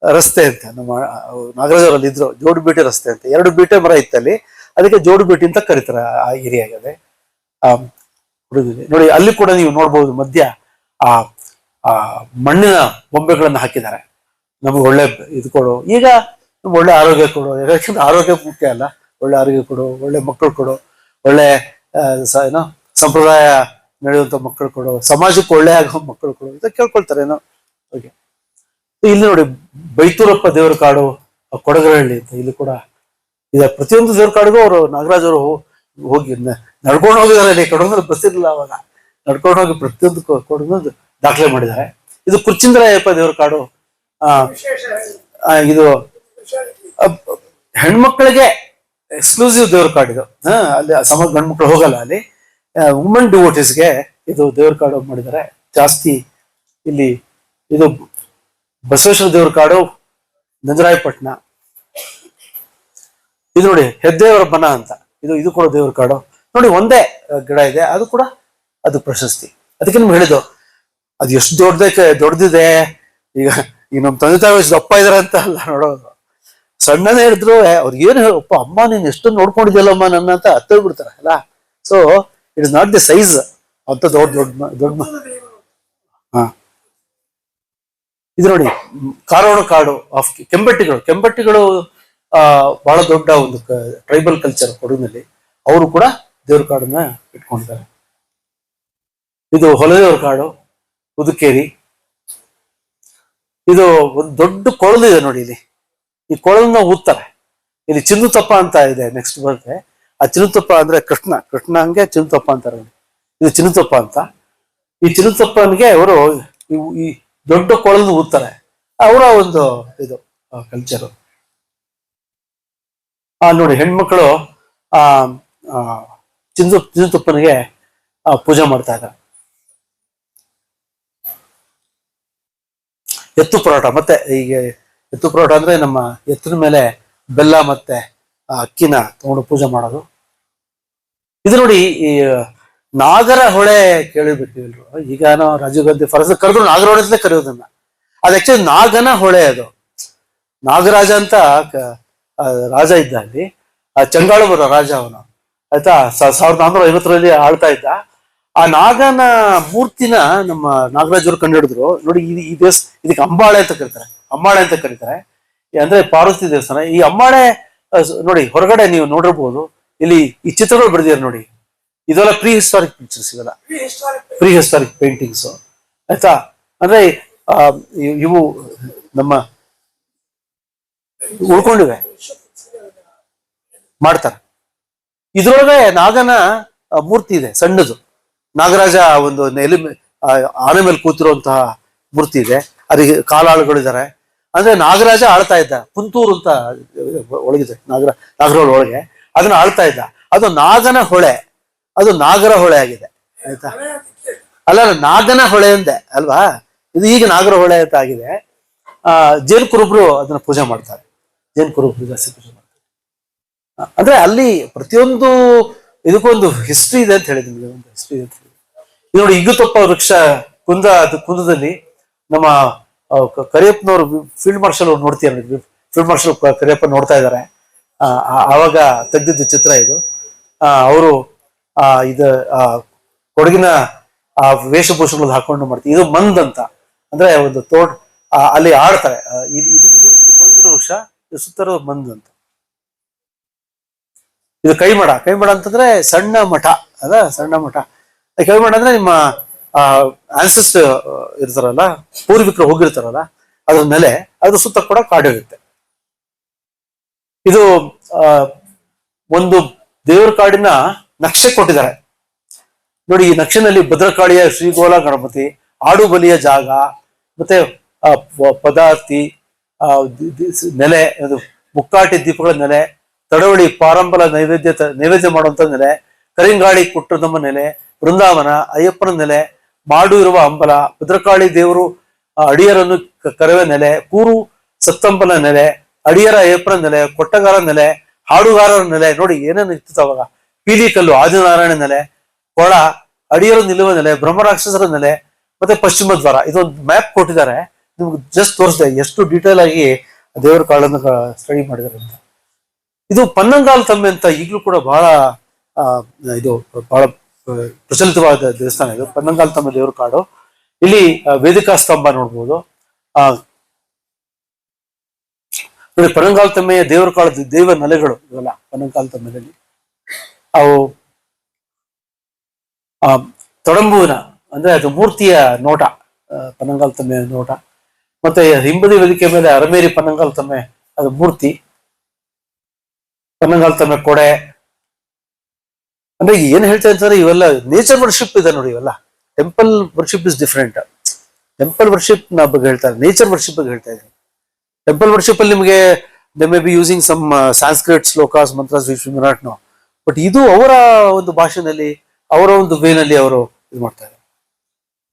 ರಸ್ತೆ ಅಂತ. ನಮ್ಮ ನಾಗರಾಜರಲ್ಲಿ ಇದ್ರು ಜೋಡುಬೀಟಿ ರಸ್ತೆ ಅಂತ, 2 ಬೀಟೆ ಮರ ಇತ್ತಲ್ಲಿ, ಅದಕ್ಕೆ ಜೋಡುಬೀಟಿ ಅಂತ ಕರೀತಾರೆ ಆ ಏರಿಯಾಗೆ. ನೋಡಿ ಅಲ್ಲಿ ಕೂಡ ನೀವು ನೋಡ್ಬೋದು ಮಧ್ಯ ಆ ಮಣ್ಣಿನ ಬೊಂಬೆಗಳನ್ನ ಹಾಕಿದ್ದಾರೆ. ನಮ್ಗೆ ಒಳ್ಳೆ ಇದು ಕೊಡು, ಈಗ ನಮ್ಗೆ ಒಳ್ಳೆ ಆರೋಗ್ಯ ಕೊಡು. ಯಾಕಂದ್ರೆ ಆರೋಗ್ಯ ಮುಖ್ಯ ಅಲ್ಲ, ಒಳ್ಳೆ ಆರೋಗ್ಯ ಕೊಡು, ಒಳ್ಳೆ ಮಕ್ಕಳು ಕೊಡು, ಒಳ್ಳೆ ಸಂಪ್ರದಾಯ ನಡೆಯುವಂತ ಮಕ್ಕಳು ಕೊಡು, ಸಮಾಜಕ್ಕೆ ಒಳ್ಳೆ ಆಗೋ ಮಕ್ಕಳು ಕೊಡು ಅಂತ ಕೇಳ್ಕೊಳ್ತಾರೆ ಏನೋ. ಓಕೆ, ಇಲ್ಲಿ ನೋಡಿ ಬೈತೂರಪ್ಪ ದೇವರ ಕಾಡು ಕೊಡಗರಹಳ್ಳಿ ಅಂತ, ಇಲ್ಲಿ ಕೂಡ ಇದೆ. ಪ್ರತಿಯೊಂದು ದೇವ್ರ ಕಾಡಿಗೂ ಅವರು ನಾಗರಾಜ್ ಅವರು ಹೋಗಿ ನಡ್ಕೊಂಡು ಹೋಗಿದ್ದಾರೆ. ಇಲ್ಲಿ ಕೊಡಗಲ್ಲಿ ಬಸ್ ಇರಲಿಲ್ಲ ಅವಾಗ, ನಡ್ಕೊಂಡು ಹೋಗಿ ಪ್ರತಿಯೊಂದು ಕೊಡಗು ದಾಖಲೆ ಮಾಡಿದ್ದಾರೆ. ಇದು ಕುರ್ಚಿಂದ್ರಾಯಪ್ಪ ದೇವರ ಕಾಡು. ಇದು ಹೆಣ್ಮಕ್ಳಿಗೆ ಎಕ್ಸ್ಕ್ಲೂಸಿವ್ ದೇವ್ರ ಕಾಡು ಇದು. ಅಲ್ಲಿ ಗಂಡು ಮಕ್ಳು ಹೋಗಲ್ಲ ಅಲ್ಲಿ. ವುಮೆನ್ ಡಿವೋಟೀಸ್ಗೆ ಇದು ದೇವ್ರ ಕಾಡು ಮಾಡಿದ್ದಾರೆ ಜಾಸ್ತಿ. ಇಲ್ಲಿ ಇದು ಬಸವೇಶ್ವರ ದೇವ್ರ ಕಾಡು ನಂಜರಾಯಪಟ್ಟಣ. ಇದು ನೋಡಿ ಹೆದ್ದೇವರ ಬನ ಅಂತ, ಇದು ಕೂಡ ದೇವ್ರ ಕಾಡು. ನೋಡಿ ಒಂದೇ ಗಿಡ ಇದೆ, ಅದು ಕೂಡ ಅದು ಪ್ರಶಸ್ತಿ. ಅದಕ್ಕೆ ನಿಮ್ಗೆ ಹೇಳಿದ್ದು ಅದು ಎಷ್ಟು ದೊಡ್ಡದಿದೆ. ಈಗ ನಮ್ಮ ತಂದೆ ತಾಯಿ ಎಷ್ಟು ದಪ್ಪ ಇದಾರೆ ಅಂತ ಅಲ್ಲ ನೋಡೋದು, ಸಣ್ಣನೇ ಹೇಳಿದ್ರು ಅವ್ರಿಗೆ ಏನು ಹೇಳಪ್ಪ, ಅಮ್ಮ ನೀನ್ ಎಷ್ಟು ನೋಡ್ಕೊಂಡಿದ್ಯಲ್ಲಮ್ಮ ನನ್ನ ಅಂತ ಹತ್ತೋಗ್ಬಿಡ್ತಾರೆ ಅಲ್ಲ. So it is not the size ಅಂತ ದೊಡ್ಡ ಹಾ. ಇದು ನೋಡಿ ಕಾರೋಣ ಕಾಡು ಆಫ್ ಕೆಂಪಟ್ಟಿಗಳು ಬಹಳ ದೊಡ್ಡ ಒಂದು ಟ್ರೈಬಲ್ ಕಲ್ಚರ್ ಕೊಡಗಿನಲ್ಲಿ. ಅವರು ಕೂಡ ದೇವ್ರ ಕಾಡನ್ನ ಇಟ್ಕೊಂಡಿದ್ದಾರೆ. ಇದು ಹೊಲದೇವ್ರ ಕಾಡು, ಉದುಕೇರಿ. ಇದು ಒಂದು ದೊಡ್ಡ ಕೊಳಲಿದೆ ನೋಡಿ ಇಲ್ಲಿ. ಈ ಕೊಳಲನ್ನ ಊದ್ತಾರೆ. ಇಲ್ಲಿ ಚಿನ್ನುತಪ್ಪ ಅಂತ ಇದೆ, ನೆಕ್ಸ್ಟ್ ಬರುತ್ತೆ. ಆ ಚಿನ್ನುತಪ್ಪ ಅಂದ್ರೆ ಕೃಷ್ಣ ಹಂಗೆ ಚಿನ್ನುತಪ್ಪ ಅಂತಾರೆ. ಇದು ಚಿನ್ನುತಪ್ಪ ಅಂತ. ಈ ಚಿನ್ನುತಪ್ಪನಿಗೆ ಅವರು ಈ ದೊಡ್ಡ ಕೊಳಲು ಊದ್ತಾರೆ. ಅವರ ಒಂದು ಇದು ಕಲ್ಚರು. ನೋಡಿ ಹೆಣ್ಮಕ್ಳು ಚಿನ್ನುತಪ್ಪನಿಗೆ ಪೂಜೆ ಮಾಡ್ತಾ ಇದ್ದಾರೆ. ಎತ್ತು ಪರೋಟ, ಮತ್ತೆ ಈಗ ಎತ್ತು ಪರೋಟ ಅಂದ್ರೆ ನಮ್ಮ ಎತ್ತಿನ ಮೇಲೆ ಬೆಲ್ಲ ಮತ್ತೆ ಅಕ್ಕಿನ ತಗೊಂಡು ಪೂಜೆ ಮಾಡೋದು. ಇದು ನೋಡಿ ಈ ನಾಗರ ಹೊಳೆ ಕೇಳಿರ್ಬೇಕು ಎಲ್ರು. ಈಗ ರಾಜೀವ್ ಗಾಂಧಿ ಫಾರೆಸ್ಟ್ ಕರೆದ್ರು ನಾಗರ ಹೊಳೆ ಅಂತಲೇ ಕರೆಯೋದನ್ನ. ಅದು ಆಕ್ಚುಲಿ ನಾಗನ ಹೊಳೆ. ಅದು ನಾಗರಾಜ ಅಂತ ರಾಜ ಇದ್ದ ಅಲ್ಲಿ, ಚಂಗಾಳಪುರ ರಾಜ ಅವನು, ಆಯ್ತಾ. 1450ರಲ್ಲಿ ಆಳ್ತಾ ಇದ್ದ. ಆ ನಾಗನ ಮೂರ್ತಿನ ನಮ್ಮ ನಾಗರಾಜರು ಕಂಡುಹಿಡಿದ್ರು ನೋಡಿ. ಈ ಇದಕ್ಕೆ ಅಂಬಾಳೆ ಅಂತ ಕರೀತಾರೆ. ಅಂದ್ರೆ ಪಾರ್ವತಿ ದೇವಸ್ಥಾನ. ಈ ಅಂಬಾಳೆ ನೋಡಿ ಹೊರಗಡೆ ನೀವು ನೋಡಿರ್ಬೋದು. ಇಲ್ಲಿ ಈ ಚಿತ್ರಗಳು ಬರೆದಿದ್ದಾರೆ ನೋಡಿ. ಇದೆಲ್ಲ ಪ್ರೀ ಹಿಸ್ಟಾರಿಕ್ ಪಿಕ್ಚರ್ಸ್, ಇವೆಲ್ಲ ಪ್ರೀ ಹಿಸ್ಟಾರಿಕ್ ಪೇಂಟಿಂಗ್ಸ್, ಆಯ್ತಾ. ಅಂದ್ರೆ ಇವು ನಮ್ಮ ಉಳ್ಕೊಂಡಿವೆ, ಮಾಡ್ತಾರೆ. ಇದ್ರೊಳಗೆ ನಾಗನ ಮೂರ್ತಿ ಇದೆ, ಸಣ್ಣದು. ನಾಗರಾಜ ಒಂದು ಆನೆ ಮೇಲೆ ಕೂತಿರುವಂತಹ ಮೂರ್ತಿ ಇದೆ. ಅದಕ್ಕೆ ಕಾಲಾಳುಗಳಿದ್ದಾರೆ. ಅಂದ್ರೆ ನಾಗರಾಜ ಆಳ್ತಾ ಇದ್ದ. ಪುಂತೂರು ಅಂತ ಒಳಗಿದೆ, ನಾಗರಹೊಳೆ ಒಳಗೆ ಅದನ್ನ ಆಳ್ತಾ ಇದ್ದ. ಅದು ನಾಗನ ಹೊಳೆ, ಅದು ನಾಗರ ಹೊಳೆ ಆಗಿದೆ, ಆಯ್ತಾ. ಅಲ್ಲ, ನಾಗನ ಹೊಳೆ ಅಂದೆ ಅಲ್ವಾ. ಇದು ಈಗ ನಾಗರ ಹೊಳೆ ಅಂತ ಆಗಿದೆ. ಜೇನ್ ಕುರುಬ್ರು ಅದನ್ನ ಪೂಜೆ ಮಾಡ್ತಾರೆ. ಜೇನ್ ಕುರುಬ್ರು ಜಾಸ್ತಿ ಪೂಜೆ ಮಾಡ್ತಾರೆ. ಅಂದ್ರೆ ಅಲ್ಲಿ ಪ್ರತಿಯೊಂದು ಇದಕ್ಕೊಂದು ಹಿಸ್ಟ್ರಿ ಇದೆ ಅಂತ ಹೇಳಿದ್ವಿ. ಒಂದು ಹಿಸ್ಟ್ರಿ ಇದೆ ಅಂತ ಹೇಳಿ. ನೋಡಿ ಇಗ್ಗುತೊಪ್ಪ ವೃಕ್ಷ ಕುಂದದಲ್ಲಿ ನಮ್ಮ ಕರಿಯಪ್ಪನವರು ಫೀಲ್ಡ್ ಮಾರ್ಷಲ್ ಅವ್ರು ನೋಡ್ತೀರ. ಫೀಲ್ಡ್ ಮಾರ್ಷಲ್ ಕರಿಯಪ್ಪ ನೋಡ್ತಾ ಇದ್ದಾರೆ. ಆವಾಗ ತೆಗೆದಿದ್ದು ಚಿತ್ರ ಇದು. ಅವರು ಇದು ಕೊಡಗಿನ ವೇಷಭೂಷಣಗಳು ಹಾಕೊಂಡು ಮಾಡ್ತೀವಿ. ಇದು ಮಂದ್ ಅಂತ, ಅಂದ್ರೆ ಒಂದು ಅಲ್ಲಿ ಆಡ್ತಾರೆ. ಇದು ಪವಿತ್ರ ವೃಕ್ಷ, ಇದು ಸುತ್ತರೋ ಮಂದ್ ಅಂತ. ಇದು ಕೈಮಡ ಅಂತಂದ್ರೆ ಸಣ್ಣ ಮಠ ಅದ, ಸಣ್ಣ ಮಠ. ಕೈಮಡ ಅಂದ್ರೆ ನಿಮ್ಮ ಆನ್ಸೆಸ್ಟರ್ ಇರ್ತಾರಲ್ಲ, ಪೂರ್ವಿಕರು ಹೋಗಿರ್ತಾರಲ್ಲ, ಅದ್ರ ನೆಲೆ. ಅದ್ರ ಸುತ್ತ ಕೂಡ ಕಾಡಿರುತ್ತೆ. ಇದು ಒಂದು ದೇವರ ಕಾಡಿನ ನಕ್ಷೆ ಕೊಟ್ಟಿದ್ದಾರೆ ನೋಡಿ. ಈ ನಕ್ಷೆನಲ್ಲಿ ಭದ್ರಕಾಳಿಯ ಶ್ರೀಗೋಲ ಗಣಪತಿ, ಆಡು ಬಲಿಯ ಜಾಗ, ಮತ್ತೆ ಪದಾರ್ಥಿ ನೆಲೆ, ಅದು ಮುಕ್ಕಾಟಿ ದೀಪಗಳ ನೆಲೆ, ತಡವಳಿ ಪಾರಂಬಲ ನೈವೇದ್ಯ ಮಾಡುವಂತ ನೆಲೆ, ಕರಿಂಗಾಳಿ ಕುಟ್ಟದಮ್ಮ ನೆಲೆ, ಬೃಂದಾವನ, ಅಯ್ಯಪ್ಪನ ನೆಲೆ, ಮಾಡು ಇರುವ ಅಂಬಲ, ಭದ್ರಕಾಳಿ ದೇವರು ಅಡಿಯರನ್ನು ಕರವೆ ನೆಲೆ, ಕೂರು ಸತ್ತಂಬಲ ನೆಲೆ, ಅಡಿಯರ ಅಯ್ಯಪ್ಪನ ನೆಲೆ, ಕೊಟ್ಟಗಾರ ನೆಲೆ, ಹಾಡುಗಾರರ ನೆಲೆ. ನೋಡಿ ಏನೇನು ಇತ್ತು ಅವಾಗ. ಪೀಲಿಕಲ್ಲು ಆದಿನಾರಾಯಣ ನೆಲೆ, ಕೊಳ, ಅಡಿಯರು ನಿಲ್ಲುವ ನೆಲೆ, ಬ್ರಹ್ಮರಾಕ್ಷಸರ ನೆಲೆ, ಮತ್ತೆ ಪಶ್ಚಿಮ ದ್ವಾರ. ಇದೊಂದು ಮ್ಯಾಪ್ ಕೊಟ್ಟಿದ್ದಾರೆ. ನಿಮ್ಗೆ ಜಸ್ಟ್ ತೋರಿಸಿದೆ ಎಷ್ಟು ಡೀಟೇಲ್ ಆಗಿ ದೇವರ ಕಾಡನ್ನು ಸ್ಟಡಿ ಮಾಡಿದ್ದಾರೆ ಅಂತ. ಇದು ಪನ್ನಂಗಾಲ್ ತಮ್ಮೆ ಅಂತ ಈಗಲೂ ಕೂಡ ಬಹಳ ಇದು ಬಹಳ ಪ್ರಚಲಿತವಾದ ದೇವಸ್ಥಾನ. ಇದು ಪನ್ನಂಗಾಲ್ ತಮ್ಮೆ ದೇವರ ಕಾಡು. ಇಲ್ಲಿ ವೇದಿಕಾ ಸ್ತಂಭ ನೋಡ್ಬೋದು. ನೋಡಿ ಪನ್ನಂಗಾಲ್ ತಮ್ಮೆಯ ದೇವರ ಕಾಡು ದೇವ ನೆಲೆಗಳು ಇವೆಲ್ಲ ಪನ್ನಂಗಾಲ್ ತಮ್ಮೆಯಲ್ಲಿ. ಅವು ತೊಡಂಬುವಿನ ಅಂದ್ರೆ ಅದು ಮೂರ್ತಿಯ ನೋಟ, ಪನ್ನಂಗಾಲ್ ತಮ್ಮೆಯ ನೋಟ. ಮತ್ತೆ ಹಿಂಬದಿ ವೇದಿಕೆ ಮೇಲೆ ಅರಮೇರಿ ಪನ್ನಂಗಾಲ್ ತಮ್ಮೆ ಅದು ಮೂರ್ತಿ. ಪನ್ನಂಗಾಲ್ ತಮ್ಮೆ ಕೊಡೆ. ಅಂದ್ರೆ ಏನ್ ಹೇಳ್ತಾ ಇರ್ತಾರೆ, ಇವೆಲ್ಲ ನೇಚರ್ ವರ್ಷಿಪ್ ಇದೆ ನೋಡಿ. ಇವೆಲ್ಲ temple worship is different. Temple worship ನಾ ಬಗ್ಗೆ ಹೇಳ್ತಾರೆ, ನೇಚರ್ ವರ್ಷಿಪ್ ಬಗ್ಗೆ ಹೇಳ್ತಾ ಇದ್ದೀನಿ. ಟೆಂಪಲ್ ವರ್ಷಿಪ್ ಅಲ್ಲಿ ನಿಮಗೆ they may be using some Sanskrit shlokas mantras which we not know, but ಇದು ಅವರ ಒಂದು ಭಾಷೆನಲ್ಲಿ, ಅವರ ಒಂದು ವೇನಲ್ಲಿ ಅವರು ಇದು ಮಾಡ್ತಾ ಇದ್ದಾರೆ.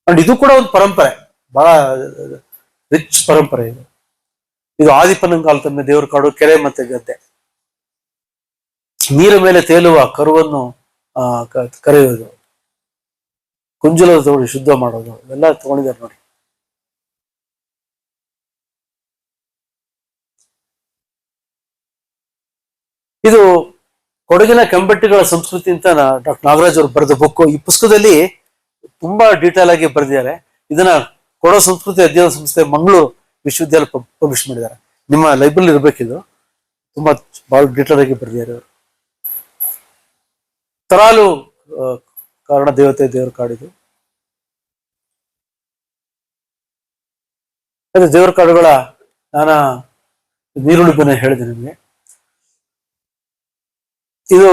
ಅಂಡ್ ಇದು ಕೂಡ ಒಂದು ಪರಂಪರೆ, ಬಹಳ ರಿಚ್ ಪರಂಪರೆ ಇದು. ಇದು ಆದಿಪನ್ನಂಗಾಲ್ ತಮ್ಮೆ ದೇವರ ಕಾಡು, ಕೆರೆ ಮತ್ತೆ ಗದ್ದೆ. ನೀರ ಮೇಲೆ ತೇಲುವ ಕರುವನ್ನು ಕರೆಯುವುದು. ಕುಂಜಲ ತಗೊಳ್ಳಿ ಶುದ್ಧ ಮಾಡೋದು ಇವೆಲ್ಲ ತಗೊಂಡಿದ್ದಾರೆ ನೋಡಿ. ಇದು ಕೊಡಗಿನ ಕೆಂಬಟ್ಟಿಗಳ ಸಂಸ್ಕೃತಿ ಅಂತ ಡಾಕ್ಟರ್ ನಾಗರಾಜ್ ಅವರು ಬರೆದ ಬುಕ್. ಈ ಪುಸ್ತಕದಲ್ಲಿ ತುಂಬಾ ಡೀಟೇಲ್ ಆಗಿ ಬರೆದಿದ್ದಾರೆ. ಇದನ್ನ ಕೊಡಗು ಸಂಸ್ಕೃತಿ ಅಧ್ಯಯನ ಸಂಸ್ಥೆ ಮಂಗಳೂರು ವಿಶ್ವವಿದ್ಯಾಲಯ ಪಬ್ಲಿಷ್ ಮಾಡಿದ್ದಾರೆ. ನಿಮ್ಮ ಲೈಬ್ರರಿ ಇರ್ಬೇಕಿದು. ತುಂಬಾ ಬಹಳ ಡೀಟೇಲ್ ಆಗಿ ಬರೆದಿದ್ದಾರೆ ಅವರು. ತರಾಲು ಕಾರಣ ದೇವತೆ ದೇವರ ಕಾಡಿದು. ಅದೇ ದೇವರ ಕಾಡುಗಳ ನಾನಾ ನೀರುಳಿಪನ್ನ ಹೇಳಿದೆ ನಿಮಗೆ. ಇದು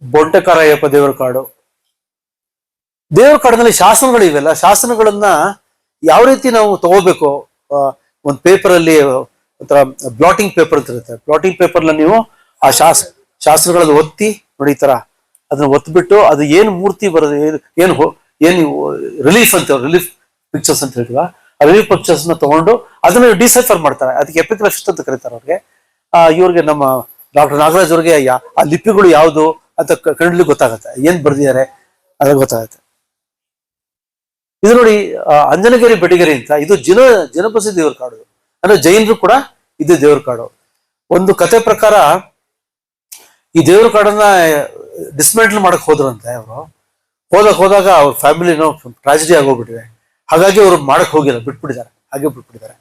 ಬೊಂಟೆಕಾರಯ್ಯಪ್ಪ ದೇವರ ಕಾಡು. ದೇವರ ಕಾಡಿನಲ್ಲಿ ಶಾಸನಗಳು ಇವೆಲ್ಲ. ಶಾಸನಗಳನ್ನ ಯಾವ ರೀತಿ ನಾವು ತಗೋಬೇಕು, ಒಂದು ಪೇಪರ್ ಅಲ್ಲಿ ಒಂಥರ ಬ್ಲಾಟಿಂಗ್ ಪೇಪರ್ ಅಂತ ಇರುತ್ತೆ. ಬ್ಲಾಟಿಂಗ್ ಪೇಪರ್ನ ನೀವು ಆ ಶಾಸನಗಳಲ್ಲಿ ಒತ್ತಿ ನೋಡಿ, ಈ ತರ ಅದನ್ನ ಒತ್ಬಿಟ್ಟು ಅದು ಏನು ಮೂರ್ತಿ ಬರೋದು, ಏನು ರಿಲೀಫ್ ಅಂತ, ರಿಲೀಫ್ ಪಿಕ್ಚರ್ಸ್ ಅಂತ ಹೇಳ್ತೀವ, ಆ ರಿಲೀಫ್ ಪಿಕ್ಚರ್ಸ್ ನ ತಗೊಂಡು ಅದನ್ನ ಡಿಸೈಫರ್ ಮಾಡ್ತಾರೆ. ಅದಕ್ಕೆ ಎಪಿಗ್ರಾಫಿಸ್ಟ್ ಅಂತ ಕರೀತಾರೆ ಅವ್ರಿಗೆ. ಇವ್ರಿಗೆ ನಮ್ಮ ಡಾಕ್ಟರ್ ನಾಗರಾಜ್ ಅವ್ರಿಗೆ ಆ ಲಿಪಿಗಳು ಯಾವುದು ಅಂತ ಕಂಡ್ಲಿ ಗೊತ್ತಾಗತ್ತೆ, ಏನ್ ಬರ್ದಿದ್ದಾರೆ ಅದ ಗೊತ್ತಾಗತ್ತೆ. ಇದು ನೋಡಿ ಅಂಜನಗಿರಿ ಬೆಟಗಿರಿ ಅಂತ, ಇದು ಜನಪಸಿ ದೇವರ ಕಾಡು. ಅಂದ್ರೆ ಜೈನರು ಕೂಡ ಇದು ದೇವರ ಕಾಡು. ಒಂದು ಕತೆ ಪ್ರಕಾರ ಈ ದೇವರ ಕಾಡನ್ನ ಡಿಸ್ಮೆಂಟಲ್ ಮಾಡಕ್ ಹೋದ್ರಂತೆ ಅವರು. ಹೋದಾಗ ಅವ್ರ ಫ್ಯಾಮಿಲಿನೋ ಟ್ರಾಜಿಡಿ ಆಗೋಗ್ಬಿಟ್ಟಿದೆ. ಹಾಗಾಗಿ ಅವ್ರು ಮಾಡಕ್ ಹೋಗಿಲ್ಲ, ಬಿಟ್ಬಿಟ್ಟಿದ್ದಾರೆ, ಹಾಗೆ ಬಿಟ್ಬಿಟ್ಟಿದ್ದಾರೆ.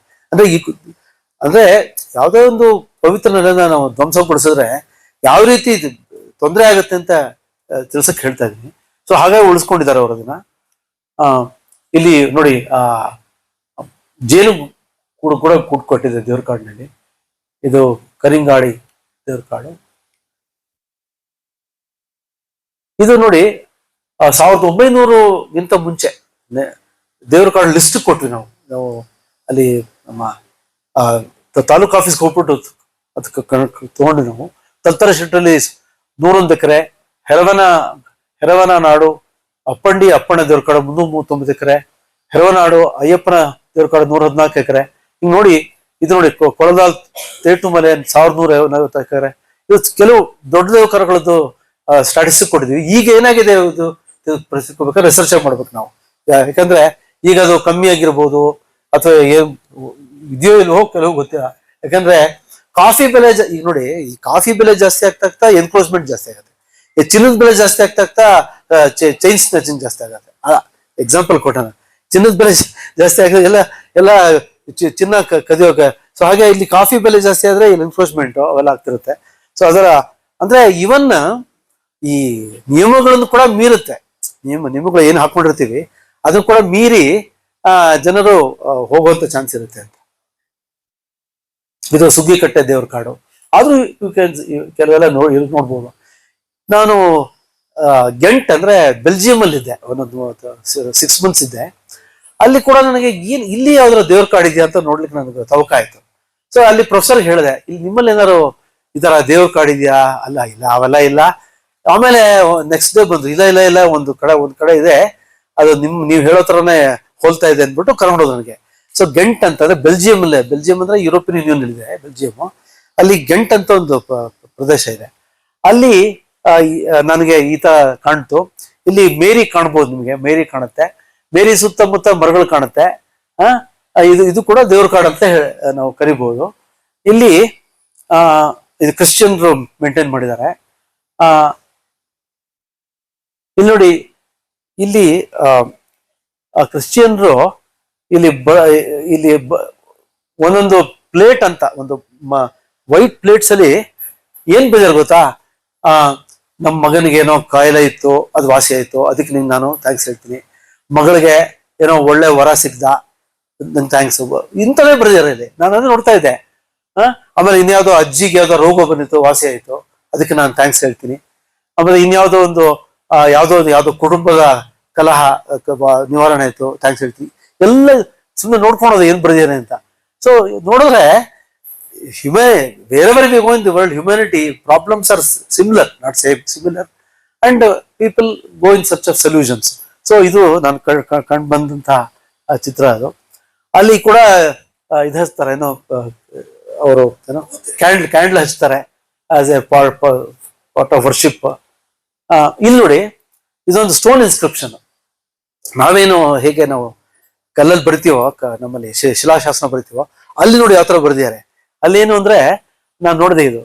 ಅಂದ್ರೆ ಯಾವುದೇ ಒಂದು ಪವಿತ್ರ ನೆಲೆನ ನಾವು ಧ್ವಂಸಪಡಿಸಿದ್ರೆ ಯಾವ ರೀತಿ ತೊಂದರೆ ಆಗುತ್ತೆ ಅಂತ ತಿಳ್ಸಕ್ ಹೇಳ್ತಾ ಇದೀನಿ. ಸೊ ಹಾಗಾಗಿ ಉಳಿಸ್ಕೊಂಡಿದ್ದಾರೆ ಅವರು ಅದನ್ನ. ಇಲ್ಲಿ ನೋಡಿ ಜೇನು ಕೂಡ ಕೊಟ್ಟಿದೆ ದೇವ್ರ ಕಾಡಿನಲ್ಲಿ. ಇದು ಕರಿಂಗಾಡಿ ದೇವ್ರ ಕಾಡು. ಇದು ನೋಡಿ 1900ಗಿಂತ ಮುಂಚೆ ದೇವ್ರ ಕಾಡು ಲಿಸ್ಟ್ ಕೊಟ್ವಿ ನಾವು ಅಲ್ಲಿ ನಮ್ಮ ತಾಲೂಕ್ ಆಫೀಸ್ಗೆ ಹೋಗ್ಬಿಟ್ಟು ಅದಕ್ಕೆ ತಗೊಂಡು ನಾವು ತಲ್ತರ ಶೆಟ್ಟಲ್ಲಿ 101 ಎಕರೆ, ಹೆರವನ ನಾಡು ಅಪ್ಪಂಡಿ ಅಪ್ಪಣ್ಣ ದೇವ್ರ ಕಾಡು 339 ಎಕರೆ, ಹೆರವನಾಡು ಅಯ್ಯಪ್ಪನ ದೇವ್ರ ಕಾಡು 114 ಎಕರೆ. ಹಿಂಗ್ ನೋಡಿ, ಇದು ನೋಡಿ ಕೊಳದಾಲ್ ತೇಟುಮಲೆ 1140 ಎಕರೆ. ಇದು ಕೆಲವು ದೊಡ್ಡ ದೇವಕಾರಗಳದ್ದು ಸ್ಟಾಟಿಸ್ಟಿಕ್ ಕೊಟ್ಟಿದ್ವಿ. ಈಗ ಏನಾಗಿದೆ ಇದು ಬೇಕಾದ್ರೆ ರಿಸರ್ಚ್ ಮಾಡ್ಬೇಕು ನಾವು. ಯಾಕಂದ್ರೆ ಈಗ ಅದು ಕಮ್ಮಿ ಆಗಿರ್ಬೋದು ಅಥವಾ ಏನ್ ಇದೆಯೋ ಇಲ್ವೋ ಕೆಲವು ಗೊತ್ತಿಲ್ಲ. ಯಾಕಂದ್ರೆ ಕಾಫಿ ಬೆಲೆ ಈಗ ನೋಡಿ, ಈ ಕಾಫಿ ಬೆಲೆ ಜಾಸ್ತಿ ಆಗ್ತಾ ಎನ್ಕ್ರೋಚ್ಮೆಂಟ್ ಜಾಸ್ತಿ ಆಗುತ್ತೆ. ಚಿನ್ನದ ಬೆಲೆ ಜಾಸ್ತಿ ಆಗ್ತಾ ಚೈನ್ ಸ್ನಾಚಿಂಗ್ ಜಾಸ್ತಿ ಆಗುತ್ತೆ. ಎಕ್ಸಾಂಪಲ್ ಕೊಟ್ಟಣ, ಚಿನ್ನದ ಬೆಲೆ ಜಾಸ್ತಿ ಆಗಿದೆ, ಎಲ್ಲ ಚಿನ್ನ ಕದಿಯೋಕೆ. ಸೊ ಹಾಗೆ ಇಲ್ಲಿ ಕಾಫಿ ಬೆಲೆ ಜಾಸ್ತಿ ಆದ್ರೆ ಎನ್ಕ್ರೋಚ್ಮೆಂಟ್ ಅವೆಲ್ಲ ಆಗ್ತಿರುತ್ತೆ. ಸೊ ಅದರ ಅಂದ್ರೆ ಇವನ್ ಈ ನಿಯಮಗಳನ್ನು ಕೂಡ ಮೀರುತ್ತೆ. ನಿಯಮಗಳು ಏನು ಹಾಕೊಂಡಿರ್ತೀವಿ ಅದನ್ನು ಕೂಡ ಮೀರಿ ಜನರು ಹೋಗುವಂತ ಚಾನ್ಸ್ ಇರುತ್ತೆ ಅಂತ. ಇದು ಸುಗ್ಗಿಕಟ್ಟೆ ದೇವ್ರ ಕಾಡು. ಆದ್ರೂ ಕೆಲವೆಲ್ಲ ನೋಡ್ಬೋದು. ನಾನು ಗೆಂಟ್ ಅಂದ್ರೆ ಬೆಲ್ಜಿಯಂ ಅಲ್ಲಿ ಇದ್ದೆ, ಒಂದೊಂದು 6 months ಇದ್ದೆ. ಅಲ್ಲಿ ಕೂಡ ನನಗೆ ಇಲ್ಲಿ ಯಾವ್ದಾರ ದೇವ್ರ ಕಾಡಿದ್ಯಾ ಅಂತ ನೋಡ್ಲಿಕ್ಕೆ ನನಗೆ ತವಕ ಆಯ್ತು. ಸೊ ಅಲ್ಲಿ ಪ್ರೊಫೆಸರ್ ಹೇಳಿದೆ, ಇಲ್ಲಿ ನಿಮ್ಮಲ್ಲಿ ಏನಾರು ಈ ತರ ದೇವ್ರ ಕಾಡಿದ್ಯಾ? ಇಲ್ಲ ಅವೆಲ್ಲ ಇಲ್ಲ. ಆಮೇಲೆ ನೆಕ್ಸ್ಟ್ ಡೇ ಬಂದ್ರು, ಇಲ್ಲ ಒಂದ್ ಕಡೆ ಇದೆ, ಅದು ನೀವು ಹೇಳೋ ತರನೇ ಹೋಲ್ತಾ ಇದೆ ಅಂದ್ಬಿಟ್ಟು ಕರ್ಕೊಂಡೋದು ನನಗೆ. ಸೊ ಗೆಂಟ್ ಅಂತಂದ್ರೆ ಬೆಲ್ಜಿಯಂ ಅಂದ್ರೆ ಯುರೋಪಿಯನ್ ಯೂನಿಯನ್ ಇದೆ ಬೆಲ್ಜಿಯಂ. ಅಲ್ಲಿ ಗೆಂಟ್ ಅಂತ ಒಂದು ಪ್ರದೇಶ ಇದೆ. ಅಲ್ಲಿ ನನಗೆ ಈ ತರ ಕಾಣ್ತು. ಇಲ್ಲಿ ಮೇರಿ ಕಾಣ್ಬೋದು, ನಿಮಗೆ ಮೇರಿ ಕಾಣುತ್ತೆ. ಮೇರಿ ಸುತ್ತಮುತ್ತ ಮರಗಳು ಕಾಣುತ್ತೆ. ಇದು ಕೂಡ ದೇವ್ರ ಕಾಡು ಅಂತ ನಾವು ಕರಿಬಹುದು. ಇಲ್ಲಿ ಇದು ಕ್ರಿಶ್ಚಿಯನ್ರು ಮೇಂಟೈನ್ ಮಾಡಿದ್ದಾರೆ. ಇಲ್ಲಿ ನೋಡಿ, ಇಲ್ಲಿ ಕ್ರಿಶ್ಚಿಯನ್ರು ಇಲ್ಲಿ ಒಂದೊಂದು ಪ್ಲೇಟ್ ಅಂತ, ಒಂದು ವೈಟ್ ಪ್ಲೇಟ್ಸ್ ಅಲ್ಲಿ ಏನ್ ಬೇಜಾರು ಗೊತ್ತಾ, ನಮ್ಮ ಮಗನಿಗೆ ಏನೋ ಕಾಯಿಲೆ ಇತ್ತು, ಅದು ವಾಸಿ ಆಯ್ತು, ಅದಕ್ಕೆ ನಿಂಗೆ ನಾನು ಥ್ಯಾಂಕ್ಸ್ ಹೇಳ್ತೀನಿ. ಮಗಳಿಗೆ ಏನೋ ಒಳ್ಳೆ ವರ ಸಿಕ್ದ, ನಂಗೆ ಥ್ಯಾಂಕ್ಸ್. ಇಂಥವೇ ಬರೆದಿದ್ದಾರೆ ಇಲ್ಲಿ. ನಾನು ಅದನ್ನ ನೋಡ್ತಾ ಇದ್ದೆ. ಆಮೇಲೆ ಇನ್ಯಾವುದೋ ಅಜ್ಜಿಗೆ ಯಾವ್ದೋ ರೋಗ ಬಂದಿತ್ತು, ವಾಸಿ ಆಯ್ತು, ಅದಕ್ಕೆ ನಾನು ಥ್ಯಾಂಕ್ಸ್ ಹೇಳ್ತೀನಿ. ಆಮೇಲೆ ಇನ್ಯಾವುದೋ ಒಂದು ಯಾವ್ದೋ ಕುಟುಂಬದ ಕಲಹ ನಿವಾರಣೆ ಆಯ್ತು, ಥ್ಯಾಂಕ್ಸ್ ಹೇಳ್ತೀನಿ. ಎಲ್ಲ ಸುಮ್ಮನೆ ನೋಡ್ಕೊಳೋದು ಏನ್ ಬರೆದಿದ್ದಾರೆ ಅಂತ. ಸೊ ನೋಡಿದ್ರೆ wherever we go in the world, humanity problems are similar, not same, similar, and people go in search of solutions. So ಇದು ನಾನು ಕಂಡು ಬಂದಂತಹ ಚಿತ್ರ. ಅದು ಅಲ್ಲಿ ಕೂಡ ಇದು ಹಚ್ತಾರೆ, ಏನೋ ಅವರು ಏನೋ ಕ್ಯಾಂಡಲ್ ಹಚ್ತಾರೆ as A part of worship. ಇಲ್ಲಿ ನೋಡಿ, ಇದೊಂದು ಸ್ಟೋನ್ ಇನ್ಸ್ಕ್ರಿಪ್ಷನ್. ನಾವೇನು ಹೇಗೆ ನಾವು ಕಲ್ಲಲ್ಲಿ ಬರಿತೀವೋ ನಮ್ಮಲ್ಲಿ ಶಿಲಾಶಾಸನ ಬರಿತೀವೋ ಅಲ್ಲಿ ನೋಡಿ ಯಾವ ತರ ಬರೆದಿದ್ದಾರೆ. ಅಲ್ಲಿ ಏನು ಅಂದ್ರೆ ನಾನು ನೋಡಿದೆ ಇದು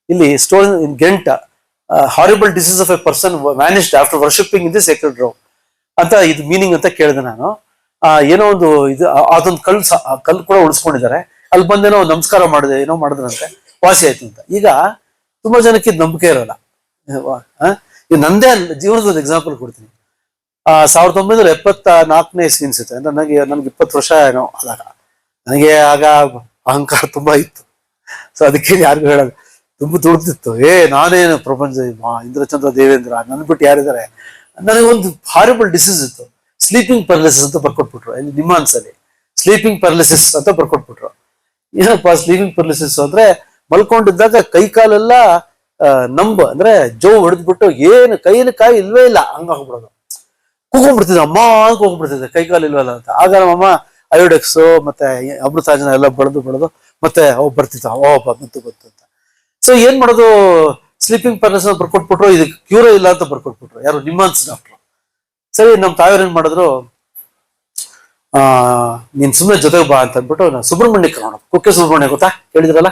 ಇಲ್ಲಿ stone in gent horrible disease of a person vanished after worshipping in the sacred row ಅಂತ ಇದು ಮೀನಿಂಗ್ ಅಂತ ಕೇಳಿದೆ ನಾನು. ಏನೋ ಒಂದು ಇದು ಅದೊಂದು ಕಲ್ಲು ಕೂಡ ಉಳಿಸ್ಕೊಂಡಿದ್ದಾರೆ. ಅಲ್ಲಿ ಬಂದೇನೋ ನಮಸ್ಕಾರ ಮಾಡಿದೆ, ಏನೋ ಮಾಡಿದ್ರಂತೆ, ವಾಸಿ ಆಯ್ತು ಅಂತ. ಈಗ ತುಂಬಾ ಜನಕ್ಕೆ ಇದು ನಂಬಿಕೆ ಇರೋಲ್ಲ. ಇದು ನಂದೇ ಜೀವನದ ಒಂದು ಎಕ್ಸಾಂಪಲ್ ಕೊಡ್ತೀನಿ. 1974 ಇಸ್ವಿ ಅನ್ಸುತ್ತೆ. ಅಂದ್ರೆ ನನ್ಗೆ 20 ವರ್ಷ ಏನೋ ಆದಾಗ ನನಗೆ ಆಗ ಅಹಂಕಾರ ತುಂಬಾ ಇತ್ತು. ಸೊ ಅದಕ್ಕೆ ಯಾರಿಗೂ ಹೇಳೋದು ತುಂಬಾ ದುಡ್ದಿತ್ತು. ನಾನೇನು ಪ್ರಪಂಚ ಇಂದ್ರಚಂದ್ರ ದೇವೇಂದ್ರ ನನ್ ಬಿಟ್ಟು ಯಾರಿದ್ದಾರೆ. ನನಗೆ ಒಂದು ಹಾರಿಬಲ್ ಡಿಸೀಸ್ ಇತ್ತು, ಸ್ಲೀಪಿಂಗ್ ಪ್ಯಾರಲಿಸಿಸ್ ಅಂತ ಬರ್ಕೊಟ್ಬಿಟ್ರು. ಇಲ್ಲಿ ನಿಮ್ಮಾನ್ಸಲ್ಲಿ ಸ್ಲೀಪಿಂಗ್ ಪ್ಯಾರಲಿಸಿಸ್ ಅಂತ ಬರ್ಕೊಟ್ಬಿಟ್ರು. ಏನಪ್ಪಾ ಸ್ಲೀಪಿಂಗ್ ಪ್ಯಾರಲಿಸಿಸ್ ಅಂದ್ರೆ ಮಲ್ಕೊಂಡಿದ್ದಾಗ ಕೈ ಕಾಲೆಲ್ಲ ಅಂದ್ರೆ ಜೋ ಹೊಡೆದ್ಬಿಟ್ಟು ಏನು ಕೈಯಲ್ಲಿ ಕಾಯಿ ಇಲ್ವೇ ಇಲ್ಲ ಹಂಗ ಹೋಗ್ಬಿಡೋದು. ಕೂಗ್ಬಿಡ್ತಿದ್ದೆ, ಅಮ್ಮ ಅಂತ ಹೋಗ್ಬಿಡ್ತಿದ್ದೆ, ಕೈ ಕಾಲು ಇಲ್ವಲ್ಲ ಅಂತ. ಆಗ ನಮ್ಮಮ್ಮ ಅಯೋಡೆಕ್ಸ್ ಮತ್ತೆ ಅಮೃತಾಂಜನ ಎಲ್ಲ ಬೆಳೆದು ಮತ್ತೆ ಬರ್ತಿತ್ತು, ಬಂತು ಅಂತ. ಸೊ ಏನ್ ಮಾಡೋದು, ಸ್ಲೀಪಿಂಗ್ ಪ್ಯಾರಲಿಸಿಸ್ ಬರ್ಕೊಟ್ಬಿಟ್ರು. ಇದಕ್ಕೆ ಕ್ಯೂರೇ ಇಲ್ಲ ಅಂತ ಬರ್ಕೊಟ್ಬಿಟ್ರು. ಯಾರು ನಿಮ್ಮಾನ್ಸ್ ಡಾಕ್ಟ್ರು. ಸರಿ, ನಮ್ಮ ತಾಯಿಯವ್ರು ಏನ್ ಮಾಡಿದ್ರು, ನೀನ್ ಸುಮ್ಮನೆ ಜೊತೆಗೆ ಬಾ ಅಂತ ಅಂದ್ಬಿಟ್ಟು ನಾನು ಸುಬ್ರಹ್ಮಣ್ಯ ಕರ್ಕೊಂಡು, ಕುಕ್ಕೆ ಸುಬ್ರಹ್ಮಣ್ಯ ಗೊತ್ತಾ, ಕೇಳಿದ್ರಲ್ಲ,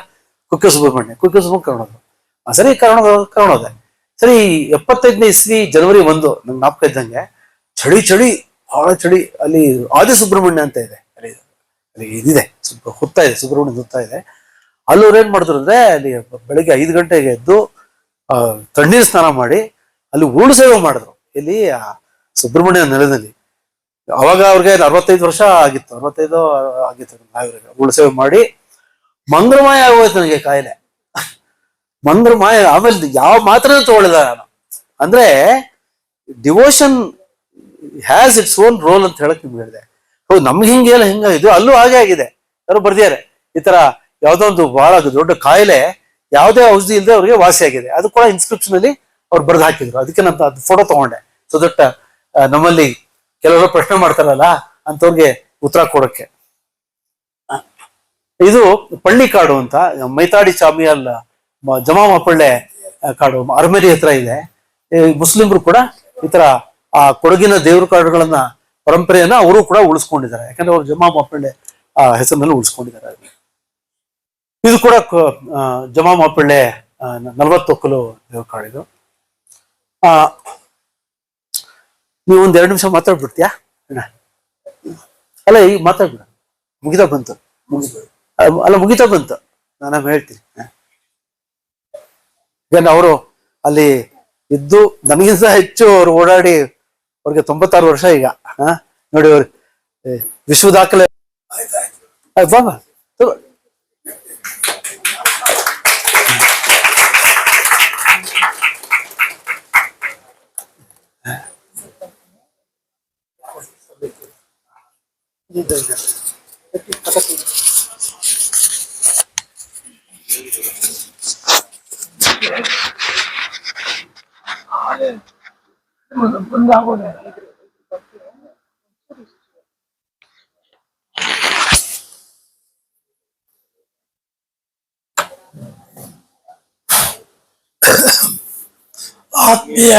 ಕುಕ್ಕೆ ಸುಬ್ರಹ್ಮಣ್ಯ ಕರ್ಕೊಂಡೋದು. ಸರಿ, ಕರ್ಕೊಂಡೋದೆ. ಸರಿ, 75ನೇ ಇಸ್ವಿ ಜನವರಿ 1 ನಂಗೆ ಜ್ಞಾಪಕ ಇದ್ದಂಗೆ ಚಳಿ ಬಹಳ ಚಳಿ. ಅಲ್ಲಿ ಆದಿ ಸುಬ್ರಹ್ಮಣ್ಯ ಅಂತ ಇದೆ, ಅಲ್ಲಿ ಇದಿದೆ, ಸ್ವಲ್ಪ ಹುತ್ತಾ ಇದೆ, ಸುಬ್ರಹ್ಮಣ್ಯ ಹುತ್ತಾ ಇದೆ. ಅಲ್ಲವ್ರು ಏನ್ ಮಾಡಿದ್ರು ಅಂದ್ರೆ ಅಲ್ಲಿ ಬೆಳಿಗ್ಗೆ 5 ಗಂಟೆಗೆ ಎದ್ದು ತಣ್ಣೀರು ಸ್ನಾನ ಮಾಡಿ ಅಲ್ಲಿ ಉರುಳು ಸೇವೆ ಮಾಡಿದ್ರು. ಇಲ್ಲಿ ಸುಬ್ರಹ್ಮಣ್ಯ ನೆಲದಲ್ಲಿ. ಅವಾಗ ಅವ್ರಿಗೆ 65 ವರ್ಷ ಆಗಿತ್ತು, 65 ಆಗಿತ್ತು ನಾವಿವ್ರಿಗೆ. ಉರುಳು ಸೇವೆ ಮಾಡಿ ಮಂಗಳಮಾಯ ಆಗೋಯ್ತು ನನಗೆ ಕಾಯಿಲೆ. ಮಂಗಳಮಾಯ. ಆಮೇಲೆ ಯಾವ ಮಾತ್ರನೇ ತಗೊಳ್ಳಿಲ್ಲ ನಾನು. ಅಂದ್ರೆ devotion has its own role ಅಂತ ಹೇಳಕ್ ನಿಮ್ಗೆ ಹೇಳಿದೆ. ಹೌದು, ನಮ್ಗೆ ಹಿಂಗೆಲ್ಲ ಹಿಂಗಾಗಿದ್ದು ಅಲ್ಲೂ ಹಾಗೆ ಆಗಿದೆ. ಯಾರು ಬರ್ದಿದ್ದಾರೆ ಈ ತರ ಯಾವ್ದೋ ಒಂದು ಬಹಳ ದೊಡ್ಡ ಕಾಯಿಲೆ ಯಾವುದೇ ಔಷಧಿ ಇಲ್ಲದೆ ಅವ್ರಿಗೆ ವಾಸಿ ಆಗಿದೆ. ಅದು ಕೂಡ ಇನ್ಸ್ಕ್ರಿಪ್ಷನ್ ಅಲ್ಲಿ ಅವ್ರು ಬರ್ದು ಹಾಕಿದ್ರು. ಅದಕ್ಕೆ ನಾನು ಅದು ಫೋಟೋ ತಗೊಂಡೆ. ಸೊ ದಟ್ ನಮ್ಮಲ್ಲಿ ಕೆಲವರು ಪ್ರಶ್ನೆ ಮಾಡ್ತಾರಲ್ಲ ಅಂತವ್ರಿಗೆ ಉತ್ತರ ಕೊಡಕ್ಕೆ. ಇದು ಪಳ್ಳಿ ಕಾಡು ಅಂತ ಮೈತಾಡಿ ಚಾಮಿಯಲ್ ಜಮಾಮಪಳ್ಳೆ ಕಾಡು ಅರ್ಮೇರಿ ಹತ್ರ ಇದೆ. ಮುಸ್ಲಿಮ್ರು ಕೂಡ ಈ ತರ ಆ ಕೊಡಗಿನ ದೇವ್ರ ಕಾಡುಗಳನ್ನ ಪರಂಪರೆಯನ್ನ ಅವರು ಕೂಡ ಉಳಿಸ್ಕೊಂಡಿದ್ದಾರೆ. ಯಾಕಂದ್ರೆ ಅವ್ರು ಜಮಾಮಪಳ್ಳೆ ಆ ಹೆಸರಿನಲ್ಲಿ ಉಳಿಸ್ಕೊಂಡಿದ್ದಾರೆ. ಇದು ಕೂಡ ಜಮಾಮಪಳ್ಳೆ 40 ಒಕ್ಕಲು ದೇವ್ರ ಕಾಡಿದು. ನೀವು ಒಂದ್ 2 ನಿಮಿಷ ಮಾತಾಡ್ಬಿಡ್ತೀಯಾ? ಅಲ್ಲ, ಈಗ ಮಾತಾಡ್ಬಿಡ, ಮುಗಿತಾ ಬಂತು. ಮುಗಿತಾ ಬಂತು, ನಾನು ಹೇಳ್ತೀನಿ. ಈಗ ಅವರು ಅಲ್ಲಿ ಇದ್ದು ನನಗಿಂತ ಹೆಚ್ಚು ಅವ್ರು ಓಡಾಡಿ, ಅವ್ರಿಗೆ 96 ವರ್ಷ ಈಗ. ನೋಡಿ, ಅವ್ರು ವಿಶ್ವ ದಾಖಲೆ. ಬಾಬಾ ಆತ್ಮೀಯ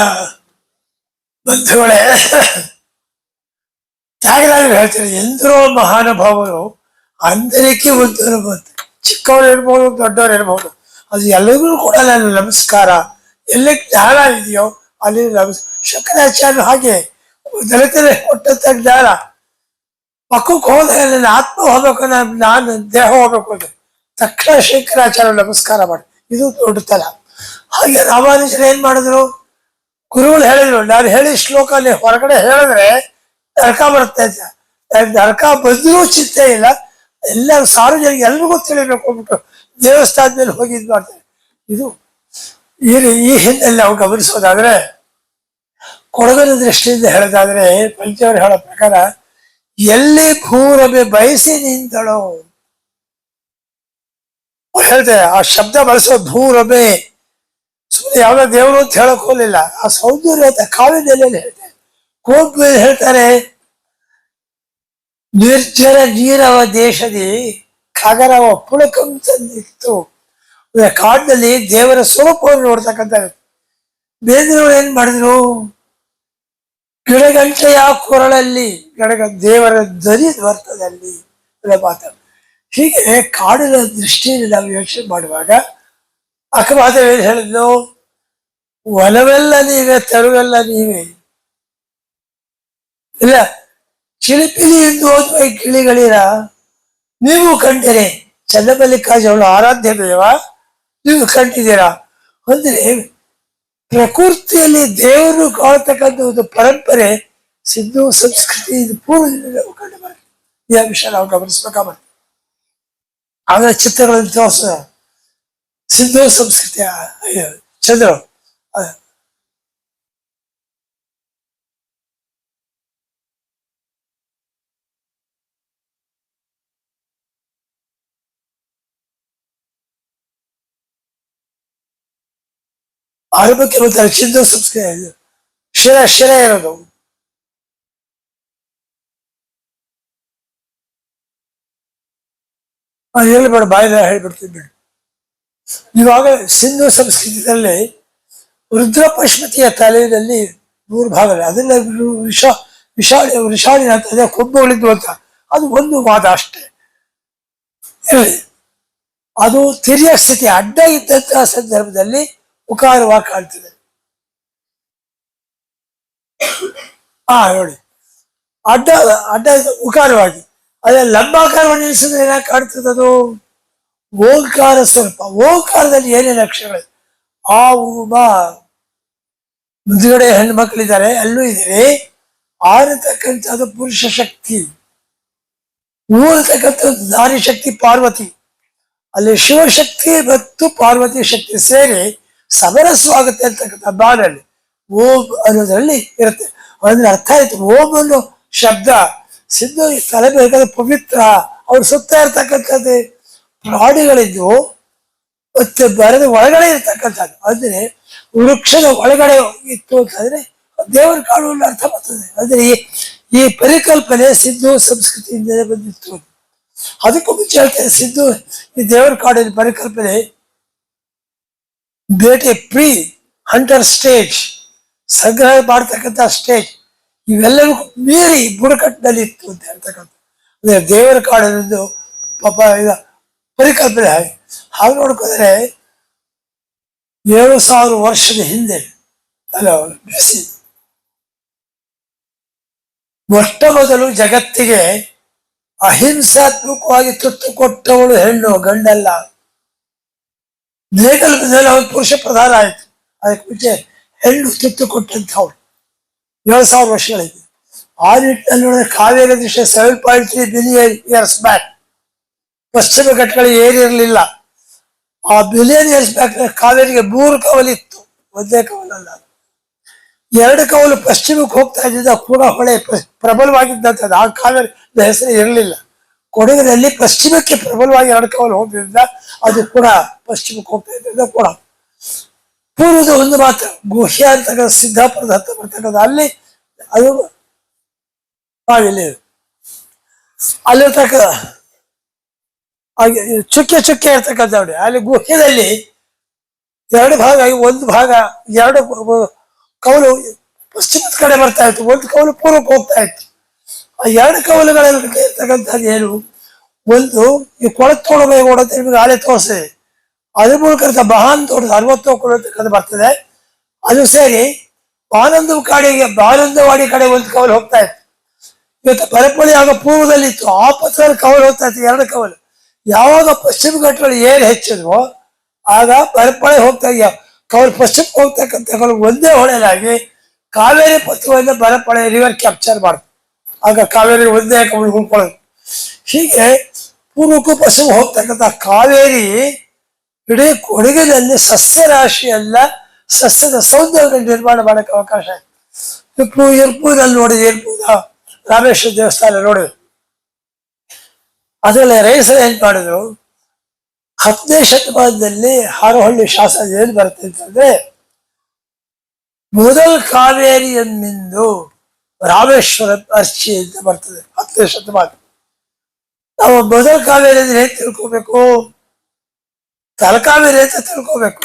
ಬಂಧುಗಳೇ, ತ್ಯಾಗರಾಜರು ಹೇಳ್ತಾರೆ, ಎಂದರೋ ಮಹಾನುಭಾವರು ಅಂದರಿಕೆ ಒಂದು ಅನುಭೂತಿ. ಚಿಕ್ಕವರು ಇರ್ಬೋದು, ದೊಡ್ಡವರು ಇರ್ಬೋದು, ಅದು ಎಲ್ಲರಿಗೂ ಕೂಡ ನನ್ನ ನಮಸ್ಕಾರ. ಎಲ್ಲಿ ಜ್ಞಾನ ಇದೆಯೋ ಅಲ್ಲಿ ಶಂಕರಾಚಾರ್ಯರು ಹಾಗೆ ದಲಿತರಿಗೆ ಕೊಟ್ಟಂತ ಜ್ಞಾನ ಪಕ್ಕಕ್ಕೆ ಹೋದಾಗ ನನ್ನ ಆತ್ಮ ಹೋಗ್ಬೇಕು, ನಾನು ದೇಹ ಹೋಗ್ಬೇಕು ಅಂದ್ರೆ ತಕ್ಷಣ ಶಂಕರಾಚಾರ್ಯ ನಮಸ್ಕಾರ ಮಾಡಿ. ಇದು ದೊಡ್ಡತನ. ಹಾಗೆ ರಾಮಾನುಜರು ಏನ್ ಮಾಡಿದ್ರು, ಗುರುಗಳು ಹೇಳಿದ್ರು, ನಾನು ಹೇಳಿ ಶ್ಲೋಕ ಅಲ್ಲಿ ಹೊರಗಡೆ ಹೇಳಿದ್ರೆ ನರಕ ಬರುತ್ತೆ ಅಂತ. ನರಕ ಬಂದರೂ ಚಿಂತೆ ಇಲ್ಲ, ಎಲ್ಲ ಸಾರ್ವಜನಿಕ ಎಲ್ರಿಗೂ ತಿಳಿಬೇಕು ಅಂದ್ಬಿಟ್ಟು ದೇವಸ್ಥಾನದ ಮೇಲೆ ಹೋಗಿ ಇದು ಮಾಡ್ತಾರೆ. ಇದು ಈ ಹಿನ್ನೆಲೆ ನಾವು ಗಮನಿಸೋದಾದ್ರೆ, ಕೊಡಗನ ದೃಷ್ಟಿಯಿಂದ ಹೇಳೋದಾದ್ರೆ ಪಂಚವರು ಹೇಳೋ ಪ್ರಕಾರ, ಎಲ್ಲಿ ಭೂರಮೆ ಬಯಸಿ ನಿಂತಳೋ ಹೇಳ್ತಾರೆ. ಆ ಶಬ್ದ ಬಳಸೋ ಭೂರಮೆ ಸುಮ್ಮನೆ ಯಾವ್ದೋ ದೇವರು ಅಂತ ಹೇಳಕ್ ಹೋಗ್ಲಿಲ್ಲ. ಆ ಸೌಂದರ್ಯ ಅಂತ ಕಾವ್ಯದಲ್ಲಿ ಹೇಳ್ತಾರೆ. ಕೋಟ್ ಹೇಳ್ತಾರೆ, ನಿರ್ಜರ ನೀರವ ದೇಶದಿ ಖಗರವ ಪುಳಕಂತಂದಿತ್ತು. ಕಾಡಿನಲ್ಲಿ ದೇವರ ಸ್ವರೂಪವನ್ನು ನೋಡ್ತಕ್ಕಂಥ ಬೇಂದ್ರವ್ರು ಏನ್ ಮಾಡಿದ್ರು, ಗಿಡಗಂಟೆಯ ಕೊರಳಲ್ಲಿ ದೇವರ ಧ್ವನಿ ಬರ್ತದಲ್ಲಿ ಮಾತಾಡ. ಹೀಗೆ ಕಾಡಿನ ದೃಷ್ಟಿಯಲ್ಲಿ ನಾವು ಯೋಚನೆ ಮಾಡುವಾಗ ಅಕ್ಕಮಾತ ಏನು ಹೇಳಿದ್ಲು, ವನವೆಲ್ಲ ನೀವೇ, ತರುವೆಲ್ಲ ನೀವೇ. ಇಲ್ಲ, ಚಿಲಿಪಿಲಿ ಎಂದು ಓದುವ ಗಿಳಿಗಳಿರ ನೀವು ಕಂಡಿರೆ, ಚನ್ನಮಲ್ಲಿಕಾರ್ಜುನ ಆರಾಧ್ಯ ದೇವ ನೀವು ಕಂಡಿದ್ದೀರಾ ಅಂದ್ರೆ ಪ್ರಕೃತಿಯಲ್ಲಿ ದೇವರು ಕಾಣತಕ್ಕಂಥ ಒಂದು ಪರಂಪರೆ ಸಿಂಧೂ ಸಂಸ್ಕೃತಿ ಇದು ಪೂರ್ವದಿಂದ ನಾವು ಕಂಡು ಬರ್ತದೆ. ಈ ವಿಷಯ ನಾವು ಗಮನಿಸ್ಬೇಕಾಗುತ್ತೆ. ಆಗ ಚಿತ್ರಗಳನ್ನು ತೋರಿಸ ಸಿಂಧೂ ಸಂಸ್ಕೃತಿಯ ಚಂದ್ರ ಆರಂಭಕ್ಕೆ ಬರ್ತಾರೆ. ಸಿಂಧೂ ಸಂಸ್ಕೃತಿ ಶಿರ ಇರೋದು. ಹೇಳ್ಬೇಡ, ಬಾಯಿದ ಹೇಳ್ಬಿಡ್ತೀನಿ ಬಿಡು. ಇವಾಗ ಸಿಂಧೂ ಸಂಸ್ಕೃತಿಯಲ್ಲಿ ರುದ್ರ ಪಶ್ಮತಿಯ ತಲೆಯಲ್ಲಿ 3 ಭಾಗ, ಅದೆಲ್ಲ ವಿಷಾಳಿನ ಅಂತ ಕೊಂಬುಗಳಿದ್ವು ಅಂತ, ಅದು ಒಂದು ವಾದ ಅಷ್ಟೇ. ಅದು ತಿರಿಯ ಸ್ಥಿತಿ ಅಡ್ಡ ಇದ್ದಂತಹ ಸಂದರ್ಭದಲ್ಲಿ ಉಕಾರವಾಗಿ ಕಾಣ್ತದೆ. ನೋಡಿ, ಅಡ್ಡ ಉಕಾರವಾಗಿ. ಅದೇ ಲಂಬಾಕಾರವನ್ನು ನಿಲ್ಲಿಸಿದ್ರೆ ಏನಾಗಿ ಕಾಣ್ತದೆ? ಅದು ಓಂಕಾರ ಸ್ವರೂಪ. ಓಂಕಾರದಲ್ಲಿ ಏನೇನು ಅಕ್ಷರಗಳು? ಆ ಉಮ, ಮುಂದುಗಡೆ ಹೆಣ್ಮಕ್ಳಿದ್ದಾರೆ, ಅಲ್ಲೂ ಇದ್ದೀರಿ. ಆರತಕ್ಕಂಥದ್ದು ಪುರುಷ ಶಕ್ತಿ, ಊರತಕ್ಕಂಥದ್ದು ನಾರಿ ಶಕ್ತಿ ಪಾರ್ವತಿ. ಅಲ್ಲಿ ಶಿವಶಕ್ತಿ ಮತ್ತು ಪಾರ್ವತಿ ಶಕ್ತಿ ಸೇರಿ ಸಮರಸವಾಗುತ್ತೆ ಅಂತಕ್ಕಂಥ ಬಾನಲ್ಲಿ ಓಂ ಅನ್ನೋದ್ರಲ್ಲಿ ಇರುತ್ತೆ. ಅಂದ್ರೆ ಅರ್ಥ ಆಯ್ತು. ಓಂ ಅನ್ನೋ ಶಬ್ದ ಸಿಂಧು ತಲೆ ಬೇಕಾದ್ರೆ ಪವಿತ್ರ. ಅವ್ರು ಸುತ್ತ ಇರ್ತಕ್ಕಂಥದ್ದು ಪ್ರಾಣಿಗಳಿದ್ದು ಮತ್ತೆ ಬರದ ಒಳಗಡೆ ಇರ್ತಕ್ಕಂಥದ್ದು. ಅಂದ್ರೆ ವೃಕ್ಷದ ಒಳಗಡೆ ಇತ್ತು ಅಂತಂದ್ರೆ ದೇವರ ಕಾಣುವಲ್ಲಿ ಅರ್ಥ ಬರ್ತದೆ. ಅಂದ್ರೆ ಈ ಪರಿಕಲ್ಪನೆ ಸಿಂಧು ಸಂಸ್ಕೃತಿಯಿಂದಲೇ ಬಂದಿತ್ತು. ಅದಕ್ಕೂ ಮುಂಚೆ ಹೇಳ್ತೇನೆ, ಸಿಂಧು ಈ ದೇವರ ಕಾಡಿನ ಪರಿಕಲ್ಪನೆ ಬೇಟೆ ಪ್ರೀ ಹಂಟರ್ ಸ್ಟೇಜ್, ಸಂಗ್ರಹ ಮಾಡ್ತಕ್ಕಂಥ ಸ್ಟೇಜ್, ಇವೆಲ್ಲವೂ ಮೀರಿ ಬುಡಕಟ್ಟಿನಲ್ಲಿ ಇತ್ತು ಅಂತ ಹೇಳ್ತಕ್ಕಂಥ ಅಂದ್ರೆ ದೇವರ ಕಾಡಿನೊಂದು ಪಾಪ ಪರಿಕಲ್ಪನೆ. ಹಾಗೆ ನೋಡ್ಕೊಂಡ್ರೆ 7,000 ವರ್ಷದ ಹಿಂದೆ ಅಲ್ಲ ಬಿಸಿ ಮೊಟ್ಟ ಮೊದಲು ಜಗತ್ತಿಗೆ ಅಹಿಂಸಾತ್ಮಕವಾಗಿ ತುತ್ತು ಕೊಟ್ಟವಳು ಹೆಣ್ಣು, ಗಂಡಲ್ಲ. ನೇಕಲ್ಪದಲ್ಲಿ ಅವನು ಪುರುಷ ಪ್ರಧಾನ ಆಯ್ತು. ಅದಕ್ಕೆ ಮುಂಚೆ ಹೆಣ್ಣು ತುತ್ತು ಕೊಟ್ಟಂಥವಳು 7,000 ವರ್ಷಗಳಿದೆ. ಆ ನಿಟ್ಟಿನಲ್ಲಿ ನೋಡಿದ್ರೆ ಕಾವೇರಿ ದೃಶ್ಯ 7.3 ಬಿಲಿಯನ್ ಇಯರ್ಸ್ ಬ್ಯಾಕ್ ಪಶ್ಚಿಮ ಘಟ್ಟಗಳು ಏರಿರಲಿಲ್ಲ. ಆ ಬಿಲಿಯನ್ ಇಯರ್ಸ್ ಬ್ಯಾಕ್ ಕಾವೇರಿಗೆ 3 ಕವಲಿತ್ತು, ಒಂದೇ ಕವಲಲ್ಲ. 2 ಕವಲು ಪಶ್ಚಿಮಕ್ಕೆ ಹೋಗ್ತಾ ಇದ್ದಿದ್ದ ಕೂಡ ಹೊಳೆ ಪ್ರಬಲವಾಗಿದ್ದಂಥದ್ದು. ಆ ಕಾವೇರಿ ಹೆಸರು ಇರಲಿಲ್ಲ. ಕೊಡಗಿನಲ್ಲಿ ಪಶ್ಚಿಮಕ್ಕೆ ಪ್ರಬಲವಾಗಿ 2 ಕವಲು ಹೋಗ್ತಿದ್ದ, ಅದು ಕೂಡ ಪಶ್ಚಿಮಕ್ಕೆ ಹೋಗ್ತಾ ಇದ್ದ. ಕೂಡ ಪೂರ್ವದ ಒಂದು ಮಾತ್ರ ಗುಹ್ಯ ಅಂತಕ್ಕಂಥ ಸಿದ್ದಾಪುರದ ಹತ್ತ ಬರ್ತಕ್ಕಂಥ ಅಲ್ಲಿ ಅದು ಅಲ್ಲಿರ್ತಕ್ಕ ಚುಕ್ಕೆ ಚುಕ್ಕೆ ಇರ್ತಕ್ಕಂಥ ಅಲ್ಲಿ ಗುಹ್ಯದಲ್ಲಿ 2 ಭಾಗ, ಒಂದು ಭಾಗ 2 ಕವಲು ಪಶ್ಚಿಮದ ಕಡೆ ಬರ್ತಾ ಇತ್ತು, ಒಂದು ಕವಲು ಪೂರ್ವಕ್ಕೆ ಹೋಗ್ತಾ ಇತ್ತು. ಆ 2 ಕವಲುಗಳಲ್ಲಿ ಇರ್ತಕ್ಕಂಥದ್ದು ಏನು? ಒಂದು ಈ ಕೊಳತ್ ತೋಡಬೇಕು ಅಂತ ನಿಮಗೆ ಆಲೆ ತೋರಿಸಿದೆ. ಅದ್ರ ಮೂಲಕ ಮಹಾನ್ ತೋಟದ 60 ಕೊಡತಕ್ಕಂಥ ಬರ್ತದೆ. ಅದು ಸೇರಿ ಬಾನಂದವಾಡಿ ಕಡೆ ಒಂದು ಕವಲು ಹೋಗ್ತಾ ಇತ್ತು. ಇವತ್ತು ಬರಪಳ್ಳಿ ಆಗ ಪೂರ್ವದಲ್ಲಿ ಇತ್ತು, ಆ ಪತ್ರದಲ್ಲಿ ಕವಲು ಹೋಗ್ತಾ ಇತ್ತು, 2 ಕವಲು. ಯಾವಾಗ ಪಶ್ಚಿಮ ಘಟ್ಟಗಳು ಏರು ಹೆಚ್ಚಿದ್ವೋ ಆಗ ಬರಪಳ್ಳಿ ಹೋಗ್ತಾ ಇದೆಯಾ ಕವಲು ಪಶ್ಚಿಮಕ್ಕೆ ಹೋಗ್ತಕ್ಕಂಥ ಕವಲು ಒಂದೇ ಹೊಳೆಯಾಗಿ ಕಾವೇರಿ ಪತ್ರದಿಂದ ಬರಪಳ್ಳಿ ರಿವರ್ ಕ್ಯಾಪ್ಚರ್ ಮಾಡ್ತು. ಆಗ ಕಾವೇರಿ ಒಂದೇ ಕವಲು ಹುಡ್ಕೊಳ್ಳೋದು. ಹೀಗೆ ಪೂರ್ವಕ್ಕೂ ಪಶ್ಚಿಮ ಹೋಗ್ತಕ್ಕಂಥ ಕಾವೇರಿ ಇಡೀ ಕೊಡಗಿನಲ್ಲಿ ಸಸ್ಯ ರಾಶಿ ಎಲ್ಲ ಸಸ್ಯದ ಸೌಂದರ್ಯ ನಿರ್ಮಾಣ ಮಾಡಕ್ಕೆ ಅವಕಾಶ ಆಯ್ತು. ಇರ್ಪೂರಲ್ಲಿ ನೋಡಿದ ಇರ್ಪೂದ ರಾಮೇಶ್ವರ ದೇವಸ್ಥಾನ ನೋಡಿದ್ರು. ಅದರಲ್ಲಿ ರೈಸರು ಏನ್ ಮಾಡಿದ್ರು, 10ನೇ ಶತಮಾನದಲ್ಲಿ ಹಾರೋಹಳ್ಳಿ ಶಾಸನ ಏನ್ ಬರುತ್ತೆ ಅಂತಂದ್ರೆ, ಮೊದಲು ಕಾವೇರಿ ಎಂದಿಂದು ರಾಮೇಶ್ವರ ಅರ್ಚಿ ಅಂತ ಬರ್ತದೆ 10ನೇ ಶತಮಾನ. ನಾವು ಮೊದಲು ಕಾವೇರಿ ಅಂದ್ರೆ ಏನ್ ತಿಳ್ಕೋಬೇಕು? ತಲಕಾವೇರಿ ಅಂತ ತಿಳ್ಕೋಬೇಕು.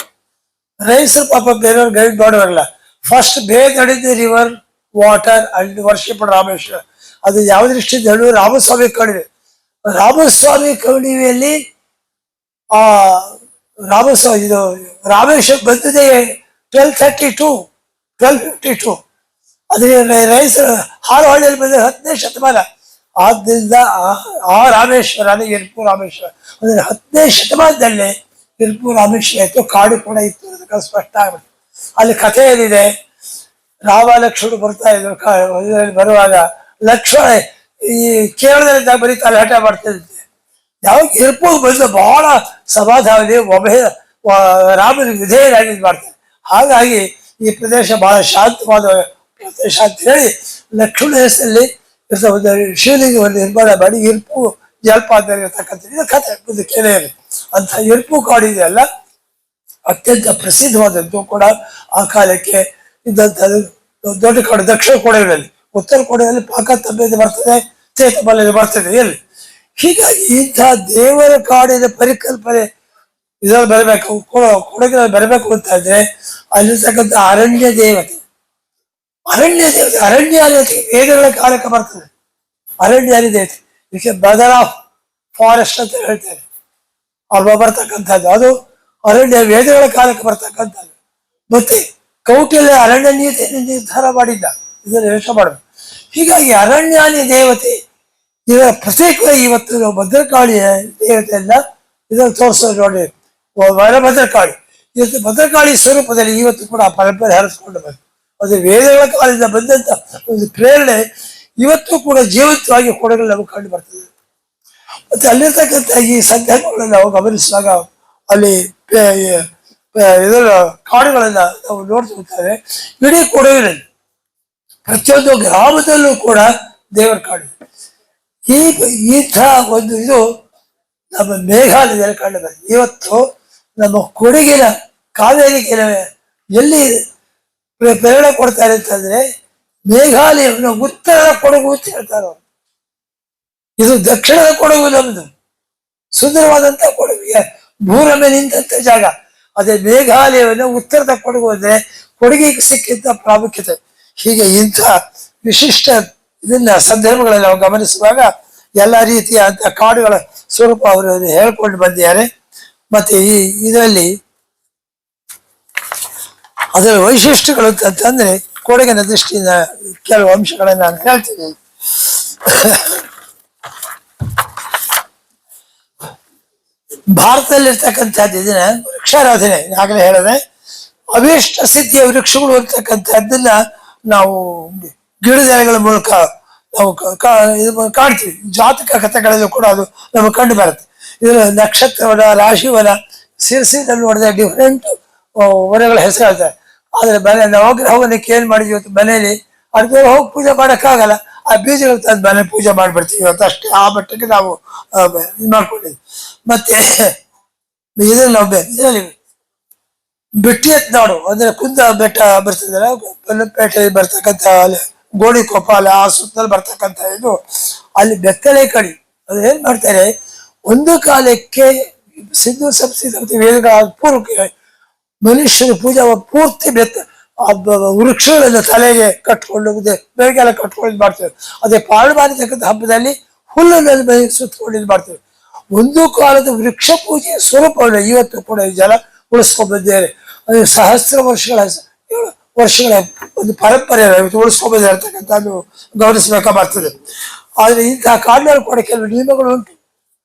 ರೈಸರು ಪಾಪ ಬೇರೆಯವ್ರು ಗೈಡ್ ಮಾಡೋರಲ್ಲ. ಫಸ್ಟ್ ಬೇಗ ನಡೀದ river water and worship Rameshwara. ಅದು ಯಾವ ದೃಷ್ಟಿಯಿಂದ ಹೇಳು, ರಾಮಸ್ವಾಮಿ ಕಣಿವೆ. ರಾಮಸ್ವಾಮಿ ಕಣಿವೆಯಲ್ಲಿ ಆ ರಾಮಸ್ವಾಮಿ ಇದು ರಾಮೇಶ್ವರ ಬಂದಿದೆ 1252. ಅದ್ರ ರೈಸರು ಹಾರೋಹಳ್ಳಿಯಲ್ಲಿ ಬಂದ 10ನೇ ಶತಮಾನ. ಆದ್ದರಿಂದ ಆ ರಾಮೇಶ್ವರನೇ ಇರ್ಪು ರಾಮೇಶ್ವರ. ಅಂದ್ರೆ 10ನೇ ಶತಮಾನದಲ್ಲಿ ಇರ್ಪು ರಾಮೇಶ್ವರ ಇತ್ತು, ಕಾಡು ಕೂಡ ಇತ್ತು. ಅದಕ್ಕೆ ಸ್ಪಷ್ಟ ಆಗ್ಬಿಟ್ಟು ಅಲ್ಲಿ ಕಥೆ ಏನಿದೆ, ರಾಮ ಲಕ್ಷ್ಮಣ ಬರ್ತಾ ಇದ್ರು ಬರುವಾಗ ಲಕ್ಷ್ಮಣ ಈ ಕೇರಳದಲ್ಲಿದ್ದಾಗ ಬರೀ ತಲಾಟ ಮಾಡ್ತಿದ್ದೆ. ಯಾವಾಗ ಇರ್ಪು ಬಂದು ಬಹಳ ಸಮಾಧಾನದಲ್ಲಿ ರಾಮನಿಗೆ ವಿಧೇಯರಾಗಿ ಮಾಡ್ತಾರೆ. ಹಾಗಾಗಿ ಈ ಪ್ರದೇಶ ಬಹಳ ಶಾಂತವಾದ ಪ್ರದೇಶ ಅಂತ ಹೇಳಿ ಲಕ್ಷ್ಮಣ ಹೆಸರಲ್ಲಿ ಒಂದು ಶಿವಲಿಂಗವನ್ನು ನಿರ್ಮಾಣ ಮಾಡಿ ಇರ್ಪು ಜಲಪಾತ ಇರತಕ್ಕಂಥ ಕಥೆ ಒಂದು ಕೆರೆಯಲ್ಲಿ ಅಂತ ಇರ್ಪು ಕಾಡು ಇದೆಯಲ್ಲ, ಅತ್ಯಂತ ಪ್ರಸಿದ್ಧವಾದದ್ದು ಕೂಡ ಆ ಕಾಲಕ್ಕೆ ಇದ್ದಂಥದ್ದು. ದೊಡ್ಡ ಕಾಡು ದಕ್ಷಿಣ ಕೊಡಗಿನಲ್ಲಿ, ಉತ್ತರ ಕೊಡಗಿನಲ್ಲಿ ಪಾಕ ತಪ್ಪದೆ ಬರ್ತದೆ, ಚೇತಬಲ್ಲಿ ಬರ್ತದೆ ಎಲ್ಲಿ. ಹೀಗಾಗಿ ಇಂತಹ ದೇವರ ಕಾಡಿನ ಪರಿಕಲ್ಪನೆ ಇದ್ರಲ್ಲಿ ಬರಬೇಕು, ಕೊಡಗಿನಲ್ಲಿ ಬರಬೇಕು ಅಂತ ಇದ್ರೆ ಅಲ್ಲಿರ್ತಕ್ಕಂಥ ಅರಣ್ಯ ದೇವತೆ ವೇದಗಳ ಕಾಲಕ್ಕೆ ಬರ್ತದೆ. ಅರಣ್ಯಾನಿ ದೇವತೆ ಇದಕ್ಕೆ ಬ್ರದರ್ ಆಫ್ ಫಾರೆಸ್ಟ್ ಅಂತ ಹೇಳ್ತಾರೆ. ಅಲ್ವ ಬರ್ತಕ್ಕಂಥದ್ದು ಅದು ಅರಣ್ಯ ವೇದಗಳ ಕಾಲಕ್ಕೆ ಬರ್ತಕ್ಕಂಥದ್ದು. ಮತ್ತೆ ಕೌಟಿಲ್ಯ ಅರಣ್ಯ ನೀತಿಯನ್ನು ನಿರ್ಧಾರ ಮಾಡಿದ್ದ, ಇದನ್ನು ಯೋಚನೆ ಮಾಡಬೇಕು. ಹೀಗಾಗಿ ಅರಣ್ಯಾನಿ ದೇವತೆ ಇದರ ಪ್ರತ್ಯೇಕವಾಗಿ ಇವತ್ತು ನಾವು ಭದ್ರಕಾಳಿಯ ದೇವತೆಯನ್ನ ಇದನ್ನು ತೋರಿಸೋದು ನೋಡಿ. ವರಭದ್ರಕಾಳಿ ಇವತ್ತು ಭದ್ರಕಾಳಿ ಸ್ವರೂಪದಲ್ಲಿ ಇವತ್ತು ಕೂಡ ಪರಂಪರೆ ಹರಿಸ್ಕೊಂಡು ಬಂತು. ಅದು ವೇದಗಳ ಕಾಲದಿಂದ ಬಂದಂತ ಒಂದು ಪ್ರೇರಣೆ ಇವತ್ತು ಕೂಡ ಜೀವಂತವಾಗಿ ಕೊಡಗಲ್ಲಿ ನಮಗೆ ಕಂಡು ಬರ್ತದೆ. ಮತ್ತೆ ಅಲ್ಲಿರ್ತಕ್ಕಂಥ ಈ ಸಂದರ್ಭಗಳನ್ನು ನಾವು ಗಮನಿಸಿದಾಗ ಅಲ್ಲಿ ಇದರ ಕಾಡುಗಳನ್ನ ನಾವು ನೋಡ್ತಿರ್ತಾರೆ. ಇಡೀ ಕೊಡಗಿನಲ್ಲಿ ಪ್ರತಿಯೊಂದು ಗ್ರಾಮದಲ್ಲೂ ಕೂಡ ದೇವರ ಕಾಡು. ಇಂಥ ಒಂದು ಇದು ನಮ್ಮ ಮೇಘಾಲಯದಲ್ಲಿ ಕಂಡು ಬರ್ತದೆ. ಇವತ್ತು ನಮ್ಮ ಕೊಡಗಿನ ಕಾವೇರಿ ಕೆಲವೇ ಎಲ್ಲಿ ಪ್ರೇರಣೆ ಕೊಡ್ತಾರೆ ಅಂತಂದ್ರೆ ಮೇಘಾಲಯವನ್ನು ಉತ್ತರದ ಕೊಡಗು ಅಂತ ಹೇಳ್ತಾರೆ ಅವರು. ಇದು ದಕ್ಷಿಣದ ಕೊಡಗು ನಮ್ದು, ಸುಂದರವಾದಂತ ಕೊಡಗು, ಭೂರಮೆ ನಿಂತ ಜಾಗ. ಅದೇ ಮೇಘಾಲಯವನ್ನು ಉತ್ತರದ ಕೊಡಗು ಅಂದ್ರೆ ಕೊಡಗಿಗೆ ಸಿಕ್ಕಿದ್ದ ಪ್ರಾಮುಖ್ಯತೆ. ಹೀಗೆ ಇಂಥ ವಿಶಿಷ್ಟ ಇದನ್ನ ಸಂದರ್ಭಗಳಲ್ಲಿ ನಾವು ಗಮನಿಸುವಾಗ ಎಲ್ಲ ರೀತಿಯ ಅಂತ ಕಾಡುಗಳ ಸ್ವರೂಪ ಅವರು ಹೇಳ್ಕೊಂಡು ಬಂದಿದ್ದಾರೆ. ಮತ್ತೆ ಇದರಲ್ಲಿ ಅದರ ವೈಶಿಷ್ಟ್ಯಗಳು ಅಂತಂದ್ರೆ ಕೊಡಗಿನ ದೃಷ್ಟಿಯಿಂದ ಕೆಲವು ಅಂಶಗಳನ್ನು ನಾನು ಹೇಳ್ತೀನಿ. ಭಾರತದಲ್ಲಿರ್ತಕ್ಕಂಥದ್ದು ಇದನ್ನ ವೃಕ್ಷಾರಾಧನೆ ಆಗಲೇ ಹೇಳಿದೆ. ಅಭೀಷ್ಟ ಸಿದ್ಧಿಯ ವೃಕ್ಷಗಳು ಇರ್ತಕ್ಕಂಥದ್ದನ್ನ ನಾವು ಗಿಡದೆಲೆಗಳ ಮೂಲಕ ನಾವು ಕಾಣ್ತೀವಿ. ಜಾತಕ ಕಥೆಗಳಲ್ಲೂ ಕೂಡ ಅದು ನಮಗೆ ಕಂಡು ಬರುತ್ತೆ. ಇದರ ನಕ್ಷತ್ರವನ, ರಾಶಿವನ, ಸಿರಸಿನಲ್ಲಿ ನೋಡಿದ ಡಿಫ್ರೆಂಟ್ ವನಗಳ ಹೆಸರು ಹೇಳ್ತಾರೆ. ಆದ್ರೆ ಮನೆ ನವಗ್ರಹವನ್ನಕ್ಕೆ ಏನ್ ಮಾಡಿದ್ವಿ ಇವತ್ತು ಮನೇಲಿ ಅದ್ರ ಹೋಗಿ ಪೂಜೆ ಮಾಡೋಕ್ಕಾಗಲ್ಲ. ಆ ಬೀಜಗಳು ತಂದು ಮನೆ ಪೂಜೆ ಮಾಡ್ಬಿಡ್ತೀವಿ ಇವತ್ತು ಅಷ್ಟೇ. ಆ ಮಟ್ಟಕ್ಕೆ ನಾವು ಇದು ಮಾಡ್ಕೊಂಡಿದ್ವಿ. ಮತ್ತೆ ಇದರಲ್ಲಿ ನಾವು ಇದರಲ್ಲಿ ಬೆಟ್ಟಿಯತ್ ನಾಡು ಅಂದ್ರೆ ಕುಂದ ಬೆಟ್ಟ ಬರ್ತದಲ್ಲ, ಪೇಟೆ ಬರ್ತಕ್ಕಂಥ ಗೋಣಿಕೊಪ್ಪ ಅಲ್ಲ ಆ ಸುತ್ತಲ್ಲಿ ಬರ್ತಕ್ಕಂಥ ಇದು ಅಲ್ಲಿ ಬೆತ್ತಲೆ ಕಡಿ ಅದು ಏನ್ ಮಾಡ್ತಾರೆ, ಒಂದು ಕಾಲಕ್ಕೆ ಸಿಂಧು ಸಂಸ್ಕೃತಿ ವೇದಗಳ ಪೂರ್ವಕ್ಕೆ ಮನುಷ್ಯರು ಪೂಜೆ ಪೂರ್ತಿ ವೃಕ್ಷಗಳನ್ನು ತಲೆಗೆ ಕಟ್ಕೊಂಡು ಬೆಳಗೆಲ್ಲ ಕಟ್ಕೊಂಡು ಮಾಡ್ತೇವೆ. ಅದೇ ಪಾಳು ಮಾಡಿರ್ತಕ್ಕಂಥ ಹಬ್ಬದಲ್ಲಿ ಹುಲ್ಲುನಲ್ಲಿ ಮೈ ಸುತ್ತಕೊಂಡು ಮಾಡ್ತೇವೆ. ಒಂದು ಕಾಲದ ವೃಕ್ಷ ಪೂಜೆಯ ಸ್ವರೂಪವನ್ನು ಇವತ್ತು ಕೂಡ ಈ ಜನ ಉಳಿಸ್ಕೊಂಡು ಬಂದಿದ್ದಾರೆ. ಅದು ಸಹಸ್ರ ವರ್ಷಗಳ ಒಂದು ಪರಂಪರೆ ಉಳಿಸ್ಕೊಂಡು ಬಂದಿರತಕ್ಕಂಥದ್ದು ಗಮನಿಸಬೇಕಾಗ್ತದೆ. ಆದ್ರೆ ಇಂತಹ ಕಾಡಿನಲ್ಲಿ ಕೂಡ ಕೆಲವು ನಿಯಮಗಳು ಉಂಟು.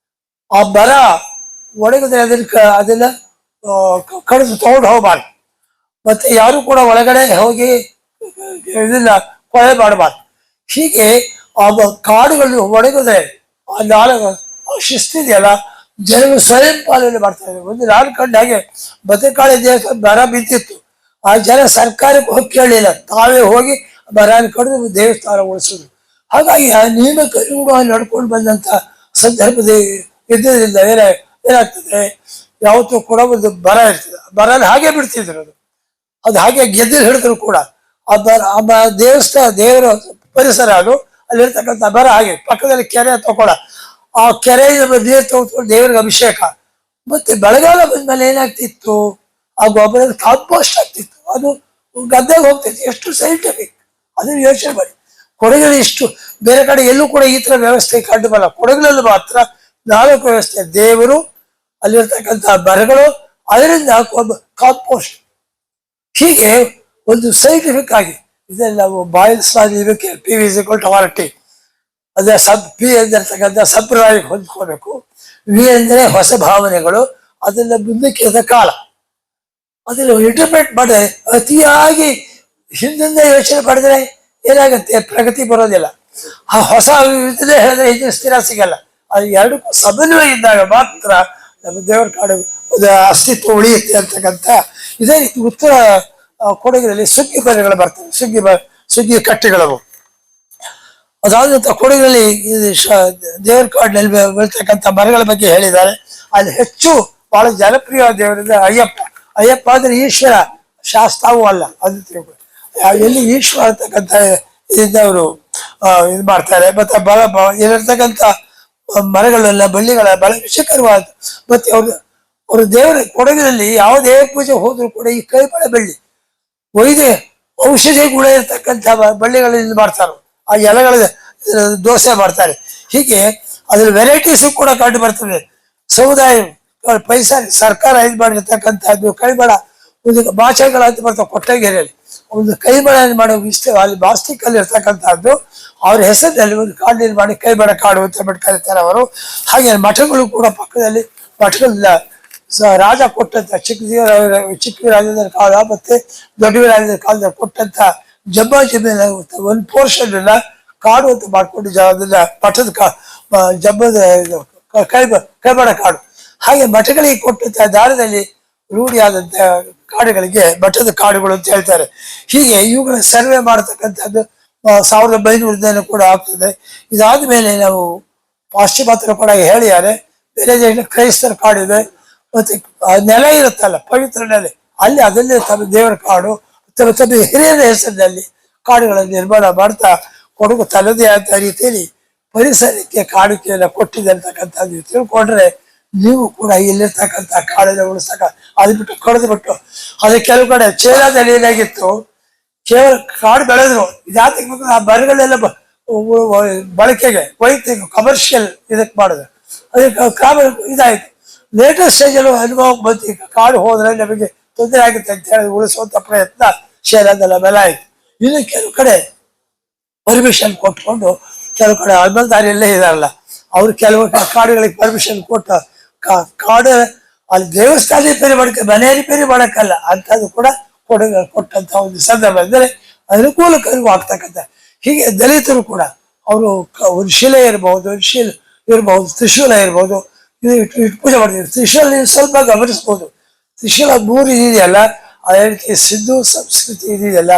ಆ ಮರ ಒಣಗಿದ್ರೆ ಅದನ್ನ ಕಡಿದು ತಗೊಂಡು ಹೋಗಬಾರ್ದು. ಮತ್ತೆ ಯಾರು ಕೂಡ ಒಳಗಡೆ ಹೋಗಿ ಇದನ್ನ ಕೊಳೆ ಮಾಡಬಾರ್ದು. ಹೀಗೆ ಆ ಕಾಡುಗಳು ಒಣಗಿದ್ರೆ ಆ ಶಿಸ್ತಿದೆಯಲ್ಲ ಜನರು ಸ್ವಯಂ ಪಾಲನೆ ಮಾಡ್ತಾ ಇದ್ದಾರೆ. ಒಂದು ನಾನು ಕಂಡ ಹಾಗೆ ಭದ್ರಕಾಳಿ ದೇವಸ್ಥಾನ ಮರ ಬಿದ್ದಿತ್ತು. ಆ ಜನ ಸರ್ಕಾರಕ್ಕೆ ಹೋಗಿ ಕೇಳಲಿಲ್ಲ, ತಾವೇ ಹೋಗಿ ಮರ ಕಡಿದು ದೇವಸ್ಥಾನ ಉಳಿಸಿದ್ರು. ಹಾಗಾಗಿ ಆ ನಿಯಮಕ್ಕೆ ಅನುಗುಣವಾಗಿ ನಡ್ಕೊಂಡು ಬಂದಂತ ಸಂದರ್ಭದ ಇದ್ದರಿಂದ ಏನಾಗ್ತದೆ, ಯಾವತ್ತೂ ಕೂಡ ಒಂದು ಬರ ಇರ್ತದೆ. ಬರನ ಹಾಗೆ ಬಿಡ್ತಿದ್ರು. ಅದು ಹಾಗೆ ಗೆದ್ದು ಹಿಡಿದ್ರು ಕೂಡ ಆ ದೇವಸ್ಥಾನ ದೇವರ ಪರಿಸರ ಅದು ಅಲ್ಲಿರ್ತಕ್ಕಂಥ ಬರ ಹಾಗೆ ಪಕ್ಕದಲ್ಲಿ ಕೆರೆ ತಗೊಳ ಆ ಕೆರೆ ನೀರು ತಗೊಂಡು ದೇವರಿಗೆ ಅಭಿಷೇಕ. ಮತ್ತೆ ಬೆಳಗಾಲ ಬಂದ್ಮೇಲೆ ಏನಾಗ್ತಿತ್ತು, ಆ ಗೊಬ್ಬರದ ಕಾಂಪೋಸ್ಟ್ ಆಗ್ತಿತ್ತು. ಅದು ಗದ್ದೆಗೆ ಹೋಗ್ತಿತ್ತು. ಎಷ್ಟು ಸೈಂಟಿಫಿಕ್ ಅದನ್ನು ಯೋಚನೆ ಮಾಡಿ. ಕೊಡಗಿನಲ್ಲಿ ಇಷ್ಟು ಬೇರೆ ಕಡೆ ಎಲ್ಲೂ ಕೂಡ ಈ ತರ ವ್ಯವಸ್ಥೆ ಕಂಡು ಬರಲ್ಲ. ಕೊಡಗಿನಲ್ಲಿ ಮಾತ್ರ 4 ವ್ಯವಸ್ಥೆ, ದೇವರು, ಅಲ್ಲಿರ್ತಕ್ಕಂಥ ಮರಗಳು, ಅದರಿಂದ ಕಾಂಪೋಸ್ಟ್, ಹೀಗೆ ಒಂದು ಸೈಂಟಿಫಿಕ್ ಆಗಿ ಇದನ್ನು ನಾವು ಬಾಯ್ಲ್ಸ್ ಇದಕ್ಕೆ PV=RT, ಅದೇ ಪಿ ಎಂದಿರ್ತಕ್ಕಂಥ ಸಂಪ್ರದಾಯಕ್ಕೆ ಹೊಂದ್ಕೋಬೇಕು. ವಿ ಅಂದರೆ ಹೊಸ ಭಾವನೆಗಳು, ಅದನ್ನ ಮುಂದಕ್ಕೆ ಕಾಲ, ಅದನ್ನು ಇಂಟರ್ಪ್ರೇಟ್ ಮಾಡಿದ್ರೆ ಅತಿಯಾಗಿ ಹಿಂದಿಂದ ಯೋಚನೆ ಮಾಡಿದ್ರೆ ಏನಾಗುತ್ತೆ, ಪ್ರಗತಿ ಬರೋದಿಲ್ಲ. ಆ ಹೊಸ ಇದನ್ನೇ ಹೇಳಿದ್ರೆ ಇದು ಸ್ಥಿರ ಸಿಗಲ್ಲ. ಅದು ಎರಡಕ್ಕೂ ಸಮನ್ವಯ ಇದ್ದಾಗ ಮಾತ್ರ ನಮ್ಮ ದೇವರ ಕಾಡು ಅಸ್ತಿತ್ವ ಉಳಿಯುತ್ತೆ ಅಂತಕ್ಕಂಥ ಇದೇ ರೀತಿ ಉತ್ತರ ಕೊಡಗಿನಲ್ಲಿ ಸುಗ್ಗಿ ಮರಗಳು ಬರ್ತವೆ, ಸುಗ್ಗಿ ಕಟ್ಟೆಗಳವು. ಅದಾದ ಕೊಡಗಿನಲ್ಲಿ ದೇವರ ಕಾಡಿನಲ್ಲಿ ಬೆಳ್ತಕ್ಕಂಥ ಮರಗಳ ಬಗ್ಗೆ ಹೇಳಿದ್ದಾರೆ. ಅಲ್ಲಿ ಹೆಚ್ಚು ಬಹಳ ಜನಪ್ರಿಯವಾದ ದೇವರಿಂದ ಅಯ್ಯಪ್ಪ ಅಂದ್ರೆ ಈಶ್ವರ, ಶಾಸ್ತ್ರವೂ ಅಲ್ಲ, ಅದು ತಿಳ್ಕೊಳ್ಳಿ. ಎಲ್ಲಿ ಈಶ್ವರ ಅಂತಕ್ಕಂಥ ಇದವರು ಇದು ಮಾಡ್ತಾರೆ. ಮತ್ತೆ ಇಲ್ಲಿರ್ತಕ್ಕಂಥ ಮರಗಳೆಲ್ಲ ಬಳ್ಳಿಗಳ ಬಹಳ ವಿಷಕರವಾದ. ಮತ್ತೆ ಅವರು ದೇವರ ಕೊಡಗಿನಲ್ಲಿ ಯಾವ ದೇವರ ಪೂಜೆ ಹೋದ್ರು ಕೂಡ ಈ ಕೈಬಳೆ ಬಳ್ಳಿ ಒಯ್ದೆ ಔಷಧಿ ಗುಣ ಇರ್ತಕ್ಕಂಥ ಬಳ್ಳಿಗಳಿಂದ ಮಾಡ್ತಾರೆ. ಆ ಎಲೆಗಳ ದೋಸೆ ಮಾಡ್ತಾರೆ. ಹೀಗೆ ಅದ್ರ ವೆರೈಟೀಸ್ ಕೂಡ ಕಂಡು ಬರ್ತದೆ. ಸಮುದಾಯ ಪೈಸಾ ಸರ್ಕಾರ ಇದು ಮಾಡಿರ್ತಕ್ಕಂಥದ್ದು ಕೈಬಳ ಒಂದು ಭಾಷೆಗಳ ಅಂತ ಬರ್ತವೆ. ಕೊಟ್ಟಗೆರೆಯಲ್ಲಿ ಒಂದು ಕೈಬಳ ಮಾಡೋ ಇಷ್ಟ, ಅಲ್ಲಿ ಬಾಸ್ಟಿಕ್ ಅಲ್ಲಿ ಇರ್ತಕ್ಕಂಥದ್ದು ಅವ್ರ ಹೆಸರಿನಲ್ಲಿ ಒಂದು ಕಾಡು ನಿರ್ಮಾಣ ಕೈಬಳ ಕಾಡು ಅಂತ ಬಿಟ್ಟು ಕರೀತಾರೆ ಅವರು. ಹಾಗೆ ಮಠಗಳು ಕೂಡ ಪಕ್ಕದಲ್ಲಿ, ಮಠಗಳ ರಾಜ ಕೊಟ್ಟಂತ ಚಿಕ್ಕ ರಾಜೇಂದ್ರ ಕಾಲ ಮತ್ತೆ ದೊಡ್ಡ ರಾಜೇಂದ್ರ ಕಾಲದಲ್ಲಿ ಕೊಟ್ಟಂತ ಜಮೀನ ಒಂದು ಪೋರ್ಷನ್ ಅನ್ನ ಕಾಡು ಅಂತ ಮಾಡ್ಕೊಂಡು ಅದನ್ನ ಮಠದ ಕೈಬಡ ಕಾಡು. ಹಾಗೆ ಮಠಗಳಿಗೆ ಕೊಟ್ಟಂತ ದಾರದಲ್ಲಿ ರೂಢಿಯಾದಂತ ಕಾಡುಗಳಿಗೆ ಮಠದ ಕಾಡುಗಳು ಅಂತ ಹೇಳ್ತಾರೆ. ಹೀಗೆ ಇವುಗಳ ಸರ್ವೆ ಮಾಡತಕ್ಕಂಥದ್ದು 1900 ಕೂಡ ಆಗ್ತದೆ. ಇದಾದ ಮೇಲೆ ನಾವು ಪಾಶ್ಚಿಮಾತ್ಯರು ಕೂಡ ಹೇಳಿದ್ದಾರೆ. ಬೇರೆ ದೇಶ ಕ್ರೈಸ್ತರ ಕಾಡಿದೆ, ಮತ್ತೆ ನೆಲ ಇರುತ್ತಲ್ಲ ಪವಿತ್ರ ನೆಲೆ, ಅಲ್ಲಿ ಅದನ್ನೇ ತಮ್ಮ ದೇವರ ಕಾಡು ತಮ್ಮ ಹಿರಿಯರ ಹೆಸರಿನಲ್ಲಿ ಕಾಡುಗಳನ್ನು ನಿರ್ಮಾಣ ಮಾಡ್ತಾ ಕೊಡಗು ತನ್ನದೇ ಆದ ರೀತಿಯಲ್ಲಿ ಪರಿಸರಕ್ಕೆ ಕಾಣಿಕೆಯನ್ನು ಕೊಟ್ಟಿದೆ ಅಂತಕ್ಕಂಥದ್ದು ತಿಳ್ಕೊಂಡ್ರೆ ನೀವು ಕೂಡ ಇಲ್ಲಿರ್ತಕ್ಕಂಥ ಕಾಡನ್ನು ಉಳಿಸಕ ಅದು ಬಿಟ್ಟು ಕಳೆದು ಬಿಟ್ಟು ಅದೇ ಕೆಲವು ಕಡೆ ಚೇರಾದಲ್ಲಿ ಏನಾಗಿತ್ತು, ಕೇವಲ ಕಾಡು ಬೆಳೆದ್ರು ಇದಾದ ಆ ಮರಗಳೆಲ್ಲ ಬಳಕೆಗೆ ವೈಯಕ್ತಿಕ ಕಮರ್ಷಿಯಲ್ ಇದಕ್ಕೆ ಮಾಡಿದ್ರು. ಅದಕ್ಕೆ ಇದಾಯ್ತು. ಲೇಟೆಸ್ಟ್ ಸ್ಟೇಜಲ್ಲೂ ಅನುಭವ ಬಂತು. ಈಗ ಕಾಡು ಹೋದ್ರೆ ನಮಗೆ ತೊಂದರೆ ಆಗುತ್ತೆ ಅಂತ ಹೇಳಿ ಉಳಿಸುವಂತ ಪ್ರಯತ್ನ ಶೇರಾದೆಲ್ಲ ಮೇಲೆ ಆಯ್ತು. ಇನ್ನು ಕೆಲವು ಕಡೆ ಪರ್ಮಿಷನ್ ಕೊಟ್ಕೊಂಡು ಕೆಲವು ಕಡೆ ಅಮಲ್ದಾರಿಯಲ್ಲೇ ಇದಾರಲ್ಲ ಅವ್ರು ಕೆಲವು ಕಾಡುಗಳಿಗೆ ಪರ್ಮಿಷನ್ ಕೊಟ್ಟು ಕಾಡು ಅಲ್ಲಿ ದೇವಸ್ಥಾನ ರಿಪೇರಿ ಮಾಡಕ್ಕೆ, ಮನೆ ರಿಪೇರಿ ಮಾಡಕ್ಕಲ್ಲ ಅಂಥದ್ದು ಕೂಡ ಕೊಟ್ಟಂತ ಒಂದು ಸಂದರ್ಭ ಅಂದರೆ ಅನುಕೂಲಕರಿಗೂ ಆಗ್ತಕ್ಕಂಥ. ಹೀಗೆ ದಲಿತರು ಕೂಡ ಅವರು ಒಂದು ಶಿಲೆ ಇರ್ಬೋದು, ಇರ್ಬೋದು, ತ್ರಿಶೂಲ ಇರ್ಬೋದು, ಇದು ಇಟ್ಟು ಪೂಜೆ ಮಾಡ್ತೀವಿ. ತ್ರಿಶೂಲ ನೀವು ಸ್ವಲ್ಪ ಗಮನಿಸ್ಬೋದು. ತ್ರಿಶೂಲ 3 ಇದೆಯಲ್ಲ, ಅದೇ ರೀತಿ ಸಿಂಧು ಸಂಸ್ಕೃತಿ ಇದೆಯಲ್ಲ,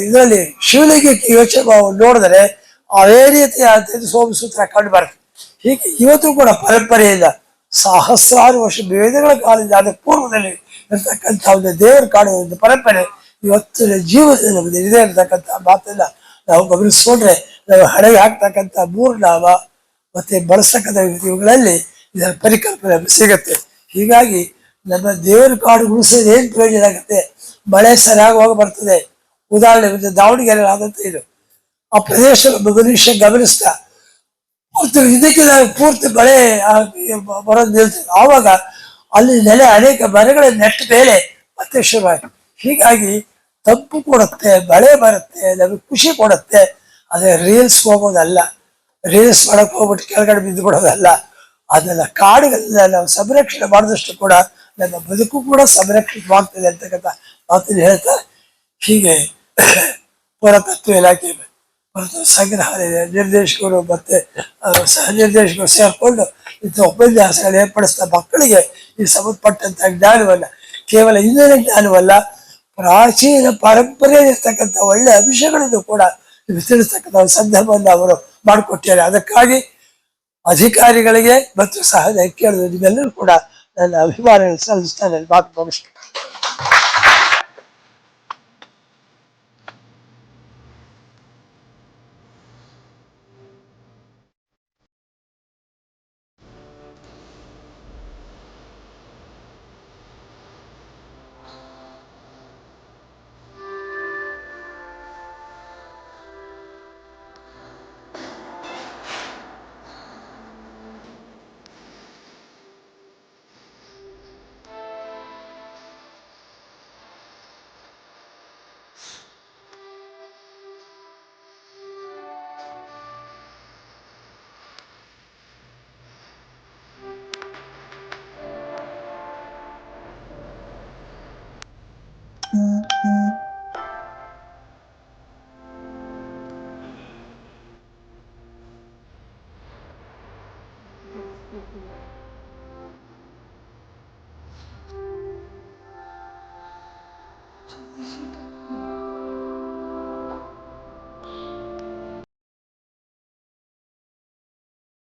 ಇದರಲ್ಲಿ ಶಿವಲಿಂಗಕ್ಕೆ ಯೋಚನೆ ನೋಡಿದ್ರೆ ಅದೇ ರೀತಿಯ ಸೋಮಸೂತ್ರ ಕಂಡು ಬರುತ್ತೆ. ಹೀಗೆ ಇವತ್ತು ಕೂಡ ಪರಂಪರೆಯಿಂದ ಸಹಸ್ರಾರು ವರ್ಷ ವೇದಗಳ ಕಾಲದಿಂದ ಅದ ಪೂರ್ವದಲ್ಲಿ ಇರ್ತಕ್ಕಂಥ ಒಂದು ದೇವರ ಕಾಡುವ ಒಂದು ಪರಂಪರೆ ಇವತ್ತಿನ ಜೀವನದಲ್ಲಿ ನಮಗೆ ಇದೆ ಇರ್ತಕ್ಕಂಥ ಮಾತನ್ನ ನಾವು ಗಮನಿಸ್ಕೊಂಡ್ರೆ ನಾವು ಹಣೆಗೆ ಹಾಕ್ತಕ್ಕಂಥ 3 ನಾಮ ಮತ್ತೆ ಬಳಸ್ತಕ್ಕಂಥ ಇವುಗಳಲ್ಲಿ ಇದರ ಪರಿಕಲ್ಪನೆ ಸಿಗತ್ತೆ. ಹೀಗಾಗಿ ನಮ್ಮ ದೇವರ ಕಾಡು ಉಳಿಸೋದು ಏನ್ ಪ್ರಯೋಜನ ಆಗುತ್ತೆ, ಮಳೆ ಸರಿಯಾಗಿ ಹೋಗಿ ಬರ್ತದೆ. ಉದಾಹರಣೆ ದಾವಣಗೆರೆ ಆದಂತ ಇದು ಆ ಪ್ರದೇಶ ಮನುಷ್ಯ ಗಮನಿಸ್ತಾ ಇದಕ್ಕೆ ಪೂರ್ತಿ ಮಳೆ ಬರೋದು ನಿಲ್ತದೆ. ಆವಾಗ ಅಲ್ಲಿ ಅನೇಕ ಮರಗಳ ನೆಟ್ಟ ಮೇಲೆ ಮತ್ತೆ ಶುರುವಾಯಿತು. ಹೀಗಾಗಿ ತಂಪು ಕೊಡುತ್ತೆ, ಮಳೆ ಬರುತ್ತೆ, ನಮಗೆ ಖುಷಿ ಕೊಡುತ್ತೆ. ಅದೇ ರೀಲ್ಸ್ ಹೋಗೋದಲ್ಲ, ರೀಲ್ಸ್ ಮಾಡಕ್ ಹೋಗ್ಬಿಟ್ಟು ಕೆಳಗಡೆ ಬಿದ್ದು ಬಿಡೋದಲ್ಲ. ಅದನ್ನ ಕಾಡುಗಳನ್ನ ನಾವು ಸಂರಕ್ಷಣೆ ಮಾಡಿದಷ್ಟು ಕೂಡ ನನ್ನ ಬದುಕು ಕೂಡ ಸಂರಕ್ಷಿತವಾಗ್ತದೆ ಅಂತಕ್ಕಂಥ ಮಾತನ್ನು ಹೇಳ್ತಾ, ಹೀಗೆ ಪುರಾತತ್ವ ಇಲಾಖೆ ಸಂಗ್ರಹಾಲಯ ನಿರ್ದೇಶಕರು ಮತ್ತೆ ಸಹ ನಿರ್ದೇಶಕರು ಸೇರ್ಕೊಂಡು ಇಂಥ ಉಪನ್ಯಾಸಗಳು ಏರ್ಪಡಿಸಿದ ಮಕ್ಕಳಿಗೆ ಈ ಸಂಬಂಧಪಟ್ಟಂತ ಜ್ಞಾನವನ್ನ ಕೇವಲ ಇಂದಿನ ಜ್ಞಾನವಲ್ಲ, ಪ್ರಾಚೀನ ಪರಂಪರೆ ಇರ್ತಕ್ಕಂಥ ಒಳ್ಳೆಯ ವಿಷಯಗಳನ್ನು ಕೂಡ ತಿಳಿಸ್ತಕ್ಕಂಥ ಒಂದು ಸಂದರ್ಭವನ್ನು ಅವರು ಮಾಡಿಕೊಟ್ಟಿದ್ದಾರೆ. ಅದಕ್ಕಾಗಿ ಅಧಿಕಾರಿಗಳಿಗೆ ಮತ್ತು ಸಹ ಕೇಳಿದ ನಿಮ್ಮೆಲ್ಲರೂ ಕೂಡ ನನ್ನ ಅಭಿಮಾನಗಳನ್ನು ಸಲ್ಲಿಸ್ತಾನೆ ಮಾತು ಮುಗಿಸ್ತೀನಿ.